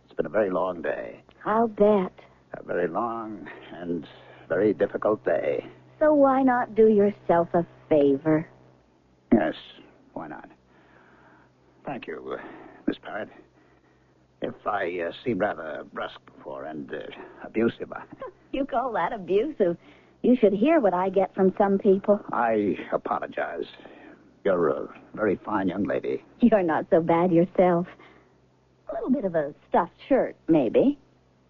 It's been a very long day. I'll bet. A very long and very difficult day. So why not do yourself a favor? Yes, why not? Thank you, Miss Parrot. If I seemed rather brusque before and abusive, You call that abusive? You should hear what I get from some people. I apologize. You're a very fine young lady. You're not so bad yourself. A little bit of a stuffed shirt, maybe.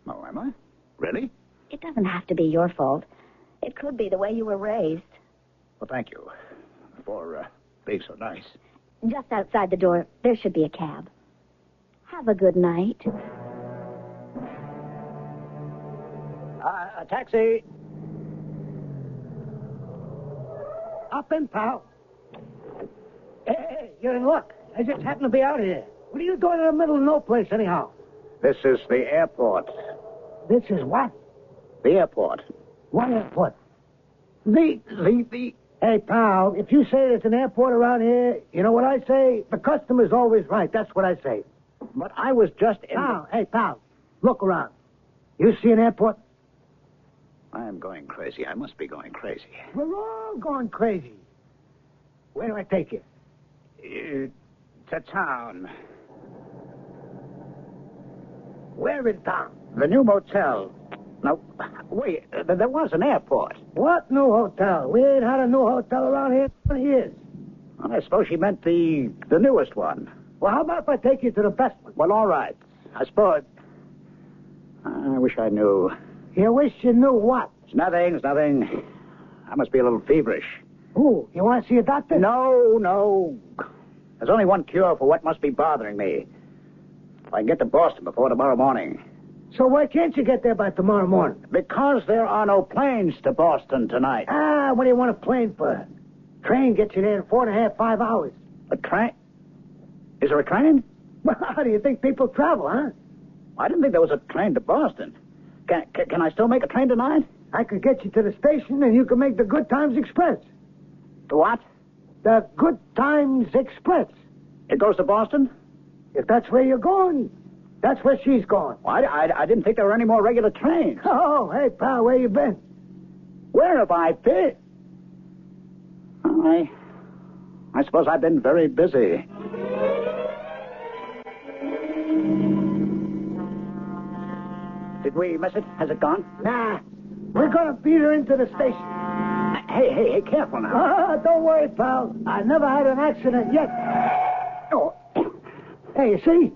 Oh, am I? Really? It doesn't have to be your fault. It could be the way you were raised. Well, thank you for being so nice. Just outside the door, there should be a cab. Have a good night. A taxi. Up in, pal. Hey, you're in luck. I just happen to be out here. What are you doing in the middle of no place, anyhow? This is the airport. This is what? The airport. What airport? The... Hey, pal, if you say there's an airport around here, you know what I say? The customer's always right. That's what I say. But I was just in... Hey, pal, look around. You see an airport? I am going crazy. I must be going crazy. We're all going crazy. Where do I take you? To town. Where in town? The new motel. Now, wait, there was an airport. What new hotel? We ain't had a new hotel around here in 20 years. I suppose she meant the newest one. Well, how about if I take you to the best one? Well, all right. I suppose... I wish I knew. You wish you knew what? It's nothing, it's nothing. I must be a little feverish. Oh, you want to see a doctor? No. There's only one cure for what must be bothering me. If I can get to Boston before tomorrow morning. So why can't you get there by tomorrow morning? Because there are no planes to Boston tonight. What do you want a plane for? Train gets you there in 4.5, 5 hours. A train? Is there a train? Well, how do you think people travel, huh? I didn't think there was a train to Boston. Can I still make a train tonight? I could get you to the station and you can make the Good Times Express. The what? The Good Times Express. It goes to Boston? If that's where you're going, that's where she's going. Well, I didn't think there were any more regular trains. Oh, hey, pal, where you been? Where have I been? I suppose I've been very busy. Did we miss it? Has it gone? Nah. We're going to beat her into the station. Hey, careful now. Don't worry, pal. I never had an accident yet. Oh. Hey, you see?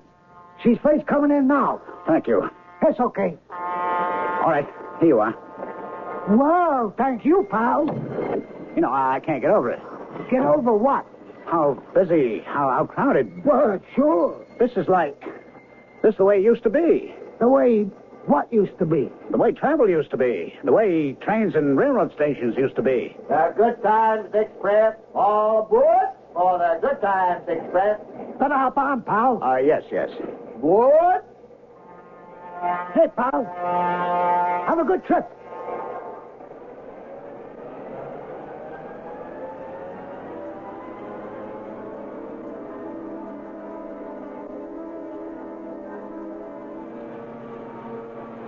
She's first coming in now. Thank you. That's okay. All right, here you are. Well, thank you, pal. You know, I can't get over it. Get over what? How busy, how crowded. Well, sure. This is the way it used to be. The way what used to be? The way travel used to be. The way trains and railroad stations used to be. The Good Times Express, all aboard for the Good Times Express. Better hop on, pal. Yes. Aboard. Hey, pal. Have a good trip.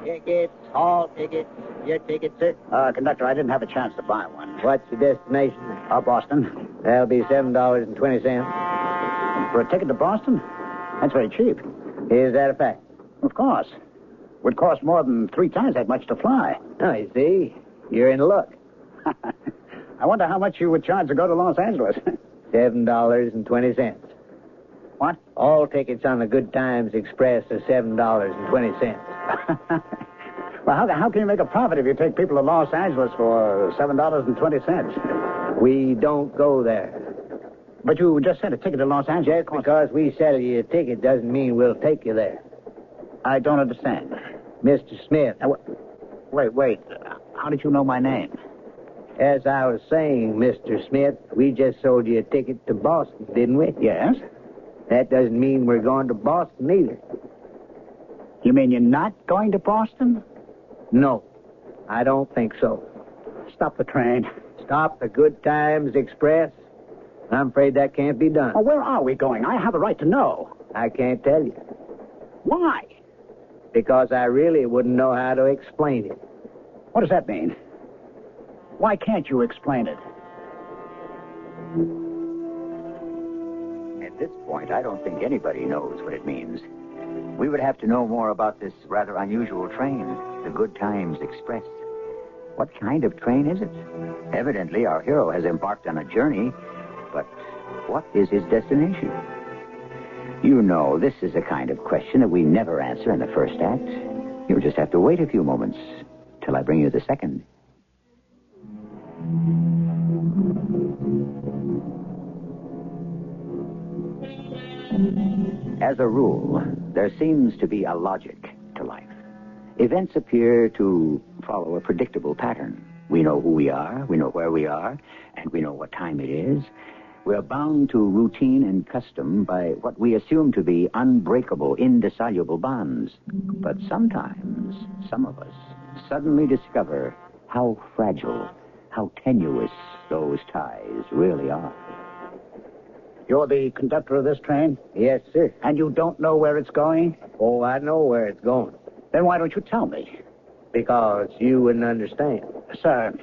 Tickets, all tickets. Your ticket, sir? Conductor, I didn't have a chance to buy one. What's your destination? Boston. That'll be $7.20. For a ticket to Boston? That's very cheap. Is that a fact? Of course. Would cost more than 3 times that much to fly. Oh, you see? You're in luck. I wonder how much you would charge to go to Los Angeles. $7.20. What? All tickets on the Good Times Express are $7.20. Well, how can you make a profit if you take people to Los Angeles for $7.20? We don't go there. But you just said a ticket to Los Angeles. Just because we sell you a ticket doesn't mean we'll take you there. I don't understand. Mr. Smith. Wait. How did you know my name? As I was saying, Mr. Smith, we just sold you a ticket to Boston, didn't we? Yes. That doesn't mean we're going to Boston either. You mean you're not going to Boston? No, I don't think so. Stop the train. Stop the Good Times Express? I'm afraid that can't be done. Oh, where are we going? I have a right to know. I can't tell you. Why? Because I really wouldn't know how to explain it. What does that mean? Why can't you explain it? At this point, I don't think anybody knows what it means. We would have to know more about this rather unusual train, the Good Times Express. What kind of train is it? Evidently, our hero has embarked on a journey, but what is his destination? You know, this is a kind of question that we never answer in the first act. You'll just have to wait a few moments till I bring you the second. As a rule, there seems to be a logic to life. Events appear to follow a predictable pattern. We know who we are, we know where we are, and we know what time it is. We're bound to routine and custom by what we assume to be unbreakable, indissoluble bonds. But sometimes, some of us suddenly discover how fragile, how tenuous those ties really are. You're the conductor of this train? Yes, sir. And you don't know where it's going? Oh, I know where it's going. Then why don't you tell me? Because you wouldn't understand. Sir,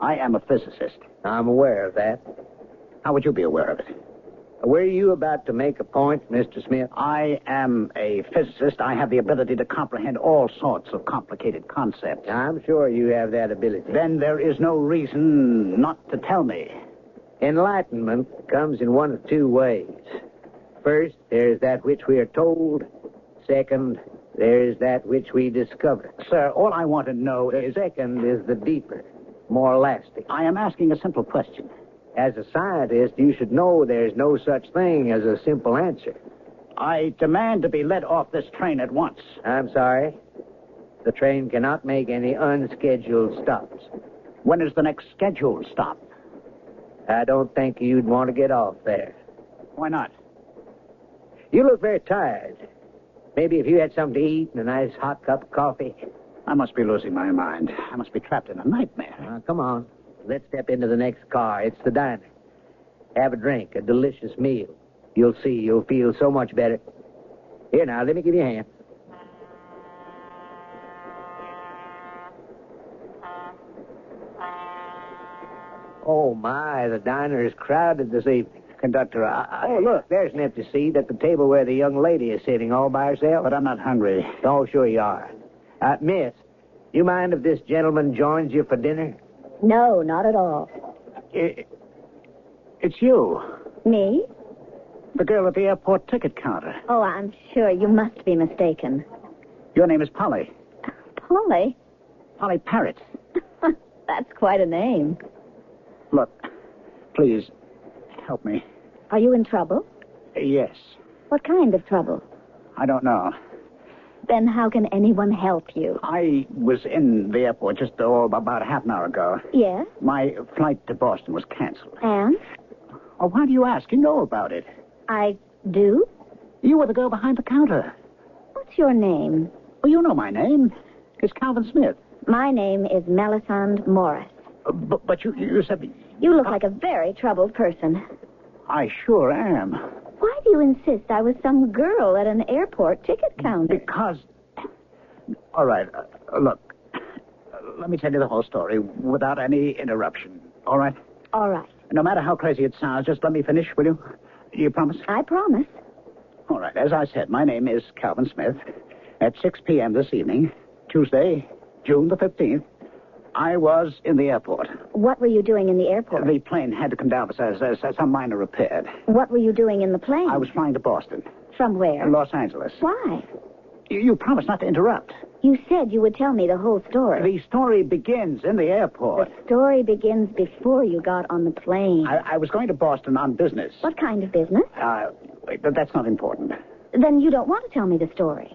I am a physicist. I'm aware of that. How would you be aware of it? Were you about to make a point, Mr. Smith? I am a physicist. I have the ability to comprehend all sorts of complicated concepts. I'm sure you have that ability. Then there is no reason not to tell me. Enlightenment comes in one of 2 ways. First, there's that which we are told. Second, There is that which we discover. Sir, all I want to know The is... second is the deeper, more lasting. I am asking a simple question. As a scientist, you should know there's no such thing as a simple answer. I demand to be let off this train at once. I'm sorry. The train cannot make any unscheduled stops. When is the next scheduled stop? I don't think you'd want to get off there. Why not? You look very tired. Maybe if you had something to eat and a nice hot cup of coffee. I must be losing my mind. I must be trapped in a nightmare. Come on. Let's step into the next car. It's the diner. Have a drink, a delicious meal. You'll see, you'll feel so much better. Here now, let me give you a hand. Oh, my, the diner is crowded this evening. Conductor, Oh, look, there's an empty seat at the table where the young lady is sitting all by herself. But I'm not hungry. Oh, sure you are. Miss, you mind if this gentleman joins you for dinner? No, not at all. It's you. Me? The girl at the airport ticket counter. Oh, I'm sure you must be mistaken. Your name is Polly. Polly? Polly Parrott. That's quite a name. Look, please, help me. Are you in trouble? Yes. What kind of trouble? I don't know. Then how can anyone help you? I was in the airport just about half an hour ago. Yes? My flight to Boston was canceled. And? Oh, why do you ask? You know about it. I do? You were the girl behind the counter. What's your name? Oh, you know my name. It's Calvin Smith. My name is Melisande Morris. But you said... You look like a very troubled person. I sure am. Why do you insist I was some girl at an airport ticket counter? Because... All right, look. Let me tell you the whole story without any interruption. All right? All right. No matter how crazy it sounds, just let me finish, will you? You promise? I promise. All right. As I said, my name is Calvin Smith. At 6 p.m. this evening, Tuesday, June the 15th, I was in the airport. What were you doing in the airport? The plane had to come down for some minor repair. What were you doing in the plane? I was flying to Boston. From where? Los Angeles. Why? You promised not to interrupt. You said you would tell me the whole story. The story begins in the airport. The story begins before you got on the plane. I was going to Boston on business. What kind of business? Wait, but that's not important. Then you don't want to tell me the story.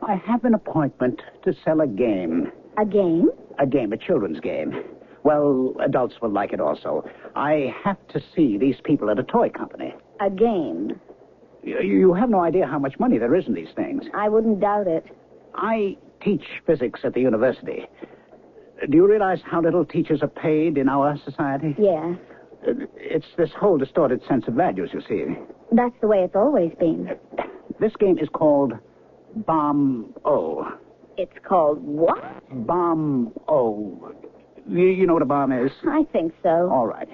I have an appointment to sell a game. A game? A game, a children's game. Well, adults will like it also. I have to see these people at a toy company. A game? You have no idea how much money there is in these things. I wouldn't doubt it. I teach physics at the university. Do you realize how little teachers are paid in our society? Yes. It's this whole distorted sense of values, you see. That's the way it's always been. This game is called Bomb-O. It's called what? Bomb-O. You know what a bomb is? I think so. All right.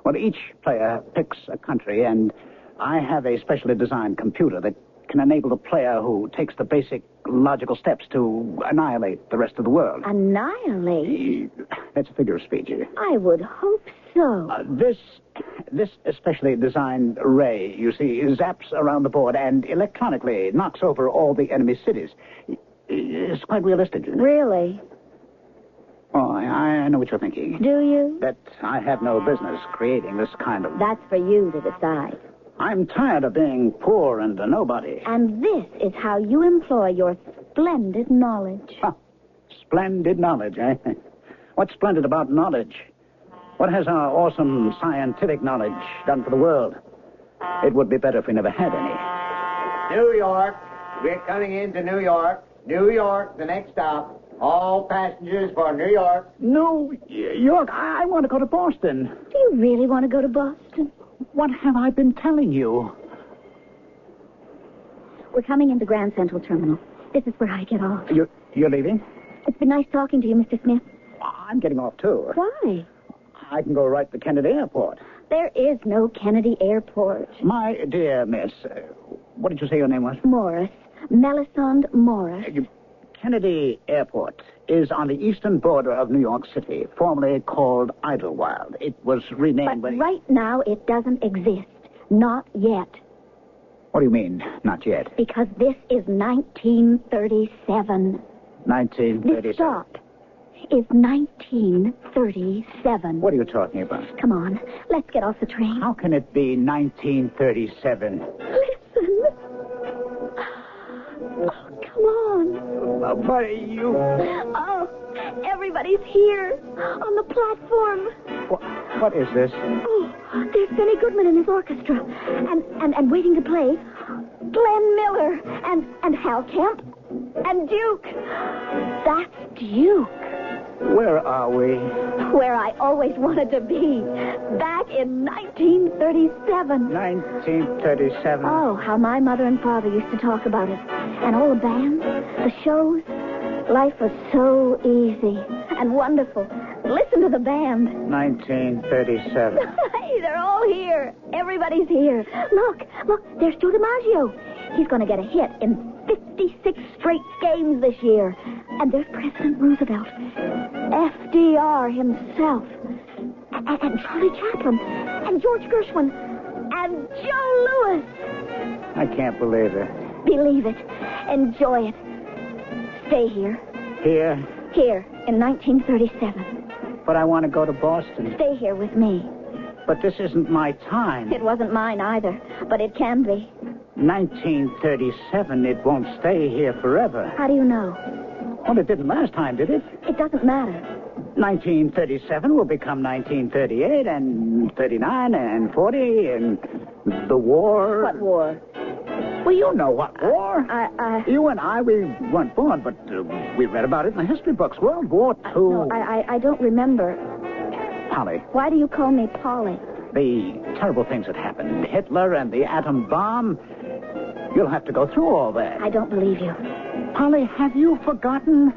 Well, each player picks a country, and I have a specially designed computer that can enable the player who takes the basic logical steps to annihilate the rest of the world. Annihilate? That's a figure of speech. I would hope so. This especially designed ray, you see, zaps around the board and electronically knocks over all the enemy cities. It's quite realistic. Really? Oh, I know what you're thinking. Do you? That I have no business creating this kind of... That's for you to decide. I'm tired of being poor and a nobody. And this is how you employ your splendid knowledge. Huh. Splendid knowledge, eh? What's splendid about knowledge? What has our awesome scientific knowledge done for the world? It would be better if we never had any. New York. We're coming into New York. New York, the next stop. All passengers for New York. New York? I want to go to Boston. Do you really want to go to Boston? What have I been telling you? We're coming into Grand Central Terminal. This is where I get off. You're leaving? It's been nice talking to you, Mr. Smith. I'm getting off, too. Why? I can go right to Kennedy Airport. There is no Kennedy Airport. My dear miss, what did you say your name was? Morris. Melisande Morris. Kennedy Airport is on the eastern border of New York City, formerly called Idlewild. It was renamed... But right now it doesn't exist. Not yet. What do you mean, not yet? Because this is 1937. 1937. This stop is 1937. What are you talking about? Come on, let's get off the train. How can it be 1937? Listen. Oh, come on. But you... Oh, everybody's here on the platform. What is this? Oh, there's Benny Goodman and his orchestra. And waiting to play, Glenn Miller and Hal Kemp and Duke. That's Duke. Where are we? Where I always wanted to be. Back in 1937. 1937. Oh, how my mother and father used to talk about it. And all the bands, the shows. Life was so easy and wonderful. Listen to the band. 1937. Hey, they're all here. Everybody's here. Look, there's Joe DiMaggio. He's going to get a hit in 56 straight games this year. And there's President Roosevelt, FDR himself, and Charlie Chaplin, and George Gershwin, and Joe Louis. I can't believe it. Believe it. Enjoy it. Stay here. Here? Here, in 1937. But I want to go to Boston. Stay here with me. But this isn't my time. It wasn't mine either, but it can be. 1937, it won't stay here forever. How do you know? Well, it didn't last time, did it? It doesn't matter. 1937 will become 1938 and 39 and 40 and the war. What war? Well, you know what war. You and I, we weren't born, but we read about it in the history books. World War II. No, I don't remember. Polly. Why do you call me Polly? The terrible things that happened. Hitler and the atom bomb. You'll have to go through all that. I don't believe you. Polly, have you forgotten?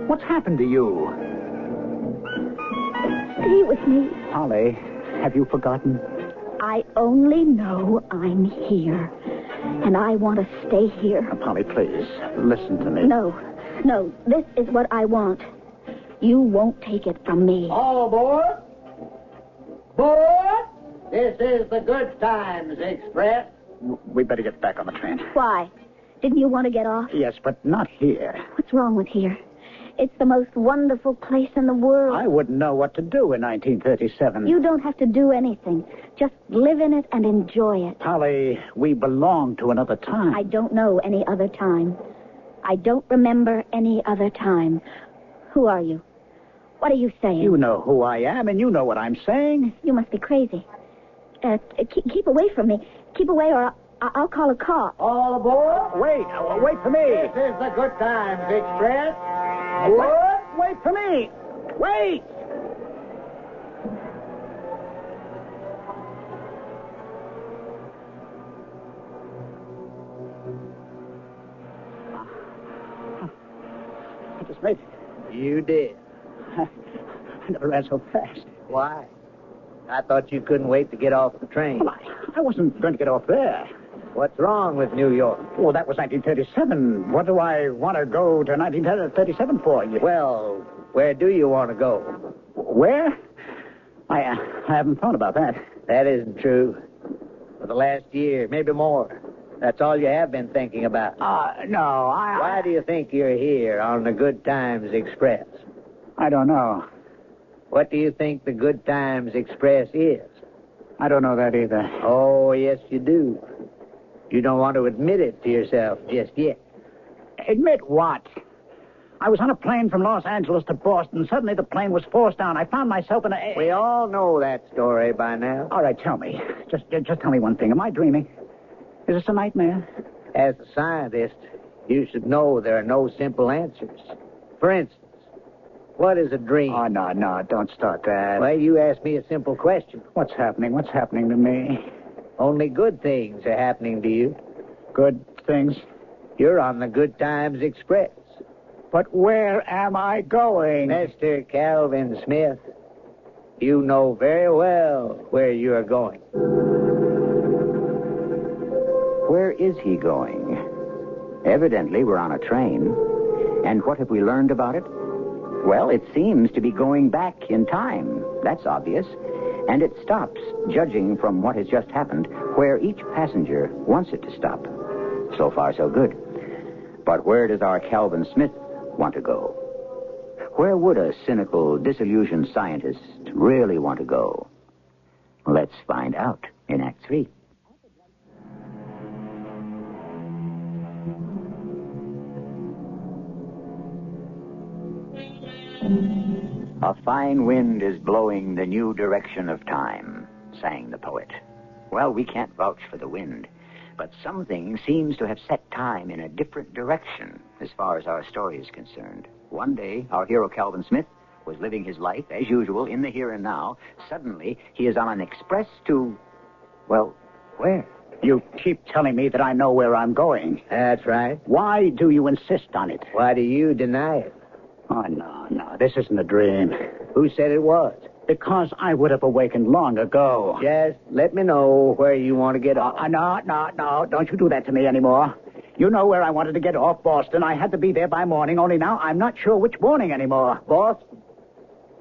What's happened to you? Stay with me. Polly, have you forgotten? I only know I'm here. And I want to stay here. Polly, please, listen to me. No, this is what I want. You won't take it from me. All aboard! Board! This is the Good Times Express. We better get back on the train. Why? Didn't you want to get off? Yes, but not here. What's wrong with here? It's the most wonderful place in the world. I wouldn't know what to do in 1937. You don't have to do anything. Just live in it and enjoy it. Polly, we belong to another time. I don't know any other time. I don't remember any other time. Who are you? What are you saying? You know who I am, and you know what I'm saying. You must be crazy. Keep away from me. Keep away, or I'll call a cop. All aboard! Wait for me. This is the Good Times Express. Wait for me. Wait! I just made it. You did. I never ran so fast. Why? I thought you couldn't wait to get off the train. Well, I wasn't going to get off there. What's wrong with New York? Well, that was 1937. What do I want to go to 1937 for? Well, where do you want to go? Where? I haven't thought about that. That isn't true. For the last year, maybe more. That's all you have been thinking about. No, Why do you think you're here on the Good Times Express? I don't know. What do you think the Good Times Express is? I don't know that either. Oh, yes, you do. You don't want to admit it to yourself just yet. Admit what? I was on a plane from Los Angeles to Boston. Suddenly the plane was forced down. I found myself in a... We all know that story by now. All right, tell me. Just tell me one thing. Am I dreaming? Is this a nightmare? As a scientist, you should know there are no simple answers. For instance, what is a dream? Oh, no, don't start that. Well, you asked me a simple question. What's happening? What's happening to me? Only good things are happening to you. Good things? You're on the Good Times Express. But where am I going? Mr. Calvin Smith, you know very well where you're going. Where is he going? Evidently, we're on a train. And what have we learned about it? Well, it seems to be going back in time. That's obvious. And it stops, judging from what has just happened, where each passenger wants it to stop. So far, so good. But where does our Calvin Smith want to go? Where would a cynical, disillusioned scientist really want to go? Let's find out in Act 3. A fine wind is blowing the new direction of time, sang the poet. Well, we can't vouch for the wind, but something seems to have set time in a different direction as far as our story is concerned. One day, our hero Calvin Smith was living his life, as usual, in the here and now. Suddenly, he is on an express to, well, where? You keep telling me that I know where I'm going. That's right. Why do you insist on it? Why do you deny it? Oh, no, this isn't a dream. Who said it was? Because I would have awakened long ago. Just let me know where you want to get off. No, don't you do that to me anymore. You know where I wanted to get off, Boston. I had to be there by morning, only now I'm not sure which morning anymore. Boston?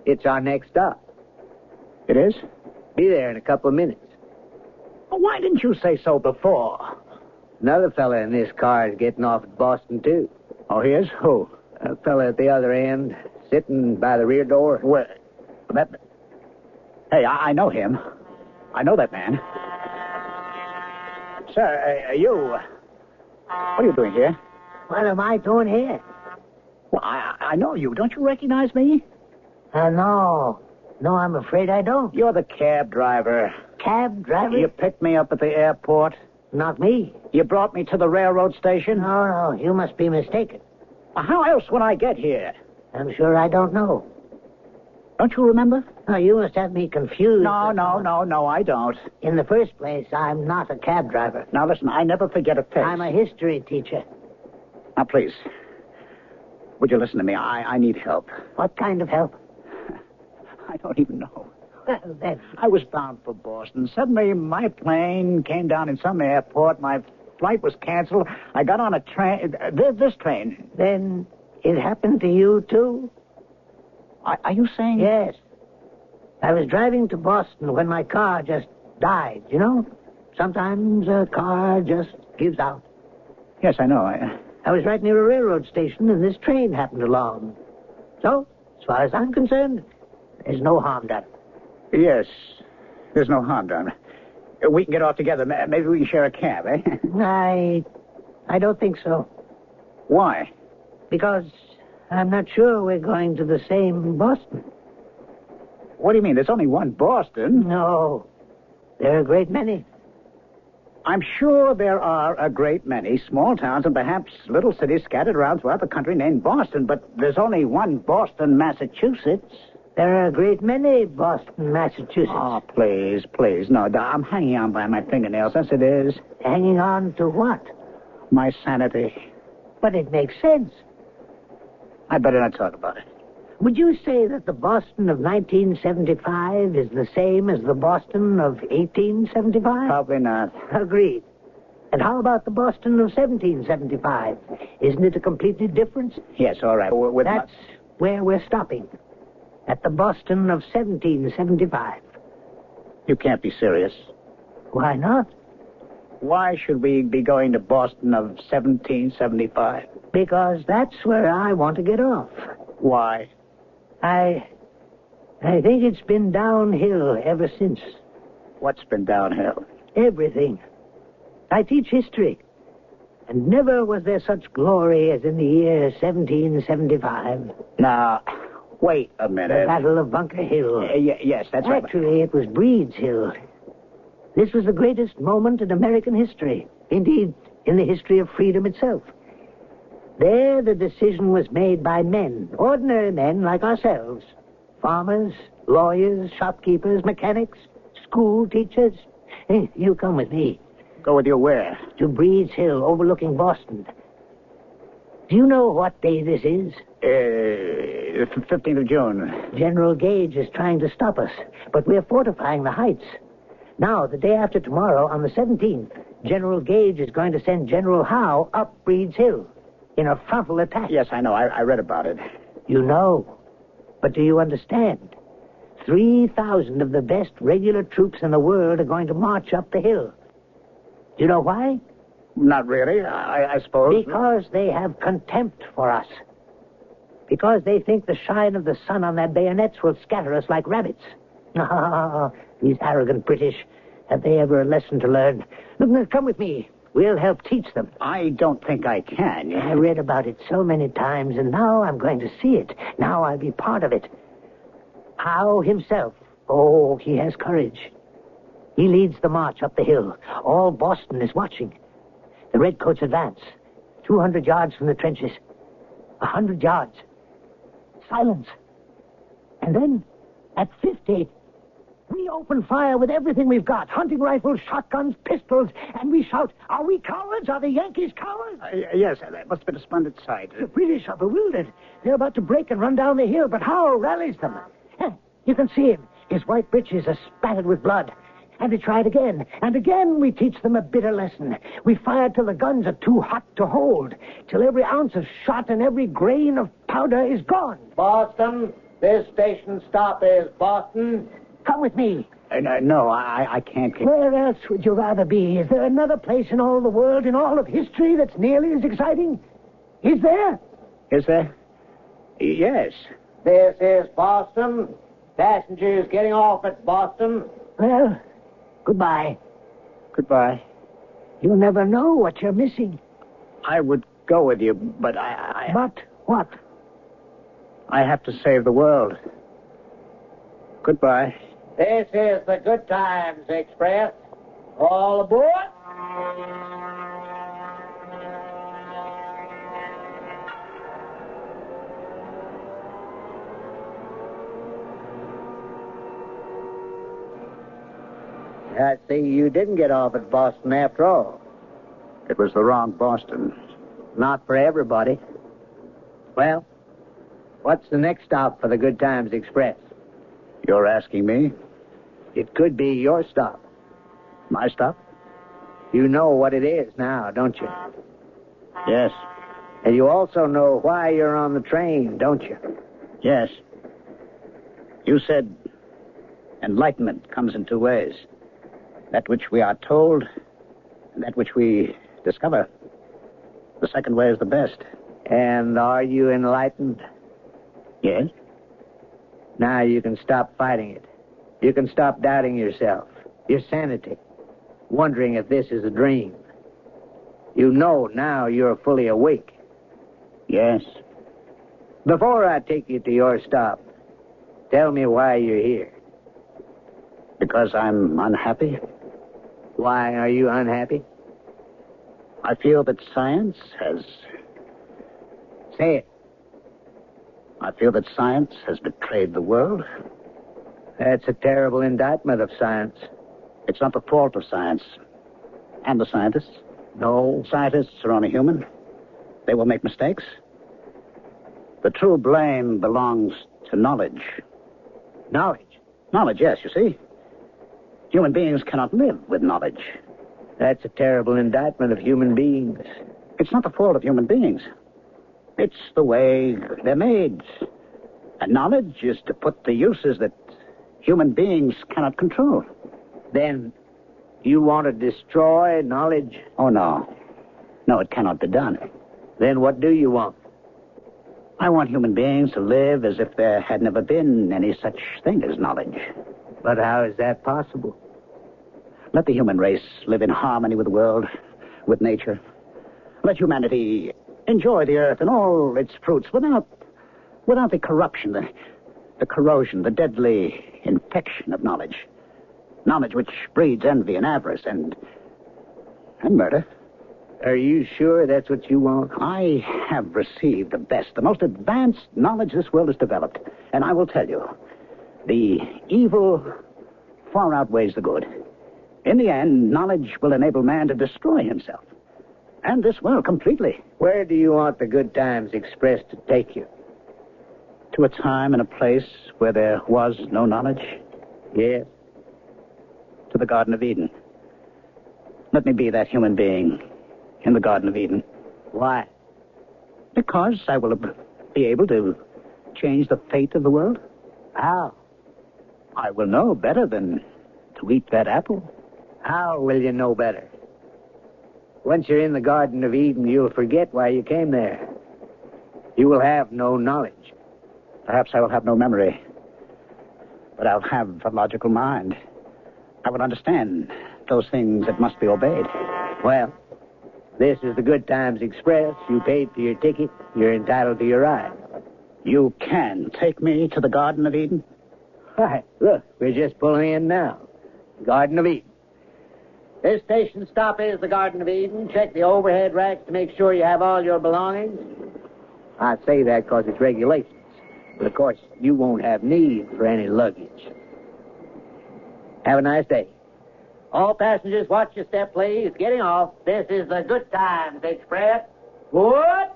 It's our next stop. It is? Be there in a couple of minutes. Well, why didn't you say so before? Another fella in this car is getting off at Boston, too. Oh, he is? Who? A fella at the other end, sitting by the rear door. Where? Hey, I know him. I know that man. Sir, you... What are you doing here? What am I doing here? Well, I know you. Don't you recognize me? No. No, I'm afraid I don't. You're the cab driver. Cab driver? You picked me up at the airport. Not me. You brought me to the railroad station? No, you must be mistaken. Well, how else would I get here? I'm sure I don't know. Don't you remember? Oh, you must have me confused. No, I don't. In the first place, I'm not a cab driver. Now, listen, I never forget a face. I'm a history teacher. Now, please, would you listen to me? I need help. What kind of help? I don't even know. Well, then... I was bound for Boston. Suddenly, my plane came down in some airport. My flight was canceled. I got on a train, this train. Then it happened to you, too? Are you saying? Yes. I was driving to Boston when my car just died, you know? Sometimes a car just gives out. Yes, I know. I was right near a railroad station, and this train happened along. So, as far as I'm concerned, there's no harm done. Yes, there's no harm done. We can get off together. Maybe we can share a cab, eh? I don't think so. Why? Because I'm not sure we're going to the same Boston. What do you mean? There's only one Boston. No. There are a great many. I'm sure there are a great many small towns and perhaps little cities scattered around throughout the country named Boston, but there's only one Boston, Massachusetts. There are a great many Boston, Massachusetts. Oh, please. No, I'm hanging on by my fingernails, as it is. Hanging on to what? My sanity. But it makes sense. I'd better not talk about it. Would you say that the Boston of 1975 is the same as the Boston of 1875? Probably not. Agreed. And how about the Boston of 1775? Isn't it a completely different? Yes, all right. That's where we're stopping. At the Boston of 1775. You can't be serious. Why not? Why should we be going to Boston of 1775? Because that's where I want to get off. Why? I think it's been downhill ever since. What's been downhill? Everything. I teach history. And never was there such glory as in the year 1775. Now, wait a minute. The Battle of Bunker Hill. Yes, that's right. Actually, it was Breed's Hill. This was the greatest moment in American history. Indeed, in the history of freedom itself. There, the decision was made by men, ordinary men like ourselves. Farmers, lawyers, shopkeepers, mechanics, school teachers. Hey, you come with me. Go with you where? To Breed's Hill, overlooking Boston. Do you know what day this is? 15th of June. General Gage is trying to stop us, but we're fortifying the heights. Now, the day after tomorrow, on the 17th, General Gage is going to send General Howe up Breed's Hill in a frontal attack. Yes, I know. I read about it. You know. But do you understand? 3,000 of the best regular troops in the world are going to march up the hill. Do you know why? Not really, I suppose. Because they have contempt for us. Because they think the shine of the sun on their bayonets will scatter us like rabbits. Ah, these arrogant British. Have they ever a lesson to learn? Look, come with me. We'll help teach them. I don't think I can. I read about it so many times, and now I'm going to see it. Now I'll be part of it. Howe himself. Oh, he has courage. He leads the march up the hill. All Boston is watching. The redcoats advance. 200 yards from the trenches. 100 yards. Silence. And then, at 50, we open fire with everything we've got. Hunting rifles, shotguns, pistols, and we shout, "Are we cowards? Are the Yankees cowards?" Yes, that must have been a splendid sight. The British are bewildered. They're about to break and run down the hill, but Howe rallies them. You can see him. His white breeches are spattered with blood. And they try it again. And again we teach them a bitter lesson. We fire till the guns are too hot to hold. Till every ounce of shot and every grain of powder is gone. Boston, this station stop is Boston. Come with me. No, I can't. Where else would you rather be? Is there another place in all the world, in all of history, that's nearly as exciting? Is there? Is there? Yes. This is Boston. Passengers getting off at Boston. Well, goodbye. Goodbye. You'll never know what you're missing. I would go with you, but I... But what? I have to save the world. Goodbye. This is the Good Times Express. All aboard. I see you didn't get off at Boston after all. It was the wrong Boston. Not for everybody. Well, what's the next stop for the Good Times Express? You're asking me? It could be your stop. My stop? You know what it is now, don't you? Yes. And you also know why you're on the train, don't you? Yes. You said enlightenment comes in two ways. That which we are told, and that which we discover. The second way is the best. And are you enlightened? Yes. Now you can stop fighting it. You can stop doubting yourself, your sanity, wondering if this is a dream. You know now you're fully awake. Yes. Before I take you to your stop, tell me why you're here. Because I'm unhappy. Why are you unhappy? I feel that science has... Say it. I feel that science has betrayed the world. That's a terrible indictment of science. It's not the fault of science. And the scientists. No. Scientists are only human. They will make mistakes. The true blame belongs to knowledge. Knowledge? Knowledge, yes, you see. Human beings cannot live with knowledge. That's a terrible indictment of human beings. It's not the fault of human beings. It's the way they're made. And knowledge is to put the uses that human beings cannot control. Then you want to destroy knowledge? Oh, no. No, it cannot be done. Then what do you want? I want human beings to live as if there had never been any such thing as knowledge. But how is that possible? Let the human race live in harmony with the world, with nature. Let humanity enjoy the earth and all its fruits without the corruption, the corrosion, the deadly infection of knowledge. Knowledge which breeds envy and avarice and murder. Are you sure that's what you want? I have received the best, the most advanced knowledge this world has developed. And I will tell you, the evil far outweighs the good. In the end, knowledge will enable man to destroy himself. And this world completely. Where do you want the Good Times Express to take you? To a time and a place where there was no knowledge. Yes. To the Garden of Eden. Let me be that human being in the Garden of Eden. Why? Because I will be able to change the fate of the world. How? I will know better than to eat that apple. How will you know better? Once you're in the Garden of Eden, you'll forget why you came there. You will have no knowledge. Perhaps I will have no memory, but I'll have a logical mind. I will understand those things that must be obeyed. Well, this is the Good Times Express. You paid for your ticket. You're entitled to your ride. You can take me to the Garden of Eden? Right. Look, we're just pulling in now. Garden of Eden. This station stop is the Garden of Eden. Check the overhead racks to make sure you have all your belongings. I say that because it's regulations. But, of course, you won't have need for any luggage. Have a nice day. All passengers, watch your step, please. Getting off. This is the Good Times Express. Good.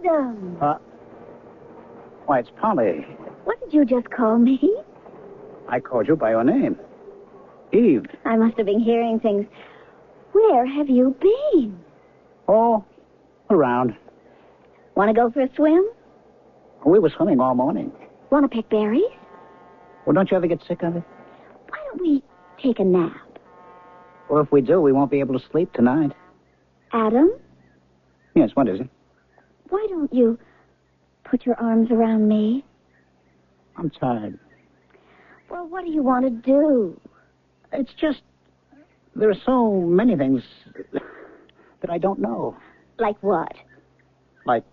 Adam! Why, it's Polly. What did you just call me? I called you by your name. Eve. I must have been hearing things. Where have you been? Oh, around. Want to go for a swim? We were swimming all morning. Want to pick berries? Well, don't you ever get sick of it? Why don't we take a nap? Well, if we do, we won't be able to sleep tonight. Adam? Yes, what is it? Why don't you put your arms around me? I'm tired. Well, what do you want to do? It's just, there are so many things that I don't know. Like what? Like,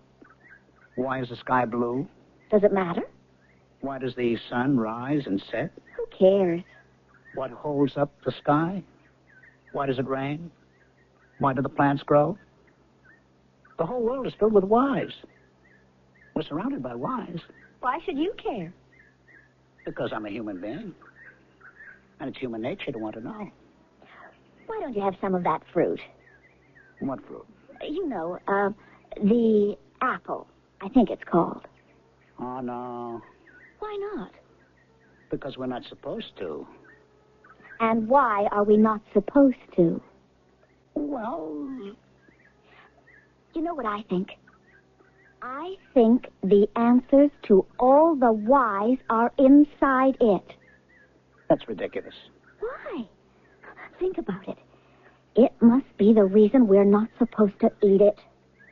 why is the sky blue? Does it matter? Why does the sun rise and set? Who cares? What holds up the sky? Why does it rain? Why do the plants grow? The whole world is filled with whys. We're surrounded by whys. Why should you care? Because I'm a human being. And it's human nature to want to know. Why don't you have some of that fruit? What fruit? You know, the apple, I think it's called. Oh, no. Why not? Because we're not supposed to. And why are we not supposed to? Well... You know what I think? I think the answers to all the whys are inside it. That's ridiculous. Why? Think about it. It must be the reason we're not supposed to eat it.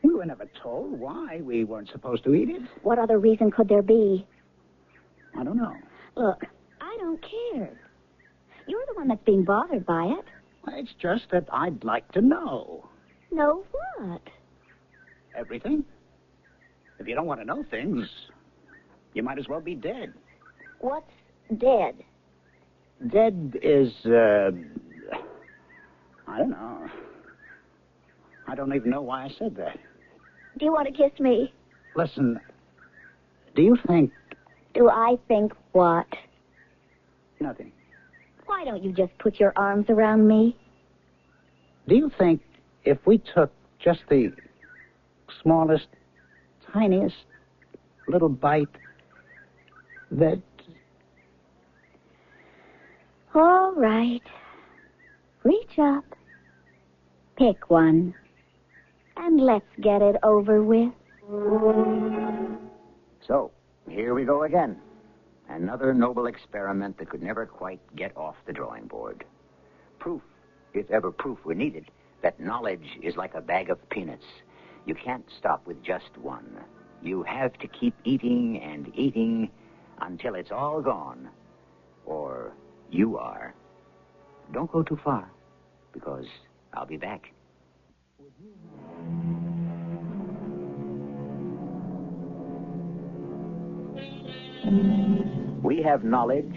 We were never told why we weren't supposed to eat it. What other reason could there be? I don't know. Look, I don't care. You're the one that's being bothered by it. It's just that I'd like to know. Know what? Everything. If you don't want to know things, you might as well be dead. What's dead? Dead is, I don't know. I don't even know why I said that. Do you want to kiss me? Listen, do you think... Do I think what? Nothing. Why don't you just put your arms around me? Do you think if we took just the smallest, tiniest little bite that... All right. Reach up. Pick one. And let's get it over with. So, here we go again. Another noble experiment that could never quite get off the drawing board. Proof, if ever proof were needed, that knowledge is like a bag of peanuts. You can't stop with just one. You have to keep eating and eating until it's all gone. Or you are. Don't go too far, because I'll be back. We have knowledge,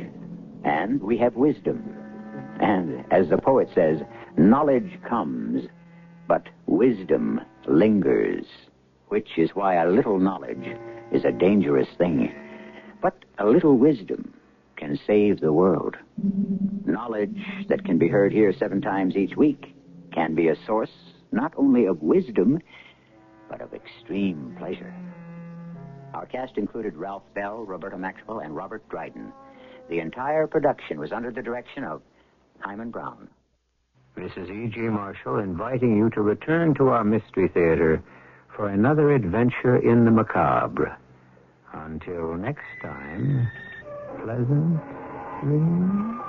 and we have wisdom. And, as the poet says, knowledge comes, but wisdom lingers, which is why a little knowledge is a dangerous thing. But a little wisdom can save the world. Knowledge that can be heard here 7 times each week can be a source not only of wisdom, but of extreme pleasure. Our cast included Ralph Bell, Roberta Maxwell, and Robert Dryden. The entire production was under the direction of Hyman Brown. This is E.G. Marshall inviting you to return to our Mystery Theater for another adventure in the macabre. Until next time, pleasant dreams.